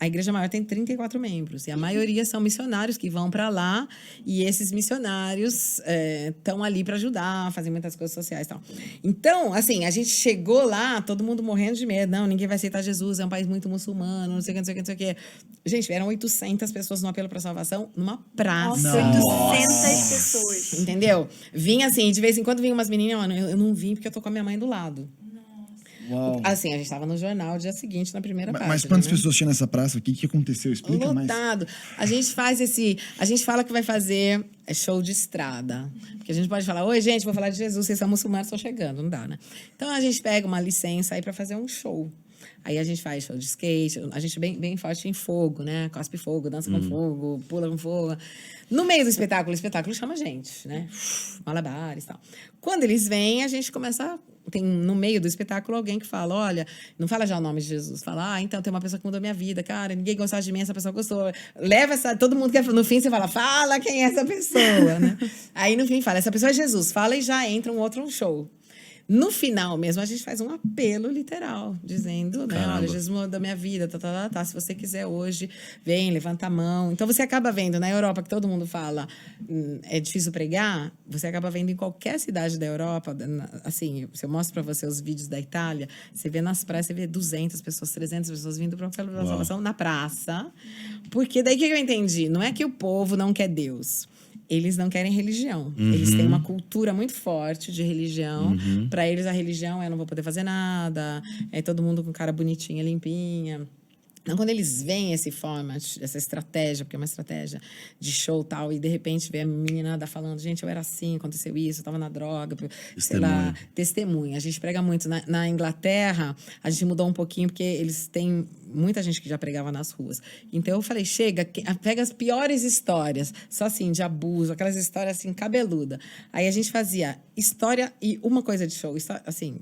A igreja maior tem 34 membros. E a maioria são missionários que vão para lá. E esses missionários estão ali para ajudar, fazem muitas coisas sociais e tal. Então, assim, a gente chegou lá, todo mundo morrendo de medo. Não, ninguém vai aceitar Jesus, é um país muito muçulmano, não sei o que, não sei o que, não sei o que. Gente, vieram 800 pessoas no apelo para salvação numa praça. Nossa, 800 pessoas. Entendeu? Vinha assim, de vez em quando vinha umas meninas, eu não vim porque eu tô com a minha mãe do lado. Uau. Assim, a gente estava no jornal no dia seguinte, na primeira página. Mas quantas né? pessoas tinha nessa praça? O que aconteceu? Explica mais. Lotado. A gente faz a gente fala que vai fazer show de estrada. Porque a gente pode falar, oi, gente, vou falar de Jesus, vocês são muçulmanos, estão chegando. Não dá, né? Então, a gente pega uma licença aí para fazer um show. Aí a gente faz show de skate, a gente é bem forte em fogo, né? Cospe fogo, dança com fogo, pula com fogo. No meio do espetáculo, o espetáculo chama a gente, né? Malabares e tal. Quando eles vêm, a gente começa... Tem no meio do espetáculo alguém que fala, olha, não fala já o nome de Jesus, fala, então tem uma pessoa que mudou minha vida, cara, ninguém gostava de mim, essa pessoa gostou. Leva todo mundo quer, no fim você fala quem é essa pessoa, né? Aí no fim fala, essa pessoa é Jesus, fala e já entra um show. No final mesmo, a gente faz um apelo literal, dizendo, né? Olha, Jesus mudou minha vida, se você quiser hoje, vem, levanta a mão. Então, você acaba vendo, na Europa, que todo mundo fala, é difícil pregar, você acaba vendo em qualquer cidade da Europa, assim, se eu mostro para você os vídeos da Itália, você vê nas praias, você vê 200 pessoas, 300 pessoas vindo para o apelo da salvação na praça. Porque daí, o que eu entendi? Não é que o povo não quer Deus. Eles não querem religião. Eles têm uma cultura muito forte de religião. Para eles, a religião é eu não vou poder fazer nada, é todo mundo com cara bonitinha, limpinha. Então, quando eles veem esse format, essa estratégia, porque é uma estratégia de show e tal, e de repente vê a meninada falando, gente, eu era assim, aconteceu isso, eu tava na droga, sei lá, testemunha. A gente prega muito. Na Inglaterra, a gente mudou um pouquinho, porque eles têm muita gente que já pregava nas ruas. Então, eu falei, pega as piores histórias, só assim, de abuso, aquelas histórias assim, cabeluda. Aí a gente fazia história e uma coisa de show, assim...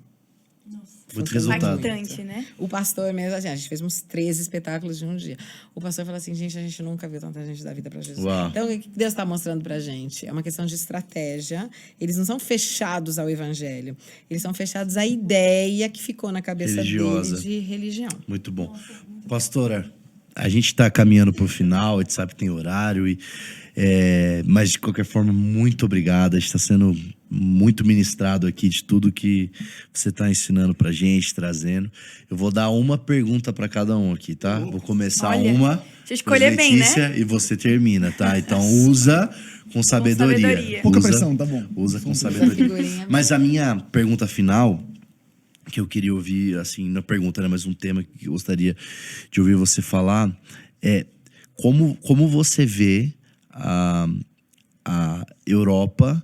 Muito resultado. Impactante, né? O pastor mesmo, assim, a gente fez uns 13 espetáculos de um dia. O pastor falou assim, gente, a gente nunca viu tanta gente dar vida para Jesus. Uau. Então, o que Deus está mostrando pra gente? É uma questão de estratégia. Eles não são fechados ao evangelho. Eles são fechados à ideia que ficou na cabeça deles de religião. Muito bom. Pastora, a gente está caminhando para o final, a gente sabe que tem horário, mas de qualquer forma, muito obrigado. A gente está sendo muito ministrado aqui de tudo que você está ensinando pra gente, trazendo. Eu vou dar uma pergunta para cada um aqui, tá? Vou começar uma. Deixa eu escolher bem, né? E você termina, tá? Então usa com sabedoria. Pouca pressão, tá bom. Usa com sabedoria. Mas a minha pergunta final, que eu queria ouvir, assim, não pergunta, né, mas um tema que eu gostaria de ouvir você falar, é como você vê a Europa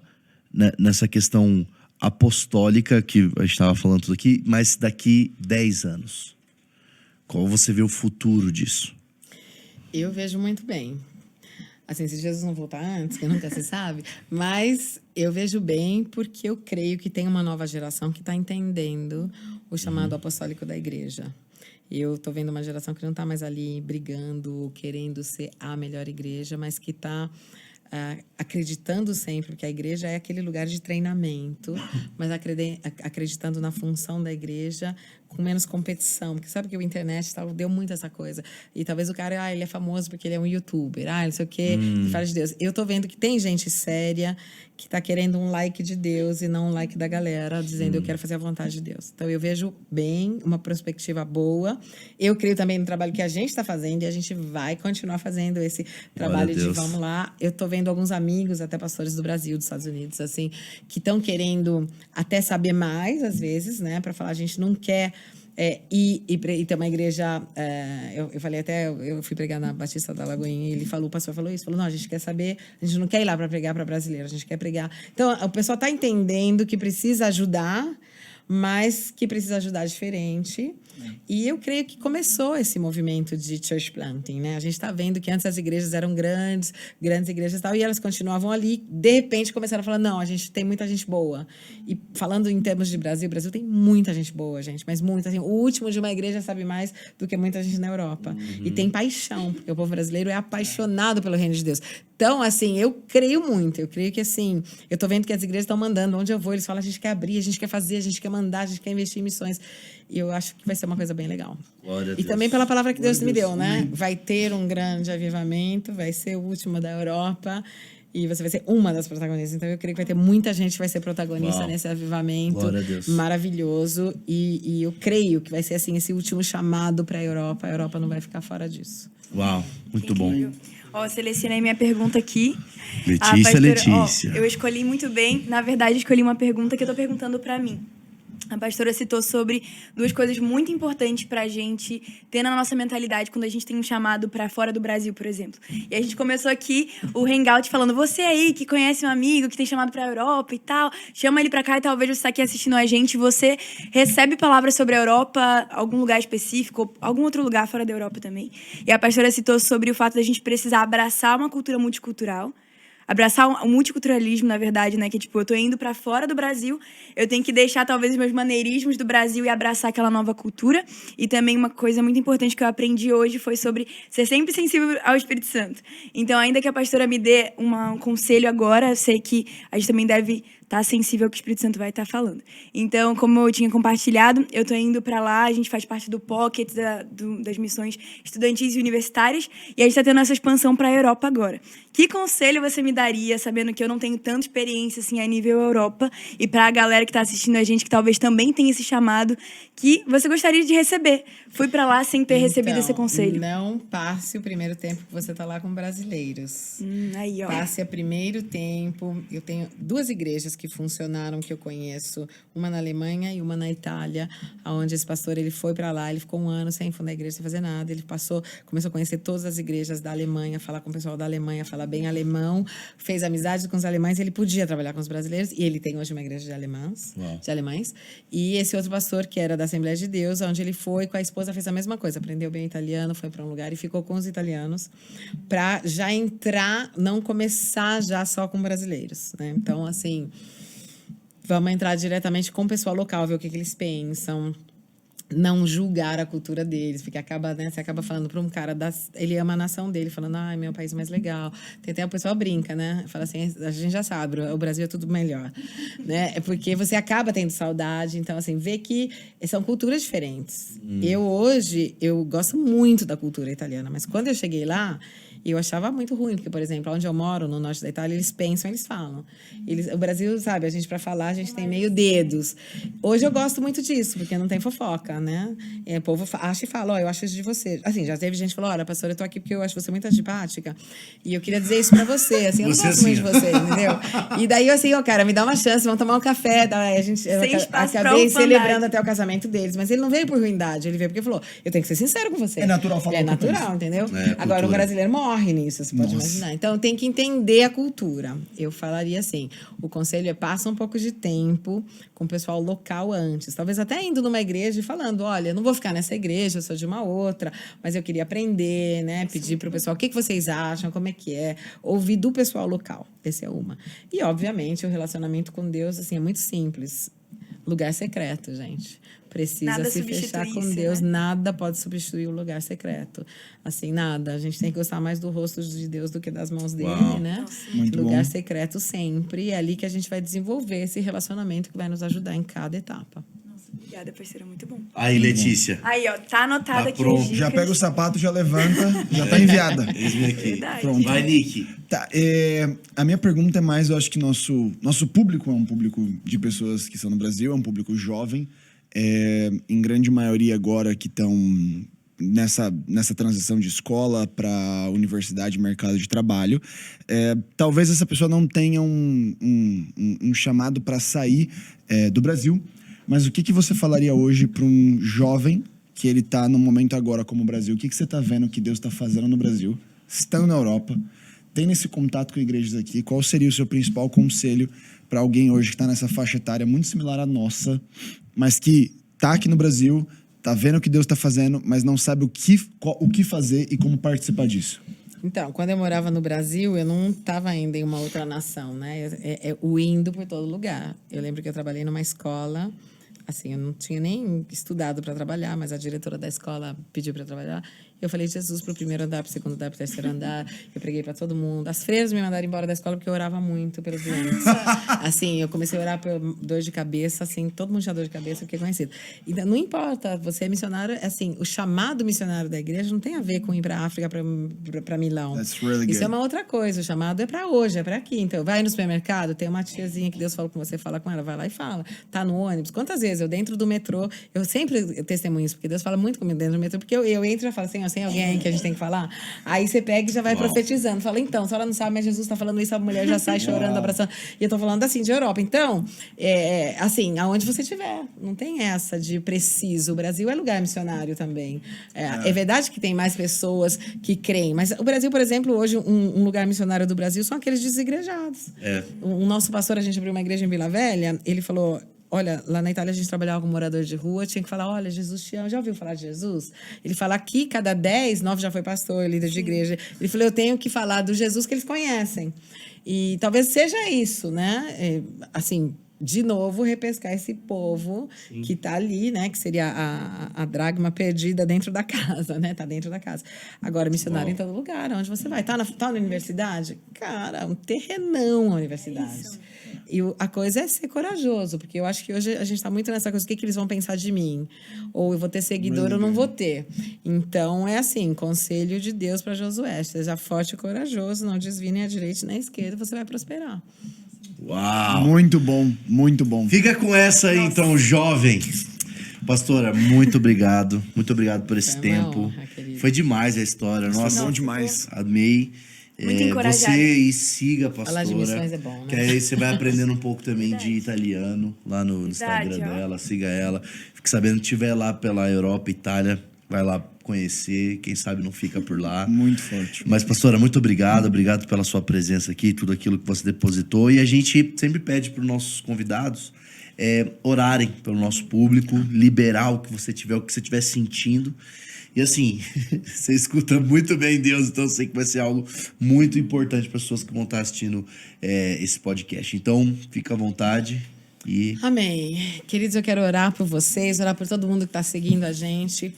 nessa questão apostólica, que a gente estava falando tudo aqui, mas daqui 10 anos. Qual você vê o futuro disso? Eu vejo muito bem. Assim, se Jesus não voltar antes, que nunca se sabe, mas eu vejo bem porque eu creio que tem uma nova geração que está entendendo o chamado apostólico da igreja. Eu estou vendo uma geração que não está mais ali brigando, querendo ser a melhor igreja, mas que está acreditando sempre que a igreja é aquele lugar de treinamento, mas acreditando na função da igreja com menos competição, porque sabe que o internet deu muito essa coisa, e talvez o cara, ele é famoso porque ele é um youtuber, não sei o quê, ele fala de Deus. Eu tô vendo que tem gente séria que tá querendo um like de Deus e não um like da galera, dizendo eu quero fazer a vontade de Deus. Então eu vejo bem, uma perspectiva boa. Eu creio também no trabalho que a gente está fazendo, e a gente vai continuar fazendo esse trabalho de vamos lá. Eu tô vendo alguns amigos, até pastores do Brasil, dos Estados Unidos, assim, que estão querendo até saber mais, às vezes, né, para falar, a gente não quer E tem uma igreja, eu falei até, eu fui pregar na Batista da Lagoinha, e ele falou, o pastor falou isso, falou, não, a gente quer saber, a gente não quer ir lá para pregar para brasileiro, a gente quer pregar. Então, o pessoal está entendendo que precisa ajudar, mas que precisa ajudar diferente. E eu creio que começou esse movimento de church planting, né? A gente está vendo que antes as igrejas eram grandes igrejas e tal, e elas continuavam ali. De repente, começaram a falar, não, a gente tem muita gente boa. E falando em termos de Brasil, o Brasil tem muita gente boa, gente, mas muita. Assim, o último de uma igreja sabe mais do que muita gente na Europa. E tem paixão, porque o povo brasileiro é apaixonado pelo reino de Deus. Então, assim, eu creio muito. Eu creio que, assim, eu tô vendo que as igrejas estão mandando. Onde eu vou, eles falam, a gente quer abrir, a gente quer fazer, a gente quer mandar, a gente quer investir em missões. E eu acho que vai ser uma coisa bem legal. Glória a E Deus. também pela palavra que Deus me deu, né? Vai ter um grande avivamento, vai ser o último da Europa. E você vai ser uma das protagonistas. Então, eu creio que vai ter muita gente que vai ser protagonista nesse avivamento. Glória a Deus. Maravilhoso. E eu creio que vai ser, assim, esse último chamado para a Europa. A Europa não vai ficar fora disso. Uau, muito bom. Incrível. Ó, selecionei minha pergunta aqui. Letícia. Eu escolhi muito bem. Na verdade, escolhi uma pergunta que eu tô perguntando para mim. A pastora citou sobre duas coisas muito importantes pra gente ter na nossa mentalidade quando a gente tem um chamado pra fora do Brasil, por exemplo. E a gente começou aqui o Hangout falando, você aí que conhece um amigo que tem chamado pra Europa e tal, chama ele pra cá e talvez você tá aqui assistindo a gente, você recebe palavras sobre a Europa, algum lugar específico, ou algum outro lugar fora da Europa também. E a pastora citou sobre o fato da gente precisar abraçar uma cultura multicultural, abraçar o multiculturalismo, na verdade, né? Que, tipo, eu tô indo pra fora do Brasil, eu tenho que deixar, talvez, os meus maneirismos do Brasil e abraçar aquela nova cultura. E também uma coisa muito importante que eu aprendi hoje foi sobre ser sempre sensível ao Espírito Santo. Então, ainda que a pastora me dê um conselho agora, eu sei que a gente também deve estar sensível ao que o Espírito Santo vai estar falando. Então, como eu tinha compartilhado, eu tô indo para lá, a gente faz parte do Pocket, das missões estudantis e universitárias, e a gente tá tendo essa expansão para a Europa agora. Que conselho você me daria, sabendo que eu não tenho tanta experiência assim a nível Europa, e para a galera que tá assistindo a gente, que talvez também tenha esse chamado, que você gostaria de receber? Fui para lá sem ter recebido esse conselho. Não passe o primeiro tempo que você tá lá com brasileiros. Aí, ó. Passe o primeiro tempo. Eu tenho 2 igrejas que funcionaram, que eu conheço, uma na Alemanha e uma na Itália, onde esse pastor ele foi para lá, ele ficou 1 ano sem fundar a igreja, sem fazer nada, ele começou a conhecer todas as igrejas da Alemanha, falar com o pessoal da Alemanha, falar bem alemão, fez amizade com os alemães, ele podia trabalhar com os brasileiros, e ele tem hoje uma igreja de alemães, e esse outro pastor, que era da Assembleia de Deus, onde ele foi com a esposa, fez a mesma coisa, aprendeu bem italiano, foi para um lugar e ficou com os italianos, para já entrar, não começar já só com brasileiros, né? Então, assim, vamos entrar diretamente com o pessoal local, ver o que eles pensam, não julgar a cultura deles, porque você acaba falando para um cara, ele ama a nação dele, falando, ai, meu país é mais legal. Tem até o pessoal brinca, né? Fala assim, a gente já sabe, o Brasil é tudo melhor, né? É porque você acaba tendo saudade, então, assim, vê que são culturas diferentes. Eu gosto muito da cultura italiana, mas quando eu cheguei lá, eu achava muito ruim, porque, por exemplo, onde eu moro, no norte da Itália, eles pensam, eles falam. O Brasil, sabe, a gente, para falar, a gente tem meio dedos. Hoje eu gosto muito disso, porque não tem fofoca, né? O povo acha e fala, eu acho isso de você. Assim, já teve gente que falou, olha, pastora, eu tô aqui porque eu acho você muito antipática, e eu queria dizer isso pra você, assim, eu não gosto muito de você, entendeu? E daí, assim, cara, me dá uma chance, vamos tomar um café, daí eu acabei celebrando até o casamento deles, mas ele não veio por ruindade, ele veio porque falou, eu tenho que ser sincero com você. É natural falar. É natural, entendeu? Agora, o brasileiro morre nisso, você pode imaginar. Então, tem que entender a cultura. Eu falaria assim, o conselho é passa um pouco de tempo com o pessoal local antes. Talvez até indo numa igreja e falando, olha, eu não vou ficar nessa igreja, eu sou de uma outra, mas eu queria aprender, né? Pedir para o pessoal, o que vocês acham, como é que é? Ouvir do pessoal local. Essa é uma. E, obviamente, o relacionamento com Deus, assim, é muito simples. Lugar secreto, gente. Precisa nada se fechar com Deus, né? Nada pode substituir o lugar secreto. Assim, nada. A gente tem que gostar mais do rosto de Deus do que das mãos dele, né? Nossa, muito lugar bom. Secreto sempre. É ali que a gente vai desenvolver esse relacionamento que vai nos ajudar em cada etapa. Nossa, obrigada, parceira, muito bom. Aí, Letícia. Aí, ó, tá anotado Tá aqui pronto. as dicas. Já pega o sapato, já levanta, já tá enviada. Eis-me aqui. Verdade. Pronto. Vai, Nick. Tá, a minha pergunta é mais, eu acho que nosso público é um público de pessoas que estão no Brasil, é um público jovem, em grande maioria agora que estão nessa transição de escola para universidade e mercado de trabalho. Talvez essa pessoa não tenha um chamado para sair do Brasil, Mas o que você falaria hoje para um jovem que ele tá no momento agora como o Brasil? O que você tá vendo que Deus está fazendo no Brasil, estando na Europa, tendo esse contato com igrejas aqui? Qual seria o seu principal conselho para alguém hoje que está nessa faixa etária muito similar à nossa, mas que tá aqui no Brasil, tá vendo o que Deus está fazendo, mas não sabe o que fazer e como participar disso? Então, quando eu morava no Brasil, eu não estava ainda em uma outra nação, né? O indo por todo lugar. Eu lembro que eu trabalhei numa escola, assim, eu não tinha nem estudado para trabalhar, mas a diretora da escola pediu para trabalhar. Eu falei Jesus para o primeiro andar, para o segundo andar, para o terceiro andar. Eu preguei para todo mundo. As freiras me mandaram embora da escola porque eu orava muito pelos doentes. Assim, eu comecei a orar por dor de cabeça, assim, todo mundo tinha dor de cabeça, eu fiquei conhecido. Então, não importa, você é missionário, assim, o chamado missionário da igreja não tem a ver com ir para a África, para Milão. Really Isso é uma outra coisa, o chamado é para hoje, é para aqui. Então, vai no supermercado, tem uma tiazinha que Deus falou com você, fala com ela, vai lá e fala. Tá no ônibus. Quantas vezes eu dentro do metrô, eu sempre testemunho isso, porque Deus fala muito comigo dentro do metrô, porque eu entro e falo assim, ó, tem alguém que a gente tem que falar? Aí você pega e já vai profetizando. Fala, então, a senhora não sabe, mas Jesus está falando isso, a mulher já sai chorando, abraçando. E eu tô falando assim, de Europa. Então, assim, aonde você estiver. Não tem essa de preciso. O Brasil é lugar missionário também. É verdade que tem mais pessoas que creem, mas o Brasil, por exemplo, hoje, um lugar missionário do Brasil são aqueles desigrejados. O nosso pastor, a gente abriu uma igreja em Vila Velha, ele falou... Olha, lá na Itália a gente trabalhava com morador de rua, tinha que falar, olha, Jesus te ama. Já ouviu falar de Jesus? Ele fala, aqui, cada 10, 9 já foi pastor, líder de igreja. Ele falou, eu tenho que falar do Jesus que eles conhecem. E talvez seja isso, né? Assim, de novo, repescar esse povo que está ali, né? Que seria a dracma perdida dentro da casa, né? Está dentro da casa. Agora, missionário em todo lugar, onde você vai. Tá na universidade? Cara, um terrenão a universidade. E a coisa é ser corajoso, porque eu acho que hoje a gente está muito nessa coisa, o que eles vão pensar de mim? Ou eu vou ter seguidor ou não vou ter. Então, é assim, conselho de Deus para Josué, seja forte e corajoso, não desvie nem à direita nem à esquerda, você vai prosperar. Uau! Muito bom, muito bom. Fica com essa aí, então, jovem. Pastora, muito obrigado. Muito obrigado por esse tempo. Foi demais a história. Nossa, bom demais. Amei. Muito encorajado. Você e siga a pastora. Falar de missões é bom, né? Que aí você vai aprendendo um pouco também de italiano lá no Instagram ó. dela. Siga ela. Fique sabendo que estiver lá pela Europa, Itália, vai lá conhecer. Quem sabe não fica por lá. Muito forte. Mas, pastora, muito obrigado. Obrigado pela sua presença aqui, tudo aquilo que você depositou. E a gente sempre pede para os nossos convidados orarem pelo nosso público, liberar o que você estiver sentindo. E assim, você escuta muito bem Deus, então eu sei que vai ser algo muito importante para as pessoas que vão estar assistindo esse podcast. Então, fica à vontade e... Amém. Queridos, eu quero orar por vocês, orar por todo mundo que está seguindo a gente.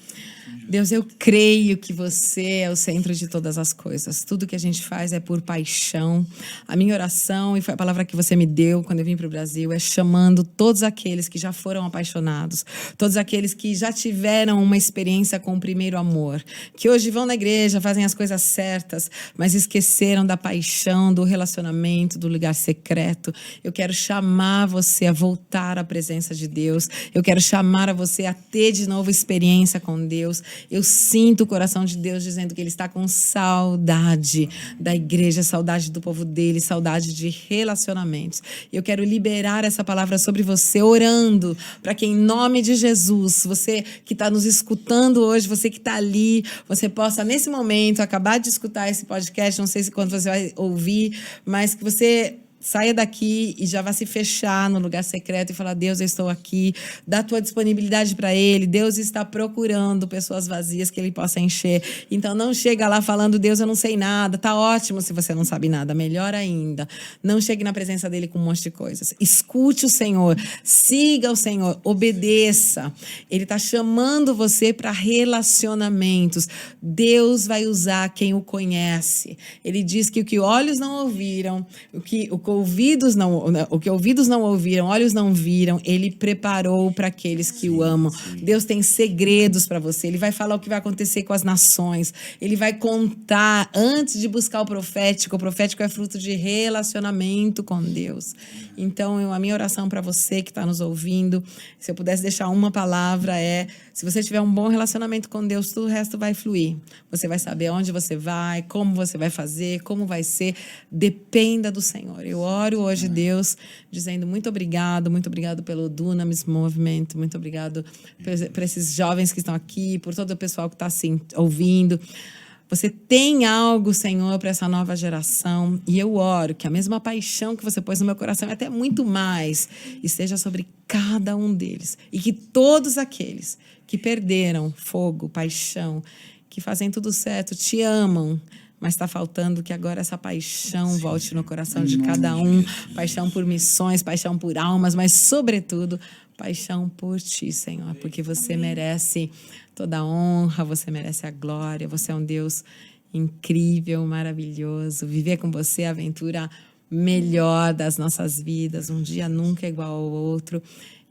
Deus, eu creio que você é o centro de todas as coisas. Tudo que a gente faz é por paixão. A minha oração, e foi a palavra que você me deu quando eu vim para o Brasil, é chamando todos aqueles que já foram apaixonados, todos aqueles que já tiveram uma experiência com o primeiro amor, que hoje vão na igreja, fazem as coisas certas, mas esqueceram da paixão, do relacionamento, do lugar secreto. Eu quero chamar você a voltar à presença de Deus. Eu quero chamar a você a ter de novo experiência com Deus. Eu sinto o coração de Deus dizendo que Ele está com saudade da igreja, saudade do povo dele, saudade de relacionamentos. Eu quero liberar essa palavra sobre você, orando para que em nome de Jesus, você que está nos escutando hoje, você que está ali, você possa nesse momento acabar de escutar esse podcast, não sei se quando você vai ouvir, mas que você... saia daqui e já vá se fechar no lugar secreto e falar, Deus, eu estou aqui, dá a tua disponibilidade para Ele. Deus está procurando pessoas vazias que Ele possa encher. Então, não chega lá falando, Deus, eu não sei nada. Tá ótimo se você não sabe nada, melhor ainda. Não chegue na presença dEle com um monte de coisas. Escute o Senhor, siga o Senhor, obedeça. Ele está chamando você para relacionamentos. Deus vai usar quem o conhece. Ele diz que o que olhos não ouviram, o que ouvidos não ouviram, olhos não viram, Ele preparou para aqueles que o amam. Deus tem segredos para você. Ele vai falar o que vai acontecer com as nações. Ele vai contar antes de buscar o profético. O profético é fruto de relacionamento com Deus. Então, a minha oração para você que está nos ouvindo, se eu pudesse deixar uma palavra, Se você tiver um bom relacionamento com Deus, tudo o resto vai fluir. Você vai saber onde você vai, como você vai fazer, como vai ser. Dependa do Senhor. Eu oro hoje, Deus, dizendo muito obrigado pelo Dunamis Movement, muito obrigado por esses jovens que estão aqui, por todo o pessoal que está assim, ouvindo. Você tem algo, Senhor, para essa nova geração. E eu oro que a mesma paixão que você pôs no meu coração, e até muito mais, esteja sobre cada um deles. E que todos aqueles que perderam fogo, paixão, que fazem tudo certo, te amam, mas está faltando que agora essa paixão volte no coração de cada um. Paixão por missões, paixão por almas, mas, sobretudo, paixão por ti, Senhor, porque você merece toda a honra, você merece a glória, você é um Deus incrível, maravilhoso. Viver com você é a aventura melhor das nossas vidas, um dia nunca é igual ao outro.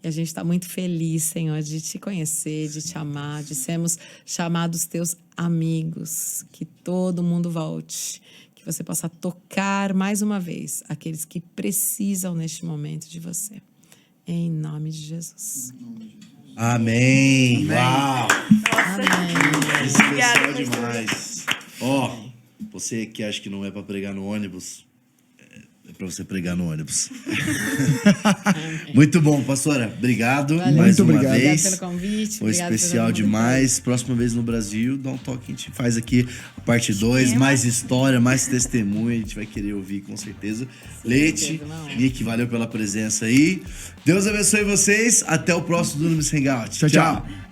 E a gente está muito feliz, Senhor, de te conhecer, de te amar, de sermos chamados teus amigos. Que todo mundo volte, que você possa tocar mais uma vez aqueles que precisam neste momento de você. Em nome de Jesus. Amém. Uau! Amém. Especial demais. Ó, você que acha que não é pra pregar no ônibus, é pra você pregar no ônibus. Muito bom, pastora. Obrigado Valeu. mais Muito uma obrigado. vez. Obrigado pelo convite. Foi obrigado por especial todo mundo. demais. Próxima vez no Brasil, dá um toque, a gente faz aqui a parte 2, mais história, mais testemunho, a gente vai querer ouvir com certeza. Leite, não. Nick, valeu pela presença aí. Deus abençoe vocês. Até o próximo Dunamis Hangout. Tchau, tchau.